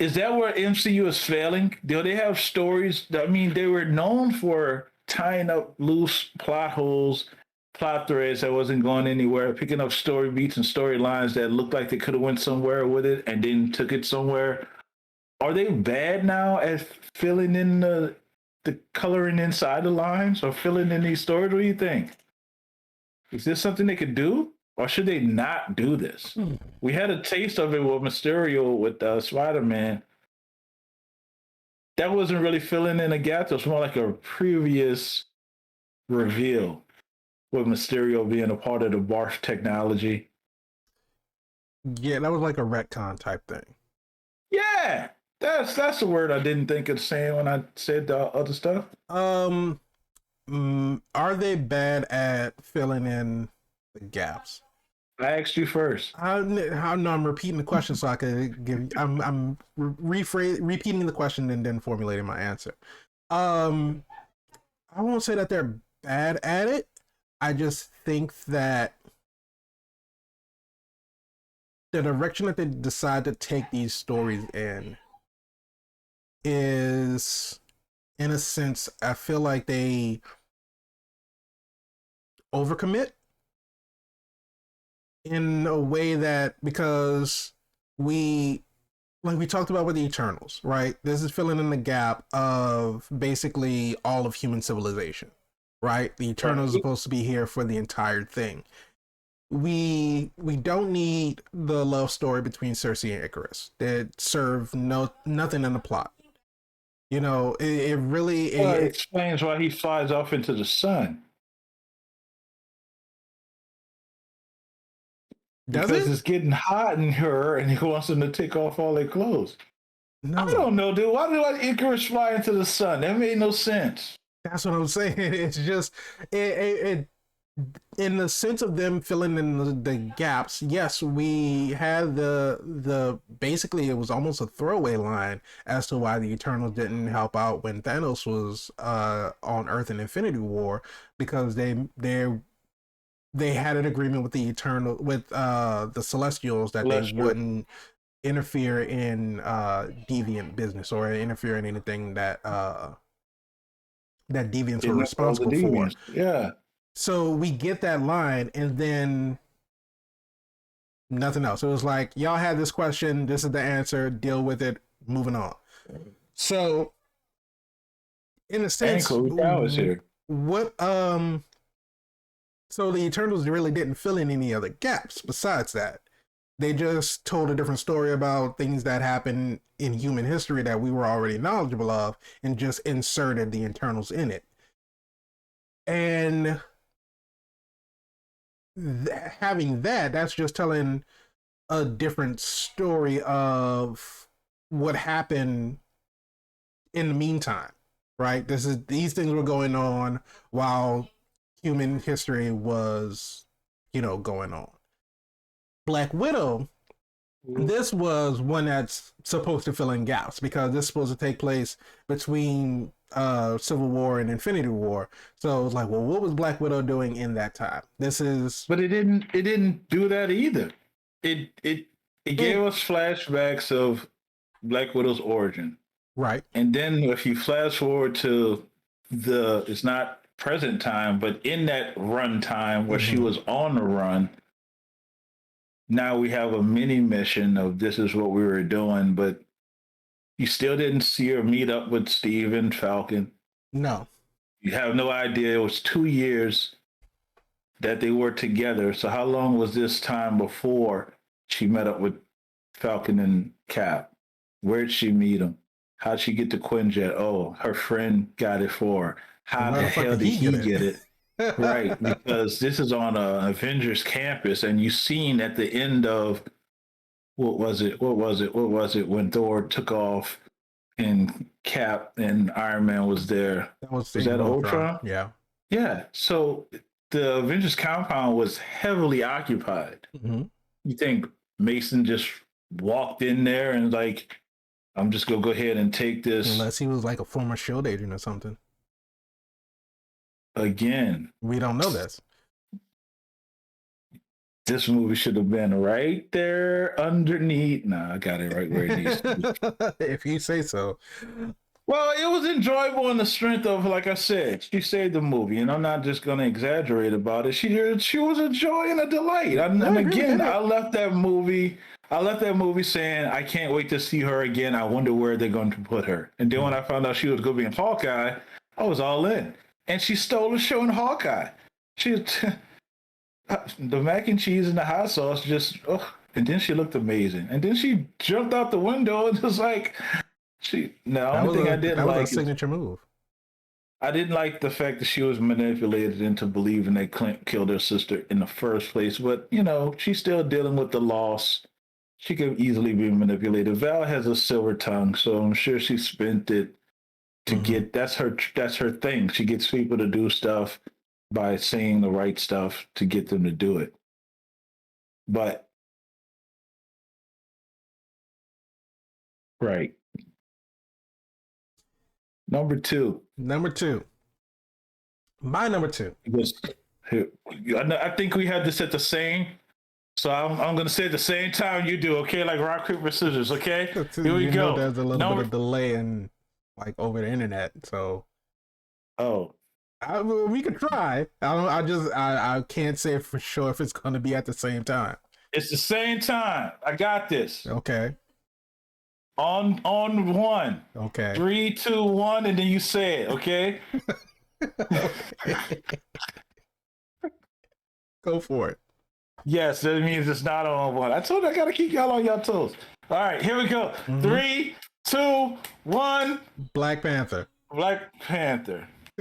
Speaker 2: Is that where MCU is failing? Do they have stories? I mean, they were known for tying up loose plot holes, plot threads that wasn't going anywhere, picking up story beats and storylines that looked like they could have went somewhere with it and then took it somewhere. Are they bad now at filling in the coloring inside the lines or filling in these stories? What do you think? Is this something they could do? Or should they not do this? We had a taste of it with Mysterio with Spider-Man. That wasn't really filling in a gap. It was more like a previous reveal with Mysterio being a part of the Barf technology.
Speaker 1: Yeah, that was like a retcon type thing.
Speaker 2: Yeah, that's the word I didn't think of saying when I said the other stuff.
Speaker 1: Are they bad at filling in the gaps?
Speaker 2: I asked you first.
Speaker 1: I'm repeating the question so I could give. I'm repeating the question and then formulating my answer. I won't say that they're bad at it. I just think that the direction that they decide to take these stories in is, in a sense, I feel like they overcommit in a way that, because we talked about with the Eternals, right? This is filling in the gap of basically all of human civilization, right? The Eternals are supposed to be here for the entire thing. We don't need the love story between Cersei and Icarus that serve nothing in the plot. You know, it really
Speaker 2: it explains why he flies off into the sun. Because it's getting hot in her and he wants them to take off all their clothes. No. I don't know, dude. Why did Icarus fly into the sun? That made no sense.
Speaker 1: That's what I'm saying. It's just it in the sense of them filling in the gaps, yes, we had the basically it was almost a throwaway line as to why the Eternals didn't help out when Thanos was on Earth in Infinity War, because they had an agreement with the Celestials that they wouldn't interfere in deviant business or interfere in anything that deviants were responsible for.
Speaker 2: Yeah.
Speaker 1: So we get that line, and then nothing else. It was like, y'all had this question, this is the answer, deal with it, moving on. So in a sense,
Speaker 2: here.
Speaker 1: What so the Eternals really didn't fill in any other gaps besides that. They just told a different story about things that happened in human history that we were already knowledgeable of, and just inserted the Eternals in it. And having that's just telling a different story of what happened in the meantime, right? These things were going on while human history was, going on. Black Widow, this was one that's supposed to fill in gaps, because this is supposed to take place between Civil War and Infinity War. So it was like, well, what was Black Widow doing in that time?
Speaker 2: But it didn't do that either. It gave us flashbacks of Black Widow's origin.
Speaker 1: Right.
Speaker 2: And then if you flash forward to it's not present time, but in that run time where she was on the run, now we have a mini mission of this is what we were doing, but you still didn't see her meet up with Steve and Falcon.
Speaker 1: No.
Speaker 2: You have no idea. It was 2 years that they were together. So how long was this time before she met up with Falcon and Cap? Where'd she meet him? How'd she get the Quinjet? Oh, her friend got it for her. How the hell did he get it? Right, because this is on an Avengers campus, and you seen at the end of what was it when Thor took off and Cap and Iron Man was there. Was that Ultron? Yeah. So the Avengers compound was heavily occupied. You think Mason just walked in there and like, I'm just gonna go ahead and take this?
Speaker 1: Unless he was like a former SHIELD agent or something.
Speaker 2: Again,
Speaker 1: we don't know this.
Speaker 2: This movie should have been right there underneath. Nah, I got it right where it needs to be.
Speaker 1: If you say so.
Speaker 2: Well, it was enjoyable in the strength of, like I said, she saved the movie, and I'm not just going to exaggerate about it. She was a joy and a delight. I left that movie saying, I can't wait to see her again. I wonder where they're going to put her. And then when I found out she was going to be in Hawkeye, I was all in. And she stole the show in Hawkeye. The mac and cheese and the hot sauce and then she looked amazing. And then she jumped out the window and was like, that was a
Speaker 1: signature move.
Speaker 2: I didn't like the fact that she was manipulated into believing that Clint killed her sister in the first place. But, she's still dealing with the loss. She could easily be manipulated. Val has a silver tongue, so I'm sure she spent it to get, that's her thing. She gets people to do stuff by saying the right stuff to get them to do it. But right. Number two.
Speaker 1: My number two.
Speaker 2: I think we had this at the same. So I'm going to say at the same time you do, okay? Like rock, paper, scissors, okay? Here we go.
Speaker 1: There's a little bit of delay in over the internet, so.
Speaker 2: Oh.
Speaker 1: We could try. I can't say for sure if it's going to be at the same time.
Speaker 2: It's the same time. I got this.
Speaker 1: Okay.
Speaker 2: On one.
Speaker 1: Okay.
Speaker 2: 3, 2, 1, and then you say it, okay?
Speaker 1: Go for it.
Speaker 2: Yes, that means it's not on one. I told you I gotta keep y'all on your toes. All right, here we go. 3, 2, 1.
Speaker 1: Black Panther.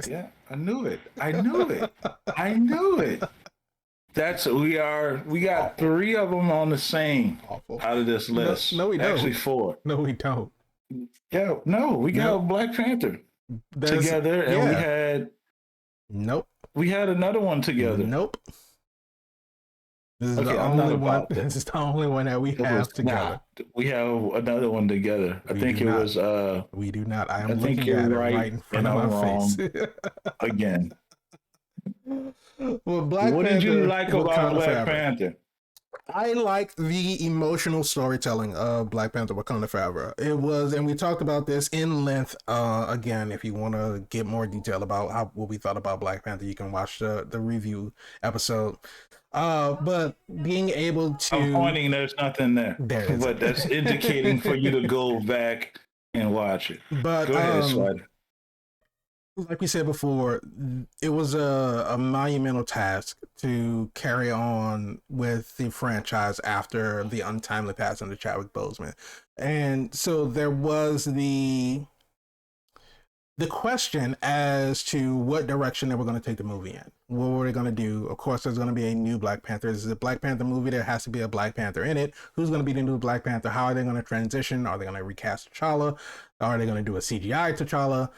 Speaker 2: Yeah, I knew it. We got 3 of them on the same out of this list.
Speaker 1: No, we don't.
Speaker 2: Actually 4.
Speaker 1: No, we don't.
Speaker 2: Yeah, no, we got Black Panther together, and we had.
Speaker 1: Nope.
Speaker 2: We had another one together.
Speaker 1: Nope. This is the
Speaker 2: Okay, I'm not
Speaker 1: only one.
Speaker 2: about that.
Speaker 1: This is the only one that we
Speaker 2: It
Speaker 1: have
Speaker 2: was
Speaker 1: together.
Speaker 2: we have another one together. I
Speaker 1: We do
Speaker 2: think it
Speaker 1: not.
Speaker 2: was
Speaker 1: We do not. I
Speaker 2: I
Speaker 1: am
Speaker 2: think
Speaker 1: looking
Speaker 2: you're
Speaker 1: at it right
Speaker 2: right
Speaker 1: in front
Speaker 2: and
Speaker 1: of
Speaker 2: I'm
Speaker 1: my face.
Speaker 2: wrong again.
Speaker 1: Well, Black
Speaker 2: What did you
Speaker 1: Panther,
Speaker 2: like about
Speaker 1: Wakanda
Speaker 2: Black
Speaker 1: Forever.
Speaker 2: Panther?
Speaker 1: I like the emotional storytelling of Black Panther Wakanda Forever. It was, and we talked about this in length. Again, if you want to get more detail about what we thought about Black Panther, you can watch the review episode. But being able
Speaker 2: I'm
Speaker 1: to
Speaker 2: pointing, there's nothing there.
Speaker 1: there
Speaker 2: But that's indicating for you to
Speaker 1: isn't.
Speaker 2: go back and watch it.
Speaker 1: But
Speaker 2: Go ahead, Spider.
Speaker 1: like we said before, it was a monumental task to carry on with the franchise after the untimely passing of Chadwick Boseman. And so there was the question as to what direction they were going to take the movie in. What were they going to do? Of course, there's going to be a new Black Panther. This is a Black Panther movie. There has to be a Black Panther in it. Who's going to be the new Black Panther? How are they going to transition? Are they going to recast T'Challa? Are they going to do a CGI T'Challa?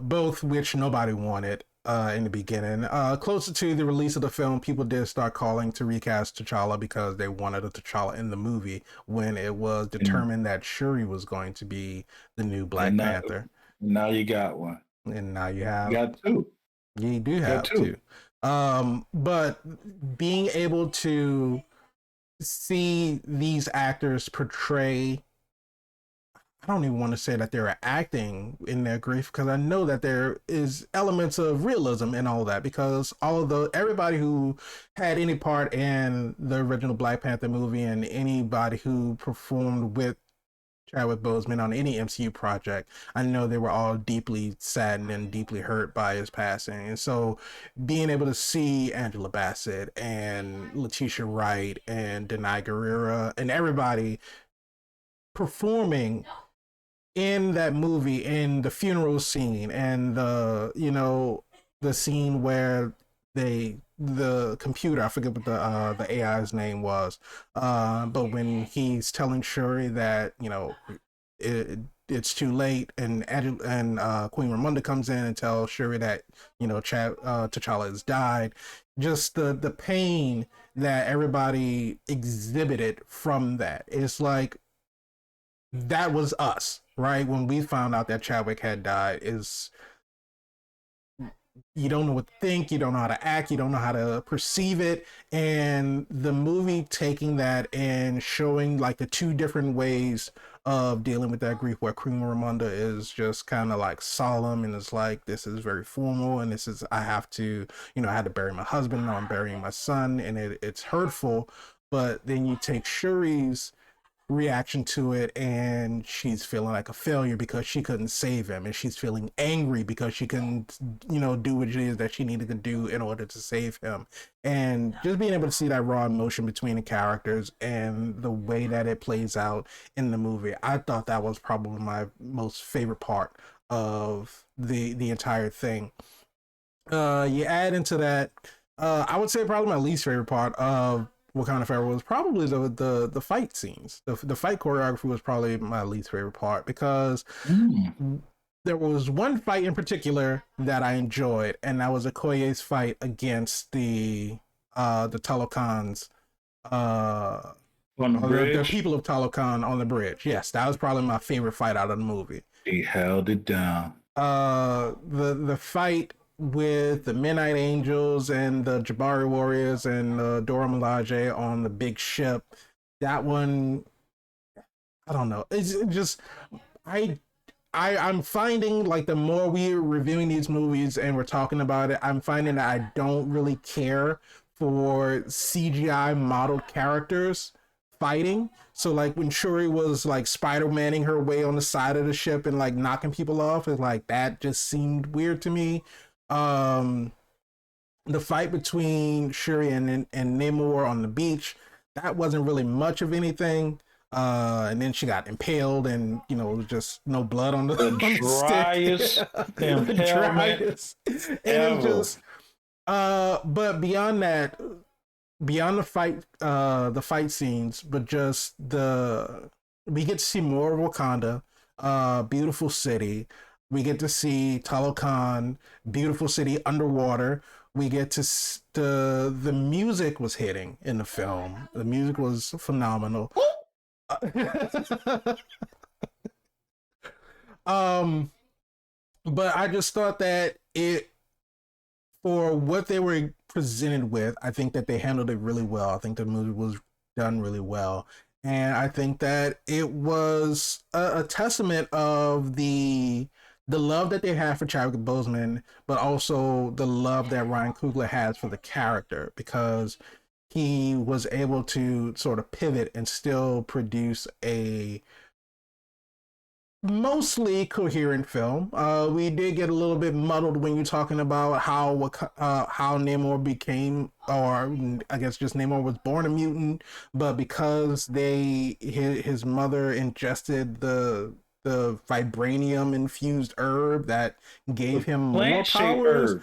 Speaker 1: Both which nobody wanted in the beginning. Closer to the release of the film, people did start calling to recast T'Challa because they wanted a T'Challa in the movie when it was determined that Shuri was going to be the new Black Panther.
Speaker 2: Now you got one.
Speaker 1: And now you have
Speaker 2: got two.
Speaker 1: You do have two. But being able to see these actors portray, I don't even want to say that they're acting in their grief, because I know that there is elements of realism and all that, because everybody who had any part in the original Black Panther movie and anybody who performed with Chadwick Boseman on any MCU project, I know they were all deeply saddened and deeply hurt by his passing. And so being able to see Angela Bassett and Letitia Wright and Denai Guerrera and everybody performing in that movie, in the funeral scene and the scene where the computer, I forget what the AI's name was, but when he's telling Shuri that it's too late, and Queen Ramonda comes in and tells Shuri that T'Challa has died, just the pain that everybody exhibited from that. It's like that was us, right? When we found out that Chadwick had died, is you don't know what to think, you don't know how to act, you don't know how to perceive it. And the movie taking that and showing like the two different ways of dealing with that grief, where Queen Ramonda is just kind of like solemn and it's like, this is very formal, and this is, I have to, I had to bury my husband, now I'm burying my son, and it's hurtful. But then you take Shuri's reaction to it, and she's feeling like a failure because she couldn't save him, and she's feeling angry because she couldn't do what it is that she needed to do in order to save him. And just being able to see that raw emotion between the characters and the way that it plays out in the movie, I thought that was probably my most favorite part of the entire thing. You add into that, I would say probably my least favorite part of Wakanda Forever was probably the fight scenes. The fight choreography was probably my least favorite part, because there was one fight in particular that I enjoyed, and that was Okoye's fight against the Talokans,
Speaker 2: on the bridge.
Speaker 1: the people of Talokan on the bridge. Yes, that was probably my favorite fight out of the movie.
Speaker 2: He held it down.
Speaker 1: The fight with the Midnight Angels and the Jabari Warriors and Dora Milaje on the big ship, that one, I don't know. It's just, I'm finding, like, the more we're reviewing these movies and we're talking about it, I'm finding that I don't really care for CGI modeled characters fighting. So like when Shuri was like Spider-Manning her way on the side of the ship and like knocking people off, it's like that just seemed weird to me. The fight between Shuri and Namor on the beach, that wasn't really much of anything. And then she got impaled, and it was just no blood on the
Speaker 2: driest
Speaker 1: driest. And it just but beyond that, beyond the fight scenes, but just we get to see more of Wakanda, beautiful city. We get to see Talokan, beautiful city underwater. We get to the music was hitting in the film. The music was phenomenal. um, but I just thought that it for what they were presented with, I think that they handled it really well. I think the movie was done really well. And I think that it was a testament of the love that they have for Chadwick Boseman, but also the love that Ryan Coogler has for the character, because he was able to sort of pivot and still produce a mostly coherent film. We did get a little bit muddled when you're talking about how Namor became, or I guess just Namor was born a mutant, but because his mother ingested the vibranium infused herb that gave him more powers.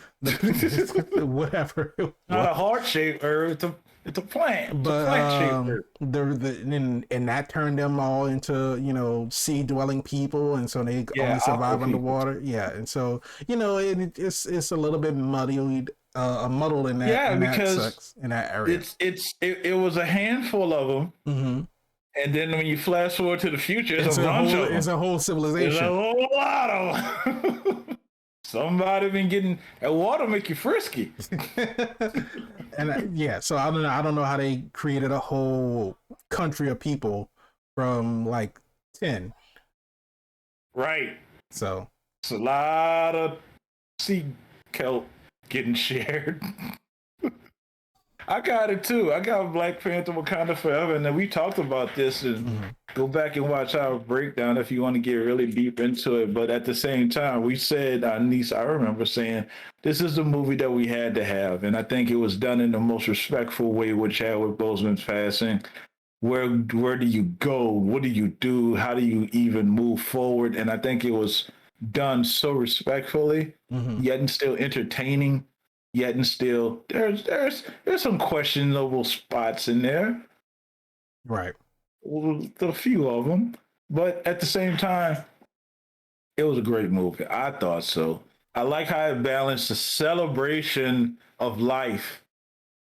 Speaker 1: Whatever.
Speaker 2: Not a heart shaped herb. It's a plant. It's
Speaker 1: But
Speaker 2: a plant shaped herb.
Speaker 1: and that turned them all into sea dwelling people, and so they
Speaker 2: Yeah,
Speaker 1: only survive
Speaker 2: aqua people.
Speaker 1: underwater. Yeah, and so it's a little bit muddled, muddled in that
Speaker 2: Yeah, because
Speaker 1: sex in that area.
Speaker 2: it was a handful of them,
Speaker 1: Mm-hmm.
Speaker 2: and then when you flash forward to the future, it's a
Speaker 1: whole
Speaker 2: bunch of them.
Speaker 1: it's a whole
Speaker 2: There's a
Speaker 1: civilization.
Speaker 2: whole lot of them. Somebody been getting that water make you frisky.
Speaker 1: And yeah, so I don't know how they created a whole country of people from like 10.
Speaker 2: Right.
Speaker 1: So
Speaker 2: It's a lot of sea kelp getting shared. I got it too. I got Black Panther Wakanda Forever, and then we talked about this, and go back and watch our breakdown if you want to get really deep into it. But at the same time, we said, niece, I remember saying, this is the movie that we had to have, and I think it was done in the most respectful way with Chadwick Boseman's passing. Where do you go? What do you do? How do you even move forward? And I think it was done so respectfully, yet and still entertaining. Yet and still, there's some questionable spots in there,
Speaker 1: right.
Speaker 2: a few of them, but at the same time, it was a great movie. I thought so. I like how it balanced the celebration of life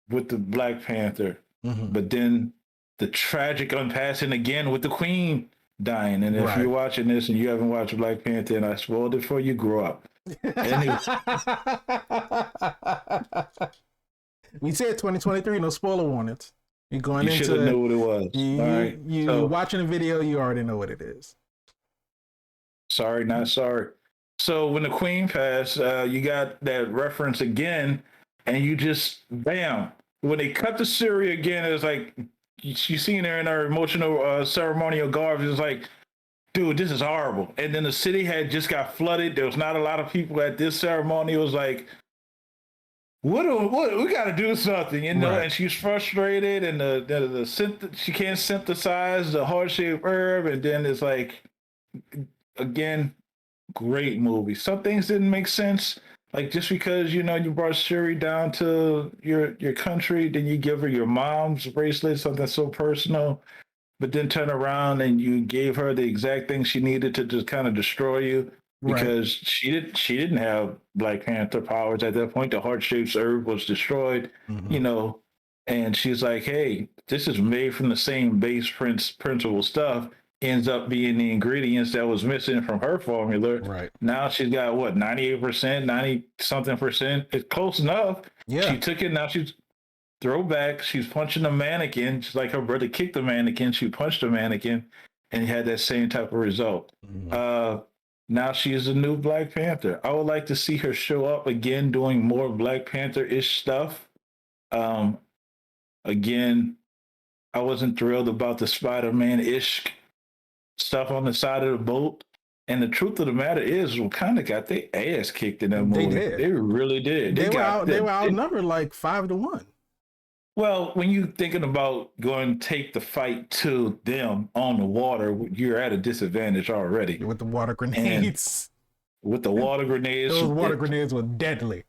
Speaker 2: with the Black Panther, but then the tragic unpassing again with the Queen dying. And if you're watching this and you haven't watched Black Panther, and I spoiled it for you, grow up. Anyway.
Speaker 1: We said 2023, no spoiler warnings. You're going
Speaker 2: you should have knew what it was.
Speaker 1: You're watching the video, you already know what it is.
Speaker 2: Sorry, not sorry. So when the Queen passed, you got that reference again, and you just bam. When they cut the Siri again, it's like you seen her in her emotional ceremonial garb. It's like, dude, this is horrible. And then the city had just got flooded. There was not a lot of people at this ceremony. It was like, what we got to do something, you know? Right. And she's frustrated, and she can't synthesize the heart-shaped herb. And then it's like, again, great movie. Some things didn't make sense. Like, just because, you brought Shuri down to your country, then you give her your mom's bracelet, something so personal, but then turn around and you gave her the exact thing she needed to just kind of destroy you, because she didn't have Black Panther powers at that point. The heart-shaped herb was destroyed, and she's like, hey, this is made from the same base principle stuff. Ends up being the ingredients that was missing from her formula. Right. Now she's got 98%, 90 something percent. It's close enough. Yeah. She took it. Now she's throwback. She's punching the mannequin. Just like her brother kicked the mannequin. She punched the mannequin and had that same type of result. Now she is a new Black Panther. I would like to see her show up again doing more Black Panther-ish stuff. Again, I wasn't thrilled about the Spider-Man-ish stuff on the side of the boat. And the truth of the matter is, Wakanda got their ass kicked in that movie. They really did.
Speaker 1: They were outnumbered like 5-1.
Speaker 2: Well, when you're thinking about going to take the fight to them on the water, you're at a disadvantage already.
Speaker 1: With the water grenades.
Speaker 2: Those water
Speaker 1: grenades were deadly.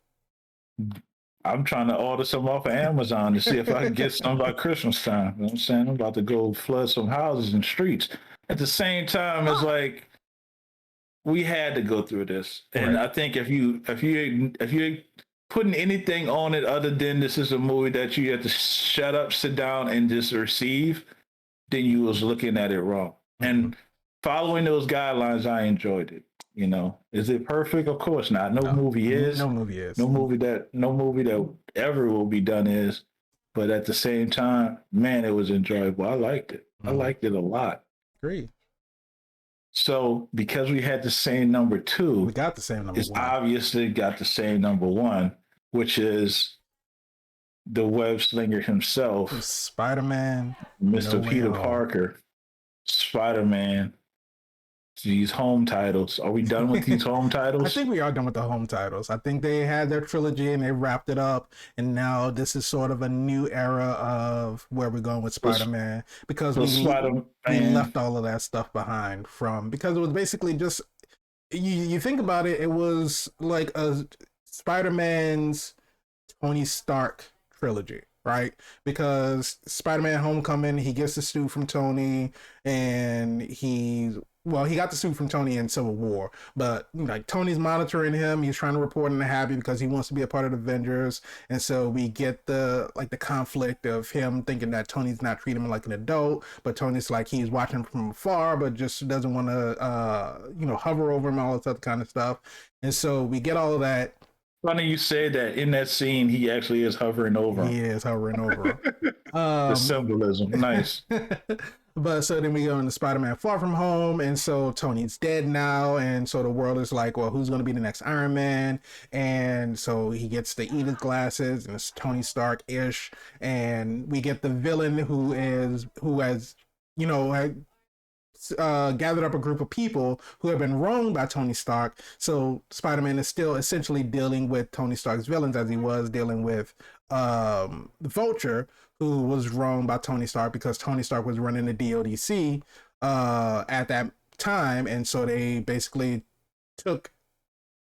Speaker 2: I'm trying to order some off of Amazon to see if I can get some by Christmas time. You know what I'm saying? I'm about to go flood some houses and streets. At the same time, it's like, we had to go through this, and I think if you putting anything on it other than this is a movie that you have to shut up, sit down, and just receive, then you was looking at it wrong. And following those guidelines, I enjoyed it. Is it perfect? Of course not. No movie is.
Speaker 1: No movie is.
Speaker 2: No movie that ever will be done is. But at the same time, man, it was enjoyable. I liked it. I liked it a lot.
Speaker 1: Great.
Speaker 2: So because we had the same number 2,
Speaker 1: we got the same number
Speaker 2: it's
Speaker 1: 1.
Speaker 2: obviously got the same number 1, which is the web slinger himself,
Speaker 1: Spider-Man,
Speaker 2: Mr. Peter Parker, Spider-Man. These home titles. Are we done with these home titles?
Speaker 1: I think we are done with the home titles. I think they had their trilogy and they wrapped it up. And now this is sort of a new era of where we're going with Spider-Man, because we left all of that stuff behind because it was basically just, you think about it, it was like a Spider-Man's Tony Stark trilogy. Right? Because Spider-Man Homecoming, he gets the suit from Tony, and he got the suit from Tony in Civil War, but like Tony's monitoring him. He's trying to report him to Happy because he wants to be a part of the Avengers. And so we get the conflict of him thinking that Tony's not treating him like an adult, but Tony's like, he's watching from afar, but just doesn't want to, hover over him, all this other kind of stuff. And so we get all of that.
Speaker 2: Funny you say that. In that scene, he actually is hovering over him.
Speaker 1: He is hovering over him.
Speaker 2: The symbolism. Nice.
Speaker 1: But so then we go into Spider-Man Far From Home, and so Tony's dead now, and so the world is like, well, who's going to be the next Iron Man? And so he gets the Edith glasses, and it's Tony Stark-ish, and we get the villain who has gathered up a group of people who have been wronged by Tony Stark. So Spider-Man is still essentially dealing with Tony Stark's villains as he was dealing with the Vulture, who was wronged by Tony Stark because Tony Stark was running the DODC at that time. And so they basically took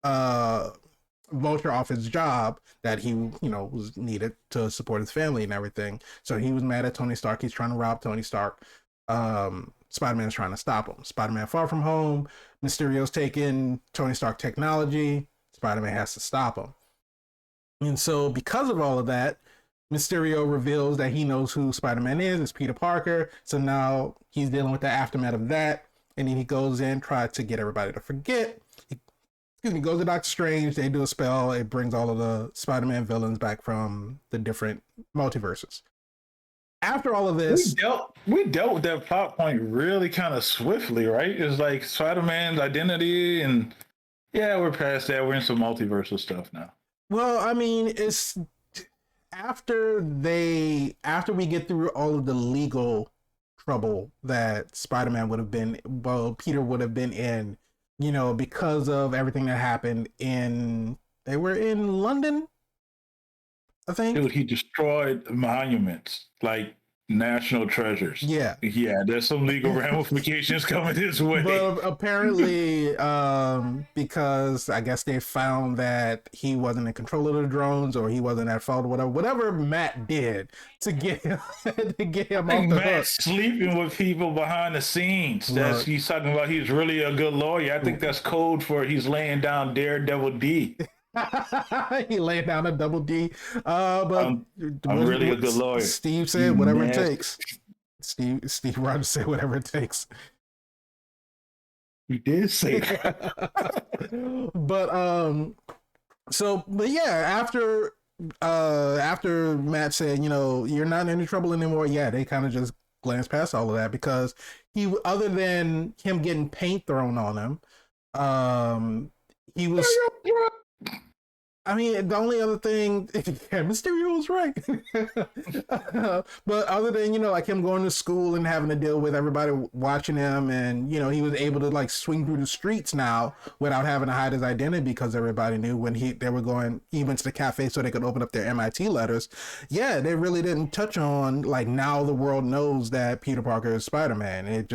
Speaker 1: Vulture off his job that he, was needed to support his family and everything. So he was mad at Tony Stark. He's trying to rob Tony Stark. Spider-Man's trying to stop him. Spider-Man Far From Home, Mysterio's taking Tony Stark technology. Spider-Man has to stop him. And so because of all of that, Mysterio reveals that he knows who Spider-Man is. It's Peter Parker. So now he's dealing with the aftermath of that. And then he goes in, tries to get everybody to forget. He goes to Doctor Strange. They do a spell. It brings all of the Spider-Man villains back from the different multiverses. After all of this,
Speaker 2: we dealt with that plot point really kind of swiftly, right? It's like Spider-Man's identity, and yeah, we're past that. We're in some multiversal stuff now.
Speaker 1: Well, I mean, it's after we get through all of the legal trouble that Spider-Man would have been, Peter would have been in, because of everything that happened they were in London, I think.
Speaker 2: Dude, he destroyed monuments, like national treasures.
Speaker 1: Yeah.
Speaker 2: There's some legal ramifications coming his way.
Speaker 1: But apparently, because I guess they found that he wasn't in control of the drones, or he wasn't at fault, or whatever Matt did to get him off the hook.
Speaker 2: Sleeping with people behind the scenes. He's talking about he's really a good lawyer. I think that's code for he's laying down Daredevil D.
Speaker 1: He laid down a double D. But
Speaker 2: I'm really a good lawyer.
Speaker 1: Steve said whatever it takes. Steve Rogers said whatever it takes.
Speaker 2: He did say that.
Speaker 1: But yeah, after Matt said, you're not in any trouble anymore, they kind of just glanced past all of that, because other than him getting paint thrown on him, he was. I mean, the only other thing, Mysterio was right. But other than, like him going to school and having to deal with everybody watching him, and, he was able to swing through the streets now without having to hide his identity, because everybody knew when they were going even to the cafe so they could open up their MIT letters. Yeah, they really didn't touch on, now the world knows that Peter Parker is Spider-Man.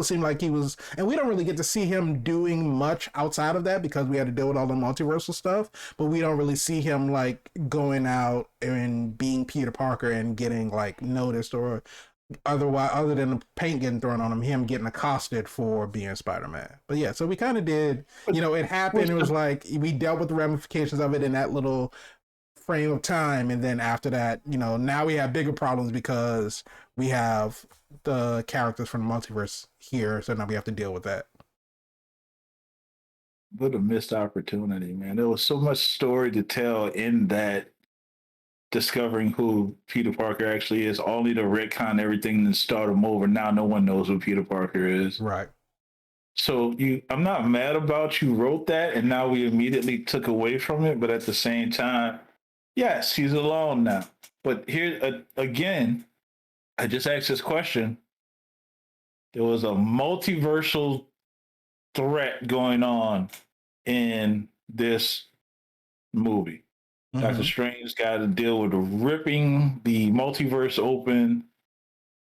Speaker 1: Seemed like he was, and we don't really get to see him doing much outside of that because we had to deal with all the multiversal stuff, but we don't really see him going out and being Peter Parker and getting noticed or otherwise, other than the paint getting thrown on him getting accosted for being Spider-Man. But yeah, so we kind of did, it happened. It was like we dealt with the ramifications of it in that little frame of time, and then after that, now we have bigger problems because we have the characters from the multiverse here, so now we have to deal with that.
Speaker 2: What a missed opportunity, man. There was so much story to tell in that, discovering who Peter Parker actually is, only to retcon everything and start him over. Now no one knows who Peter Parker is.
Speaker 1: Right.
Speaker 2: So I'm not mad about you wrote that and now we immediately took away from it, but at the same time, yes, he's alone now. But here again, I just asked this question. There was a multiversal threat going on in this movie. Mm-hmm. Doctor Strange got to deal with ripping the multiverse open.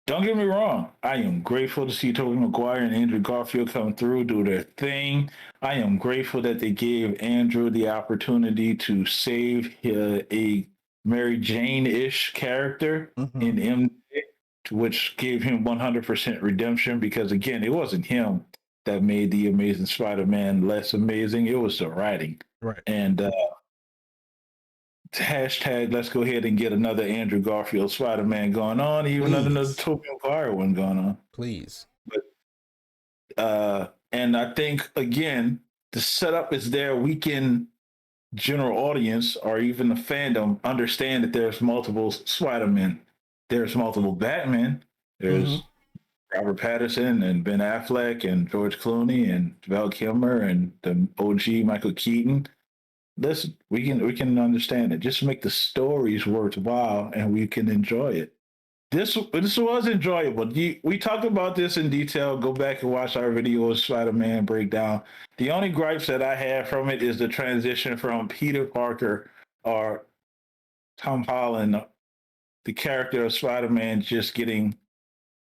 Speaker 2: Don't get me wrong. I am grateful to see Tobey Maguire and Andrew Garfield come through, do their thing. I am grateful that they gave Andrew the opportunity to save a Mary Jane-ish character in MJ, which gave him 100% redemption, because, again, it wasn't him that made the Amazing Spider-Man less amazing. It was the writing.
Speaker 1: Right.
Speaker 2: And hashtag let's go ahead and get another Andrew Garfield Spider-Man going on, even another Tobey Maguire one going on.
Speaker 1: Please.
Speaker 2: But and I think, again, the setup is there. We can, general audience or even the fandom, understand that there's multiple Spider-Men. There's multiple Batman. There's Robert Pattinson and Ben Affleck and George Clooney and Val Kilmer and the OG Michael Keaton. Listen, we can understand it. Just make the stories worthwhile, and we can enjoy it. This was enjoyable. We talked about this in detail. Go back and watch our video of Spider-Man breakdown. The only gripes that I have from it is the transition from Peter Parker or Tom Holland, the character of Spider-Man, just getting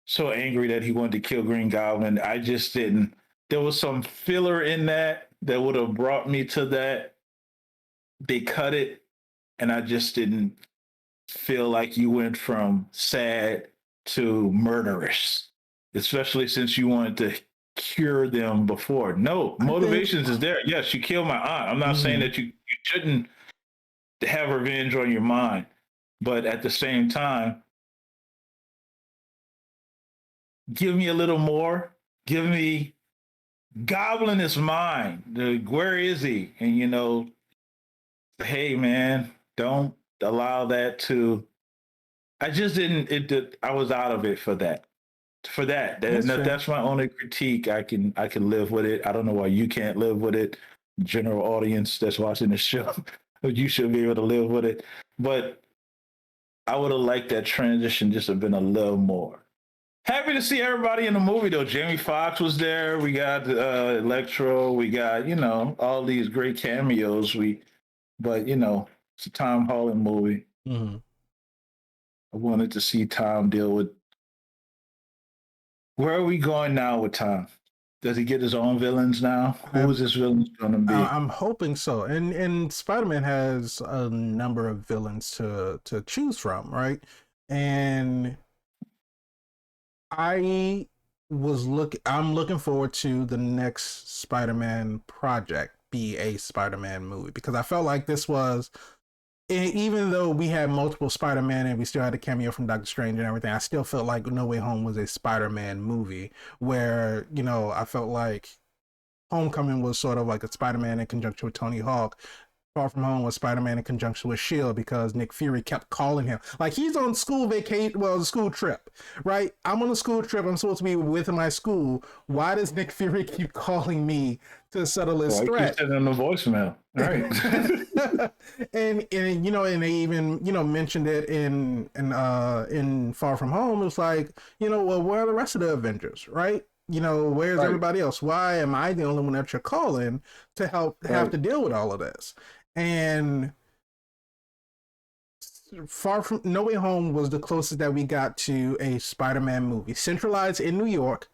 Speaker 2: so angry that he wanted to kill Green Goblin. I just didn't. There was some filler in that would have brought me to that. They cut it, and I just didn't feel like you went from sad to murderous, especially since you wanted to cure them before. No, motivations is there. Yes, you killed my aunt. I'm not saying that you shouldn't have revenge on your mind, but at the same time, give me a little more. Give me, Goblin is mine. Where is he? And, hey, man, don't allow that to. I just didn't. I was out of it for that. That's my only critique. I can live with it. I don't know why you can't live with it. General audience that's watching the show, you should be able to live with it. But I would have liked that transition just have been a little more. Happy to see everybody in the movie, though. Jamie Foxx was there. We got Electro. We got, all these great cameos. But, it's a Tom Holland movie. I wanted to see Tom deal with. Where are we going now with Tom? Does he get his own villains now? Who is this villain going to be?
Speaker 1: I'm hoping so. And Spider-Man has a number of villains to choose from, right? And I'm looking forward to the next Spider-Man project be a Spider-Man movie, because I felt like this was, even though we had multiple Spider-Man and we still had a cameo from Doctor Strange and everything, I still felt like No Way Home was a Spider-Man movie where, I felt like Homecoming was sort of like a Spider-Man in conjunction with Tony Hawk. Far From Home was Spider-Man in conjunction with S.H.I.E.L.D. because Nick Fury kept calling him. Like, he's on school school trip, right? I'm on a school trip. I'm supposed to be with my school. Why does Nick Fury keep calling me to settle his threat?
Speaker 2: He's sending a voicemail. All right.
Speaker 1: and they even, mentioned it in Far From Home. It's like, well, where are the rest of the Avengers, right? Where's everybody else? Why am I the only one that you're calling to have to deal with all of this? And No Way Home was the closest that we got to a Spider-Man movie, centralized in New York,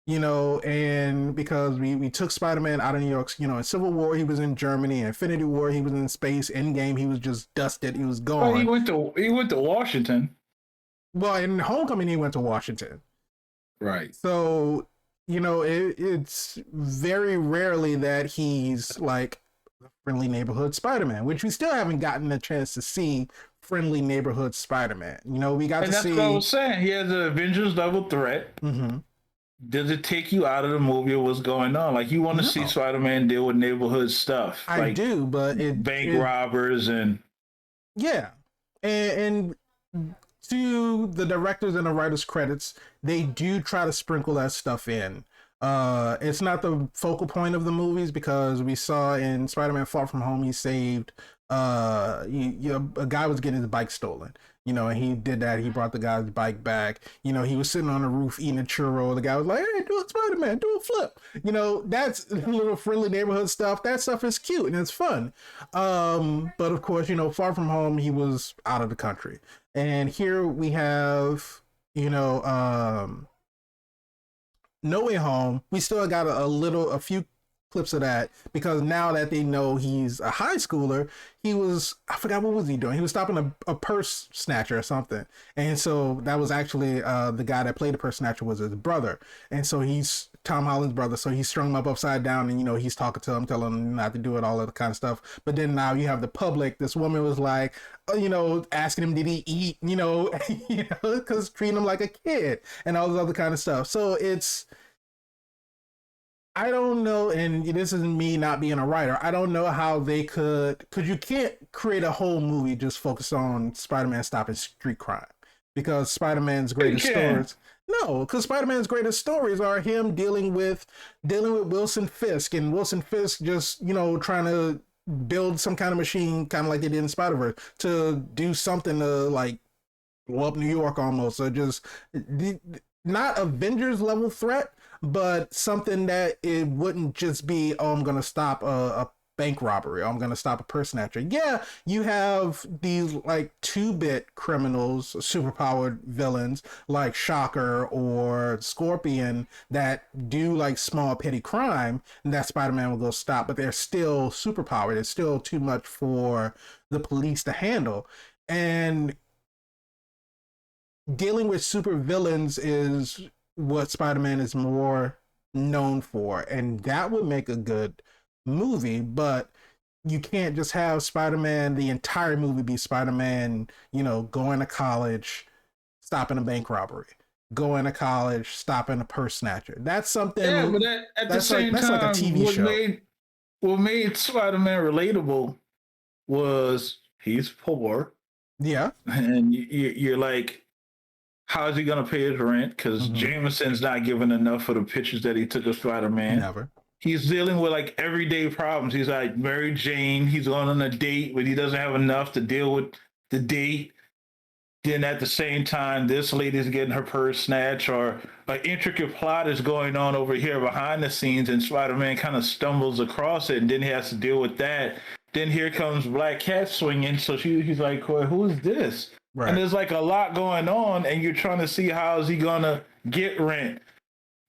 Speaker 1: and because we took Spider-Man out of New York, in Civil War, he was in Germany, Infinity War, he was in space, Endgame, he was just dusted, he was gone.
Speaker 2: Well, he went to Washington.
Speaker 1: Well, in Homecoming, he went to Washington.
Speaker 2: Right.
Speaker 1: So, it's very rarely that he's like friendly neighborhood Spider-Man, which we still haven't gotten a chance to see friendly neighborhood Spider-Man. We got
Speaker 2: And
Speaker 1: to
Speaker 2: that's what I
Speaker 1: see.
Speaker 2: was saying. He has an Avengers level threat.
Speaker 1: Mm-hmm.
Speaker 2: Does it take you out of the movie or what's going on? Like you want to see
Speaker 1: No,
Speaker 2: Spider-Man deal with neighborhood stuff,
Speaker 1: I
Speaker 2: like
Speaker 1: do, but
Speaker 2: bank robbers and
Speaker 1: yeah, and to the directors and the writers' credits, they do try to sprinkle that stuff in. It's not the focal point of the movies because we saw in Spider-Man: Far From Home, he saved a guy was getting his bike stolen. And he did that. He brought the guy's bike back. He was sitting on the roof eating a churro. The guy was like, "Hey, do a Spider-Man, do a flip." That's little friendly neighborhood stuff. That stuff is cute and it's fun. But of course, Far From Home, he was out of the country, and here we have, No Way Home. We still got a few clips of that because now that they know he's a high schooler, I forgot what was he doing. He was stopping a purse snatcher or something, and so that was actually the guy that played the purse snatcher was his brother, and so he's Tom Holland's brother. So he strung him up upside down, and he's talking to him, telling him not to do it, all of the kind of stuff. But then now you have the public. This woman was like, asking him did he eat, because treating him like a kid and all this other kind of stuff. So I don't know, and this isn't me not being a writer. I don't know how they could, because you can't create a whole movie just focused on Spider-Man stopping street crime, because Spider-Man's greatest stories. No, because Spider-Man's greatest stories are him dealing with Wilson Fisk, and Wilson Fisk just trying to build some kind of machine, kind of like they did in Spider-Verse, to do something to like blow up New York almost. So just not Avengers level threat, but something that it wouldn't just be, oh, I'm gonna stop a bank robbery, or I'm gonna stop a purse snatcher. Yeah, you have these like 2-bit criminals, superpowered villains like Shocker or Scorpion that do like small petty crime, and that Spider-Man will go stop, but they're still superpowered. It's still too much for the police to handle. And dealing with super villains is what Spider-Man is more known for, and that would make a good movie. But you can't just have Spider-Man, the entire movie be Spider-Man, going to college, stopping a bank robbery, going to college, stopping a purse snatcher. That's something.
Speaker 2: yeah, but at the same time,
Speaker 1: like a TV show.
Speaker 2: What made Spider-Man relatable was he's poor.
Speaker 1: Yeah,
Speaker 2: and you're like, how's he gonna pay his rent? Because Jameson's not giving enough for the pictures that he took of Spider-Man.
Speaker 1: Never.
Speaker 2: He's dealing with like everyday problems. He's like Mary Jane. He's going on a date, but he doesn't have enough to deal with the date. Then at the same time, this lady's getting her purse snatched, or an intricate plot is going on over here behind the scenes, and Spider-Man kind of stumbles across it, and then he has to deal with that. Then here comes Black Cat swinging, so he's like, who is this? Right. And there's like a lot going on, and you're trying to see how is he gonna get rent,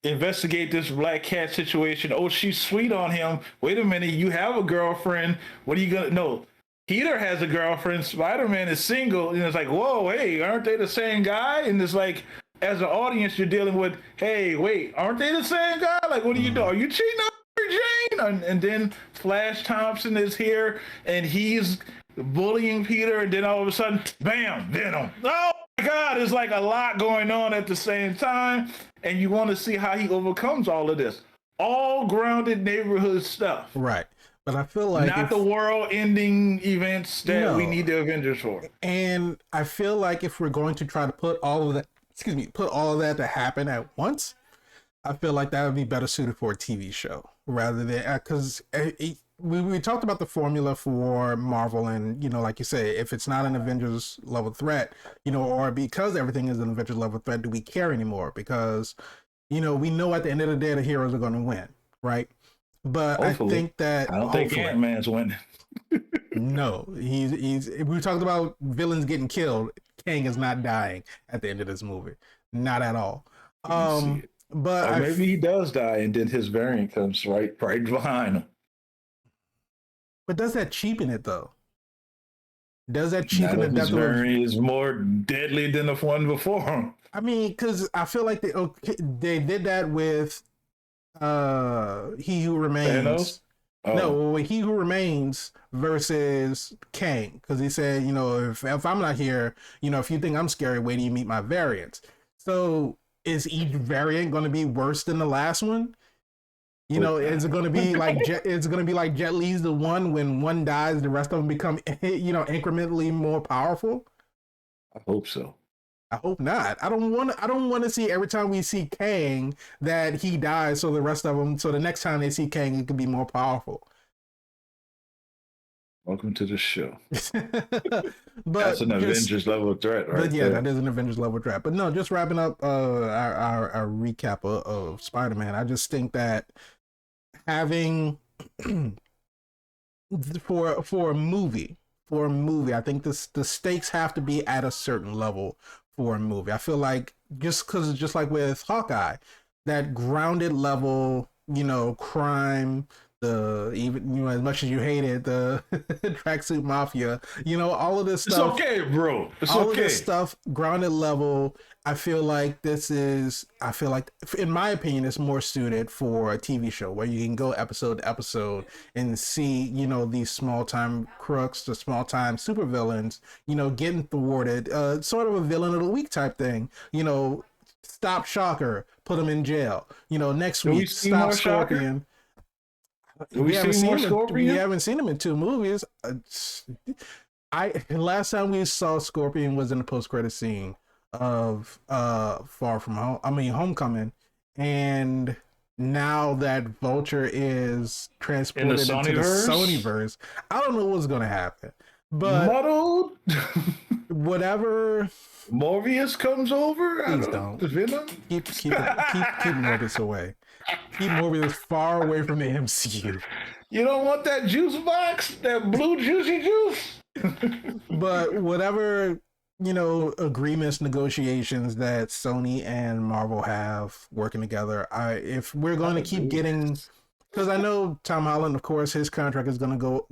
Speaker 2: investigate this Black Cat situation. Oh, she's sweet on him. Wait a minute, you have a girlfriend. What are you gonna? No, Peter has a girlfriend. Spider-Man is single, and it's like, whoa, hey, aren't they the same guy? And it's like, as an audience, you're dealing with, hey, wait, aren't they the same guy? Like, what are you doing? Are you cheating on Mary Jane? And then Flash Thompson is here, and he's bullying Peter, and then all of a sudden, bam, Venom. Oh my God, it's like a lot going on at the same time, and you want to see how he overcomes all of this. All grounded neighborhood stuff.
Speaker 1: Right. But I feel like
Speaker 2: not the world-ending events that we need the Avengers for.
Speaker 1: And I feel like if we're going to try to put all of that to happen at once, I feel like that would be better suited for a TV show rather than, because we talked about the formula for Marvel, and like you say, if it's not an Avengers level threat, or because everything is an Avengers level threat, do we care anymore? Because we know at the end of the day the heroes are going to win, right? But hopefully. I think that
Speaker 2: I don't think Ant-Man's winning.
Speaker 1: No, he's. We talked about villains getting killed. Kang is not dying at the end of this movie, not at all. But
Speaker 2: or maybe he does die, and then his variant comes right behind him.
Speaker 1: But does that cheapen it though? Does that
Speaker 2: Now
Speaker 1: cheapen the
Speaker 2: that this
Speaker 1: death of a?
Speaker 2: variant is more deadly than the one before him.
Speaker 1: I mean, because I feel like they did that with He Who
Speaker 2: Thanos?
Speaker 1: Remains.
Speaker 2: Oh,
Speaker 1: No, He Who Remains versus Kang, because he said, if I'm not here, if you think I'm scary, wait till you meet my variants. So is each variant going to be worse than the last one?
Speaker 2: hope
Speaker 1: Is it
Speaker 2: not.
Speaker 1: going to be like it's going to be like Jet Li's the one when one dies, the rest of them become incrementally more powerful?
Speaker 2: I hope so.
Speaker 1: I hope not. I don't want to see every time we see Kang that he dies, so the rest of them, so the next time they see Kang, it could be more powerful.
Speaker 2: Welcome to the show. That's an
Speaker 1: but just
Speaker 2: Avengers level threat
Speaker 1: but
Speaker 2: right
Speaker 1: yeah,
Speaker 2: there.
Speaker 1: that is an Avengers level draft. But no, just wrapping up our recap of Spider-Man. I just think that having for a movie, I think the stakes have to be at a certain level for a movie. I feel like just like with Hawkeye, that grounded level, crime, the even as much as you hated the tracksuit mafia, all of this
Speaker 2: It's
Speaker 1: stuff,
Speaker 2: okay, bro. It's
Speaker 1: all of this
Speaker 2: okay.
Speaker 1: stuff grounded level. I feel like in my opinion it's more suited for a TV show where you can go episode to episode and see these small time crooks, the small time supervillains, getting thwarted, sort of a villain of the week type thing. Stop Shocker, put him in jail. Next
Speaker 2: Do we
Speaker 1: week
Speaker 2: see
Speaker 1: stop
Speaker 2: more Shocker?
Speaker 1: Scorpion.
Speaker 2: Do we see more
Speaker 1: We
Speaker 2: Scorpion?
Speaker 1: haven't seen him in two movies. I last time we saw Scorpion was in the post credit scene of Far From Home. I mean Homecoming, and now that Vulture is
Speaker 2: In the
Speaker 1: transported into the
Speaker 2: Sonyverse?
Speaker 1: Sonyverse, I don't know what's gonna happen. But
Speaker 2: Muddled?
Speaker 1: whatever,
Speaker 2: Morbius comes over? I
Speaker 1: please
Speaker 2: don't
Speaker 1: don't
Speaker 2: Venom?
Speaker 1: keep Morbius away. Keep Morbius far away from the MCU.
Speaker 2: You don't want that juice box? That blue juicy juice?
Speaker 1: But whatever agreements, negotiations that Sony and Marvel have working together, if we're going to keep getting, because I know Tom Holland, of course, his contract is going to go,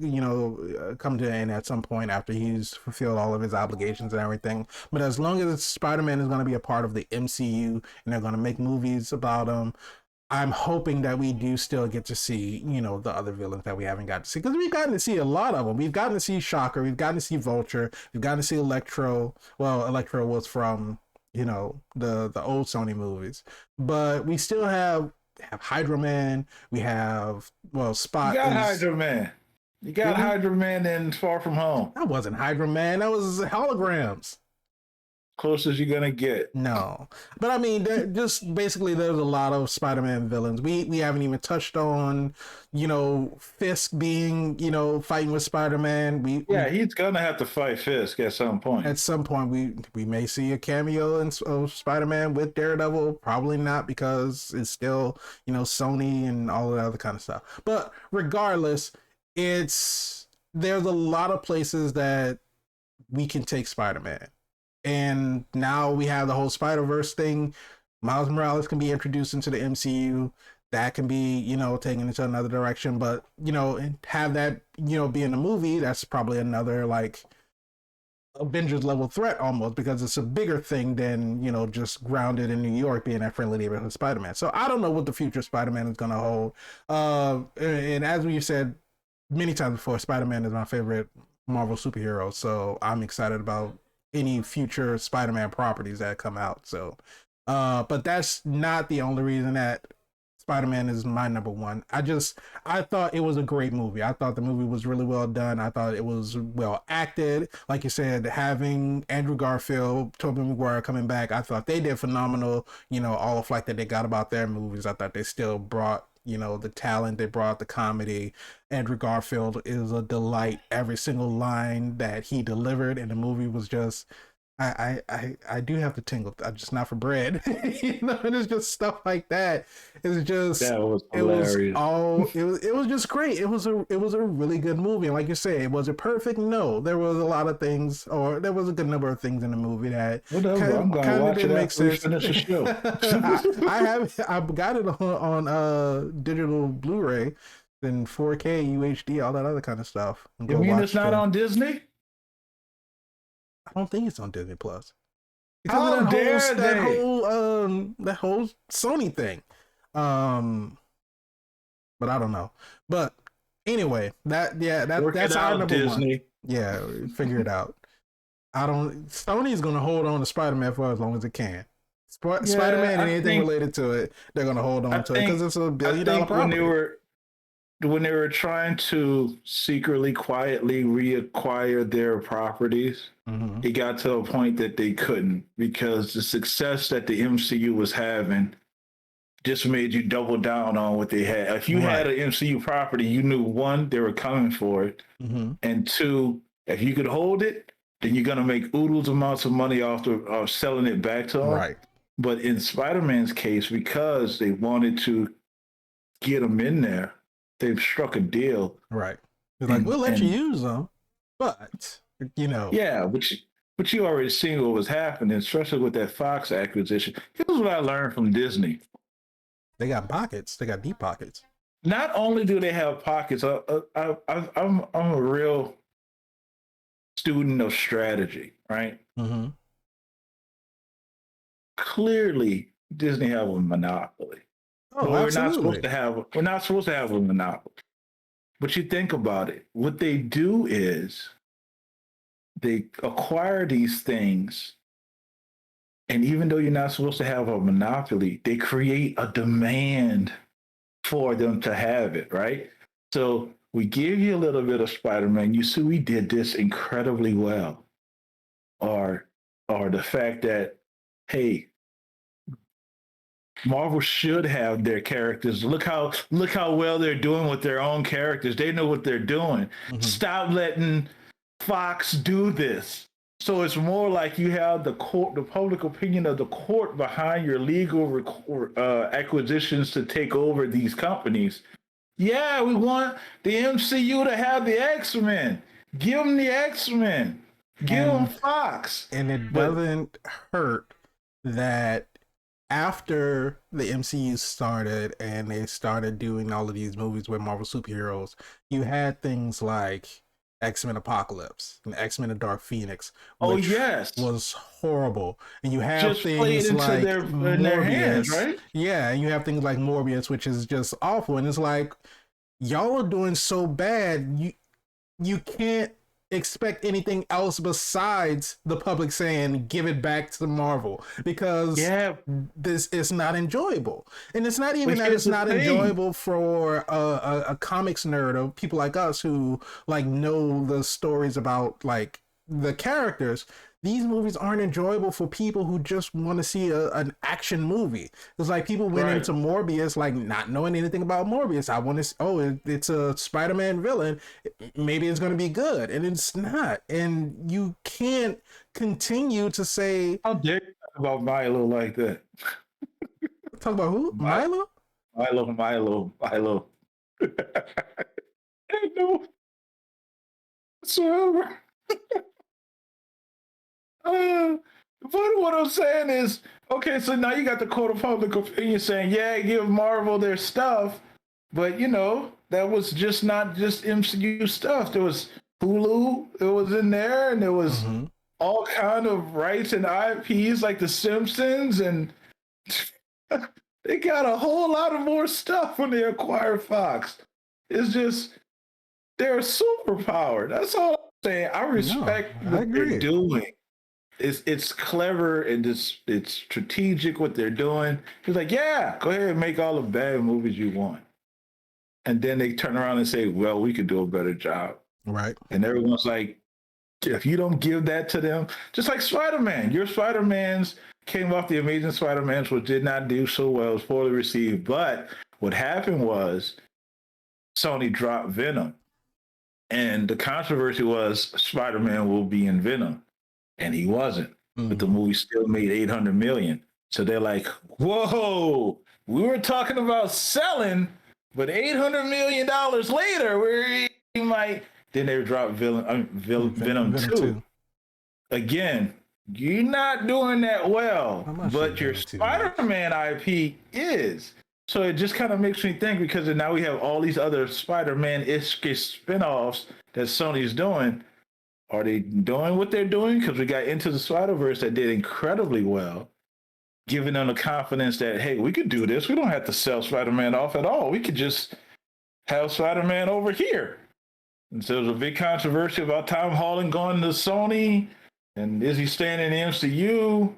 Speaker 1: come to an end at some point after he's fulfilled all of his obligations and everything. But as long as Spider-Man is going to be a part of the MCU and they're going to make movies about him, I'm hoping that we do still get to see, the other villains that we haven't got to see. Because we've gotten to see a lot of them. We've gotten to see Shocker. We've gotten to see Vulture. We've gotten to see Electro. Well, Electro was from, the old Sony movies. But we still have Hydro Man. We have,
Speaker 2: You
Speaker 1: Spot
Speaker 2: got
Speaker 1: is...
Speaker 2: Hydra Man. You got Hydra Man in Far From Home.
Speaker 1: That wasn't Hydro Man. That was holograms.
Speaker 2: Close as you're gonna get.
Speaker 1: No, but I mean, just basically, there's a lot of Spider-Man villains. We haven't even touched on, Fisk being, fighting with Spider-Man.
Speaker 2: He's gonna have to fight Fisk at some point.
Speaker 1: At some point we may see a cameo of Spider-Man with Daredevil. Probably not, because it's still Sony and all of that other kind of stuff. But regardless, there's a lot of places that we can take Spider-Man. And now we have the whole Spider-Verse thing. Miles Morales can be introduced into the MCU. That can be, taken into another direction. But, have that, be in a movie, that's probably another, like, Avengers level threat almost, because it's a bigger thing than, just grounded in New York being that friendly neighborhood Spider-Man. So I don't know what the future Spider-Man is going to hold. And as we said many times before, Spider-Man is my favorite Marvel superhero. So I'm excited about any future Spider-Man properties that come out. So but that's not the only reason that Spider-Man is my number one. I thought it was a great movie. I thought the movie was really well done. I thought it was well acted. Like you said, having Andrew Garfield, Tobey Maguire coming back, I thought they did phenomenal. All the flack that they got about their movies, I thought they still brought the talent, they brought the comedy. Andrew Garfield is a delight. Every single line that he delivered in the movie was just, I do have to tingle. I'm just not for bread. And it's just stuff like that. It's just,
Speaker 2: That was hilarious.
Speaker 1: it was just great. It was a really good movie. And like you say, was it perfect? No, there was a lot of things, or there was a good number of things in the movie that
Speaker 2: Whatever. I'm gonna watch it after we finish the show.
Speaker 1: I've got it on digital Blu-ray and 4K UHD, all that other kind of stuff.
Speaker 2: You mean it's not on Disney?
Speaker 1: I don't think it's on Disney Plus because of
Speaker 2: How dare they?
Speaker 1: that whole Sony thing. But I don't know. But anyway,
Speaker 2: Work it
Speaker 1: that's our
Speaker 2: out,
Speaker 1: number one.
Speaker 2: Disney.
Speaker 1: Yeah, figure it out. I don't. Sony's gonna hold on to Spider-Man for as long as it can.
Speaker 2: Yeah,
Speaker 1: Spider-Man and anything related to it, they're gonna hold
Speaker 2: I
Speaker 1: on to it because
Speaker 2: think,
Speaker 1: it's a
Speaker 2: I
Speaker 1: billion-dollar
Speaker 2: think
Speaker 1: property.
Speaker 2: when they were trying to secretly, quietly reacquire their properties,
Speaker 1: Mm-hmm.
Speaker 2: it got to a point that they couldn't because the success that the MCU was having just made you double down on what they had. If you had
Speaker 1: Right.
Speaker 2: an MCU property, you knew one, they were coming for it,
Speaker 1: Mm-hmm.
Speaker 2: and two, if you could hold it, then you're gonna make oodles amounts of money off selling it back to them.
Speaker 1: Right.
Speaker 2: But in Spider-Man's case, because they wanted to get him in there, they've struck a deal.
Speaker 1: Right. It's like we'll let you
Speaker 2: And
Speaker 1: use them, but you know,
Speaker 2: yeah, but you already seen what was happening, especially with that Fox acquisition. Here's what I learned from Disney.
Speaker 1: they got pockets. They got deep pockets.
Speaker 2: Not only do they have pockets, I'm a real student of strategy, right?
Speaker 1: Mm-hmm.
Speaker 2: Clearly, Disney have a monopoly, but
Speaker 1: Oh, absolutely.
Speaker 2: we're not supposed to have a monopoly. But you think about it, what they do is they acquire these things, and even though you're not supposed to have a monopoly, they create a demand for them to have it, right? So we give you a little bit of Spider-Man. You see, we did this incredibly well. Or the fact that, hey, Marvel should have their characters. Look how well they're doing with their own characters. They know what they're doing.
Speaker 1: Mm-hmm.
Speaker 2: Stop letting Fox do this. So it's more like you have the court, the public opinion of the court behind your legal acquisitions to take over these companies. Yeah, we want the MCU to have the X-Men. Give them the X-Men. Give them
Speaker 1: And
Speaker 2: Fox.
Speaker 1: it
Speaker 2: But
Speaker 1: doesn't hurt that after the MCU started and they started doing all of these movies with Marvel superheroes, you had things like X-Men Apocalypse and X-Men and Dark Phoenix,
Speaker 2: oh
Speaker 1: which
Speaker 2: yes,
Speaker 1: was horrible. And you have
Speaker 2: just play it
Speaker 1: things
Speaker 2: into
Speaker 1: like
Speaker 2: in their hands,
Speaker 1: Morbius.
Speaker 2: right?
Speaker 1: Yeah, and you have things like Morbius, which is just awful. And it's like, y'all are doing so bad, you can't expect anything else besides the public saying give it back to Marvel, because
Speaker 2: Yeah,
Speaker 1: this is not enjoyable. And it's not even
Speaker 2: but
Speaker 1: that
Speaker 2: here's
Speaker 1: it's
Speaker 2: the
Speaker 1: not
Speaker 2: thing.
Speaker 1: enjoyable for a comics nerd or people like us who like know the stories about like the characters. These movies aren't enjoyable for people who just want to see an action movie. It's like people went
Speaker 2: Right.
Speaker 1: into Morbius like not knowing anything about Morbius. I want to, it's a Spider-Man villain. Maybe it's going to be good, and it's not. And you can't continue to say,
Speaker 2: How dare you talk about Milo like that?
Speaker 1: talk about who?
Speaker 2: My,
Speaker 1: Milo?
Speaker 2: Milo. Ain't no whatsoever. Uh, but what I'm saying is, okay, so now you got the court of public opinion saying, yeah, give Marvel their stuff, but that was just not just MCU stuff. There was Hulu, it was in there, and there was
Speaker 1: Mm-hmm.
Speaker 2: all kind of rights and IPs like The Simpsons, and they got a whole lot of more stuff when they acquire Fox. It's just they're a superpower. That's all I'm saying. I
Speaker 1: No,
Speaker 2: respect
Speaker 1: I
Speaker 2: what they're
Speaker 1: agree.
Speaker 2: doing. It's clever and it's strategic what they're doing. He's like, yeah, go ahead and make all the bad movies you want. And then they turn around and say, well, we could do a better job.
Speaker 1: Right.
Speaker 2: And everyone's like, if you don't give that to them, just like Spider-Man, your Spider-Mans came off the Amazing Spider-Mans, which did not do so well, was poorly received. But what happened was Sony dropped Venom. And the controversy was Spider-Man will be in Venom. And he wasn't. But the
Speaker 1: Mm-hmm.
Speaker 2: movie still made 800 million. So they're like, whoa, we were talking about selling, but $800 million later, we might. Then they dropped Venom
Speaker 1: Venom
Speaker 2: 2.
Speaker 1: 2.
Speaker 2: Again, you're not doing that well,
Speaker 1: How much did
Speaker 2: but your
Speaker 1: Venom 2 make?
Speaker 2: Spider-Man IP is. So it just kind of makes me think, because now we have all these other Spider-Man-ish spin-offs that Sony's doing. Are they doing what they're doing? Because we got Into the Spider-Verse that did incredibly well, giving them the confidence that, hey, we could do this. We don't have to sell Spider-Man off at all. We could just have Spider-Man over here. And so there's a big controversy about Tom Holland going to Sony, and is he staying in the MCU?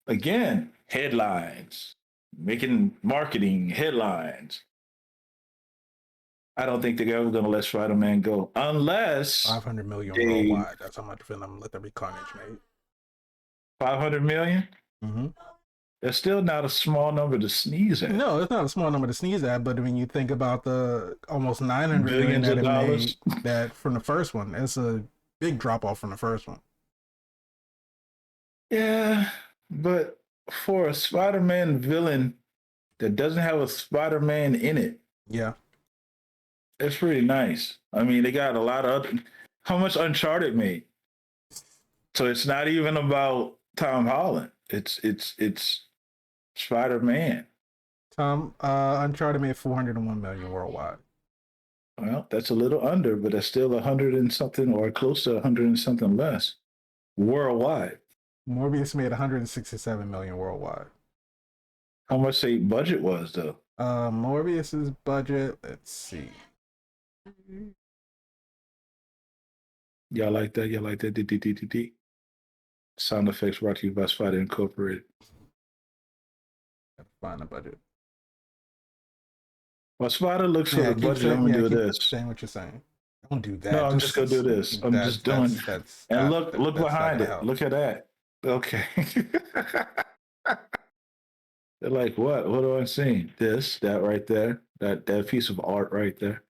Speaker 2: Again, headlines, making marketing headlines. I don't think they're ever going to let Spider-Man go unless
Speaker 1: 500 million worldwide. That's how much film let there be carnage made.
Speaker 2: 500 million.
Speaker 1: Mm-hmm.
Speaker 2: That's still not a small number to sneeze at.
Speaker 1: No, it's not a small number to sneeze at. But when you think about the almost 900 million that it made that from the first one, it's a big drop off from the first one.
Speaker 2: Yeah, but for a Spider-Man villain that doesn't have a Spider-Man in it,
Speaker 1: yeah,
Speaker 2: it's pretty nice. I mean, they got a lot of how much Uncharted made. So it's not even about Tom Holland. It's Spider-Man.
Speaker 1: Uncharted made 401 million worldwide.
Speaker 2: Well, that's a little under, but that's still 100 and something, or close to 100 and something less worldwide.
Speaker 1: Morbius made 167 million worldwide.
Speaker 2: How much the budget was, though?
Speaker 1: Morbius's budget, let's see.
Speaker 2: Y'all like that? Y'all like that? D. Sound effects brought to you by Spider Incorporated.
Speaker 1: Find the budget.
Speaker 2: Well, Spider looks for the budget. I'm gonna do this.
Speaker 1: Saying what you're saying. Don't do that.
Speaker 2: No, I'm just gonna do this. I'm just doing. And look behind it. Help. Look at that. Okay. They're like, what? What do I see? This, that right there. That piece of art right there.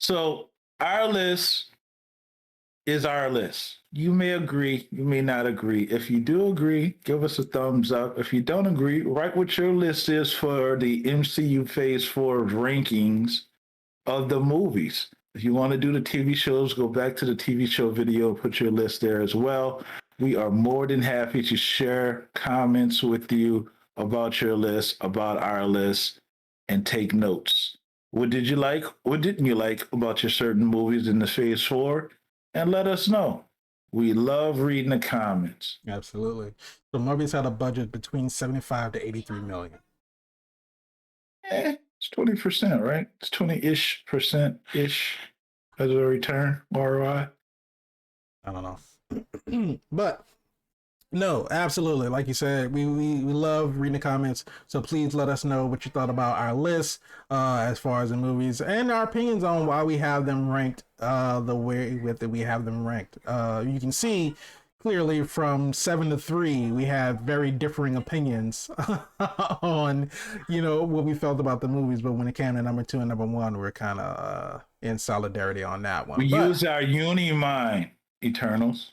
Speaker 2: So our list is our list. You may agree, you may not agree. If you do agree, give us a thumbs up. If you don't agree, write what your list is for the MCU Phase 4 rankings of the movies. If you want to do the TV shows, go back to the TV show video, put your list there as well. We are more than happy to share comments with you about your list, about our list, and take notes. What did you like? What didn't you like about your certain movies in the Phase 4? And let us know. We love reading the comments.
Speaker 1: Absolutely. So Morbius had a budget between 75 to 83 million.
Speaker 2: It's 20%, right? It's 20-ish percent-ish as a return ROI.
Speaker 1: I don't know. But no, absolutely. Like you said, we love reading the comments. So please let us know what you thought about our list as far as the movies and our opinions on why we have them ranked the way that we have them ranked. You can see clearly from 7 to 3, we have very differing opinions on, what we felt about the movies. But when it came to number 2 and number 1, we're kind of in solidarity on that one.
Speaker 2: We use our uni mind, Eternals.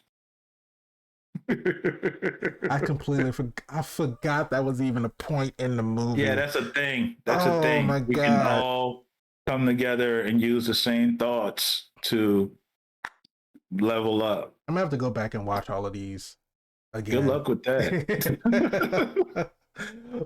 Speaker 1: I completely forgot that was even a point in the movie.
Speaker 2: Yeah, that's a thing. That's a thing.
Speaker 1: My God.
Speaker 2: We can all come together and use the same thoughts to level up.
Speaker 1: I'm gonna have to go back and watch all of these again.
Speaker 2: Good luck with that.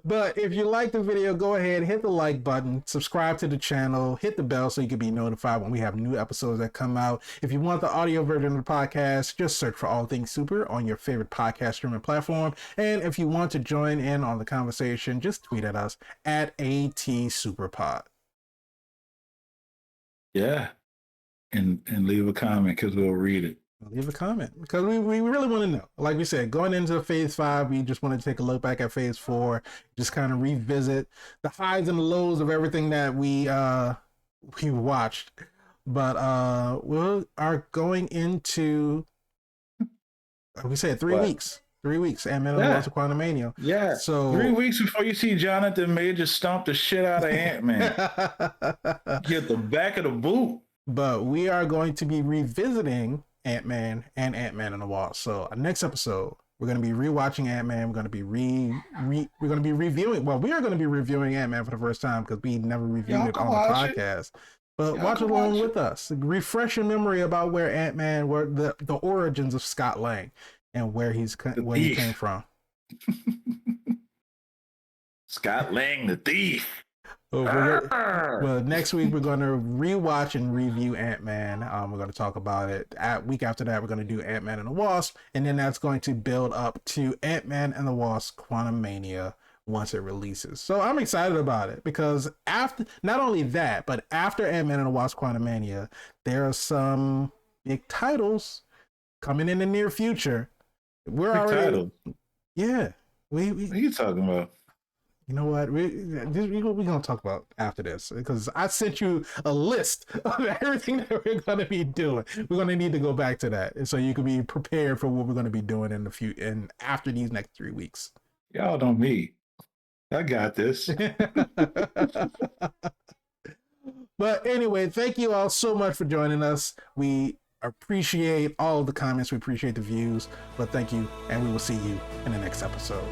Speaker 1: But if you like the video, go ahead, hit the like button, subscribe to the channel, hit the bell so you can be notified when we have new episodes that come out. If you want the audio version of the podcast, just search for All Things Super on your favorite podcast streaming platform. And if you want to join in on the conversation, just tweet at us at ATSuperPod.
Speaker 2: Yeah. And leave a comment because we'll read it.
Speaker 1: Leave a comment because we really want to know. Like we said, going into Phase 5, we just want to take a look back at Phase 4, just kind of revisit the highs and the lows of everything that we watched. But we are going into, like we said, 3 weeks. 3 weeks. Ant-Man and the Wasp: Quantumania.
Speaker 2: Yeah.
Speaker 1: So
Speaker 2: 3 weeks before you see Jonathan Major stomp the shit out of Ant-Man. Get the back of the boot.
Speaker 1: But we are going to be revisiting Ant-Man and Ant-Man and the Wasp. So our next episode, we're going to be rewatching Ant-Man. We're going to be we're going to be reviewing. Well, we are going to be reviewing Ant-Man for the first time because we never reviewed it on the podcast. But watch along with us. Refresh your memory about where Ant-Man, where the origins of Scott Lang and where he came from.
Speaker 2: Scott Lang, the thief.
Speaker 1: Well, next week we're going to rewatch and review Ant-Man. We're going to talk about it. Week after that, we're going to do Ant-Man and the Wasp, and then that's going to build up to Ant-Man and the Wasp: Quantumania once it releases. So I'm excited about it because after not only that, but after Ant-Man and the Wasp: Quantumania, there are some big titles coming in the near future. We're
Speaker 2: Big
Speaker 1: already,
Speaker 2: title.
Speaker 1: yeah.
Speaker 2: What are you talking about?
Speaker 1: You know what? We're going to talk about after this because I sent you a list of everything that we're going to be doing. We're going to need to go back to that so you can be prepared for what we're going to be doing in the future and after these next 3 weeks.
Speaker 2: Y'all don't meet. I got this.
Speaker 1: But anyway, thank you all so much for joining us. We appreciate all of the comments. We appreciate the views. But thank you, and we will see you in the next episode.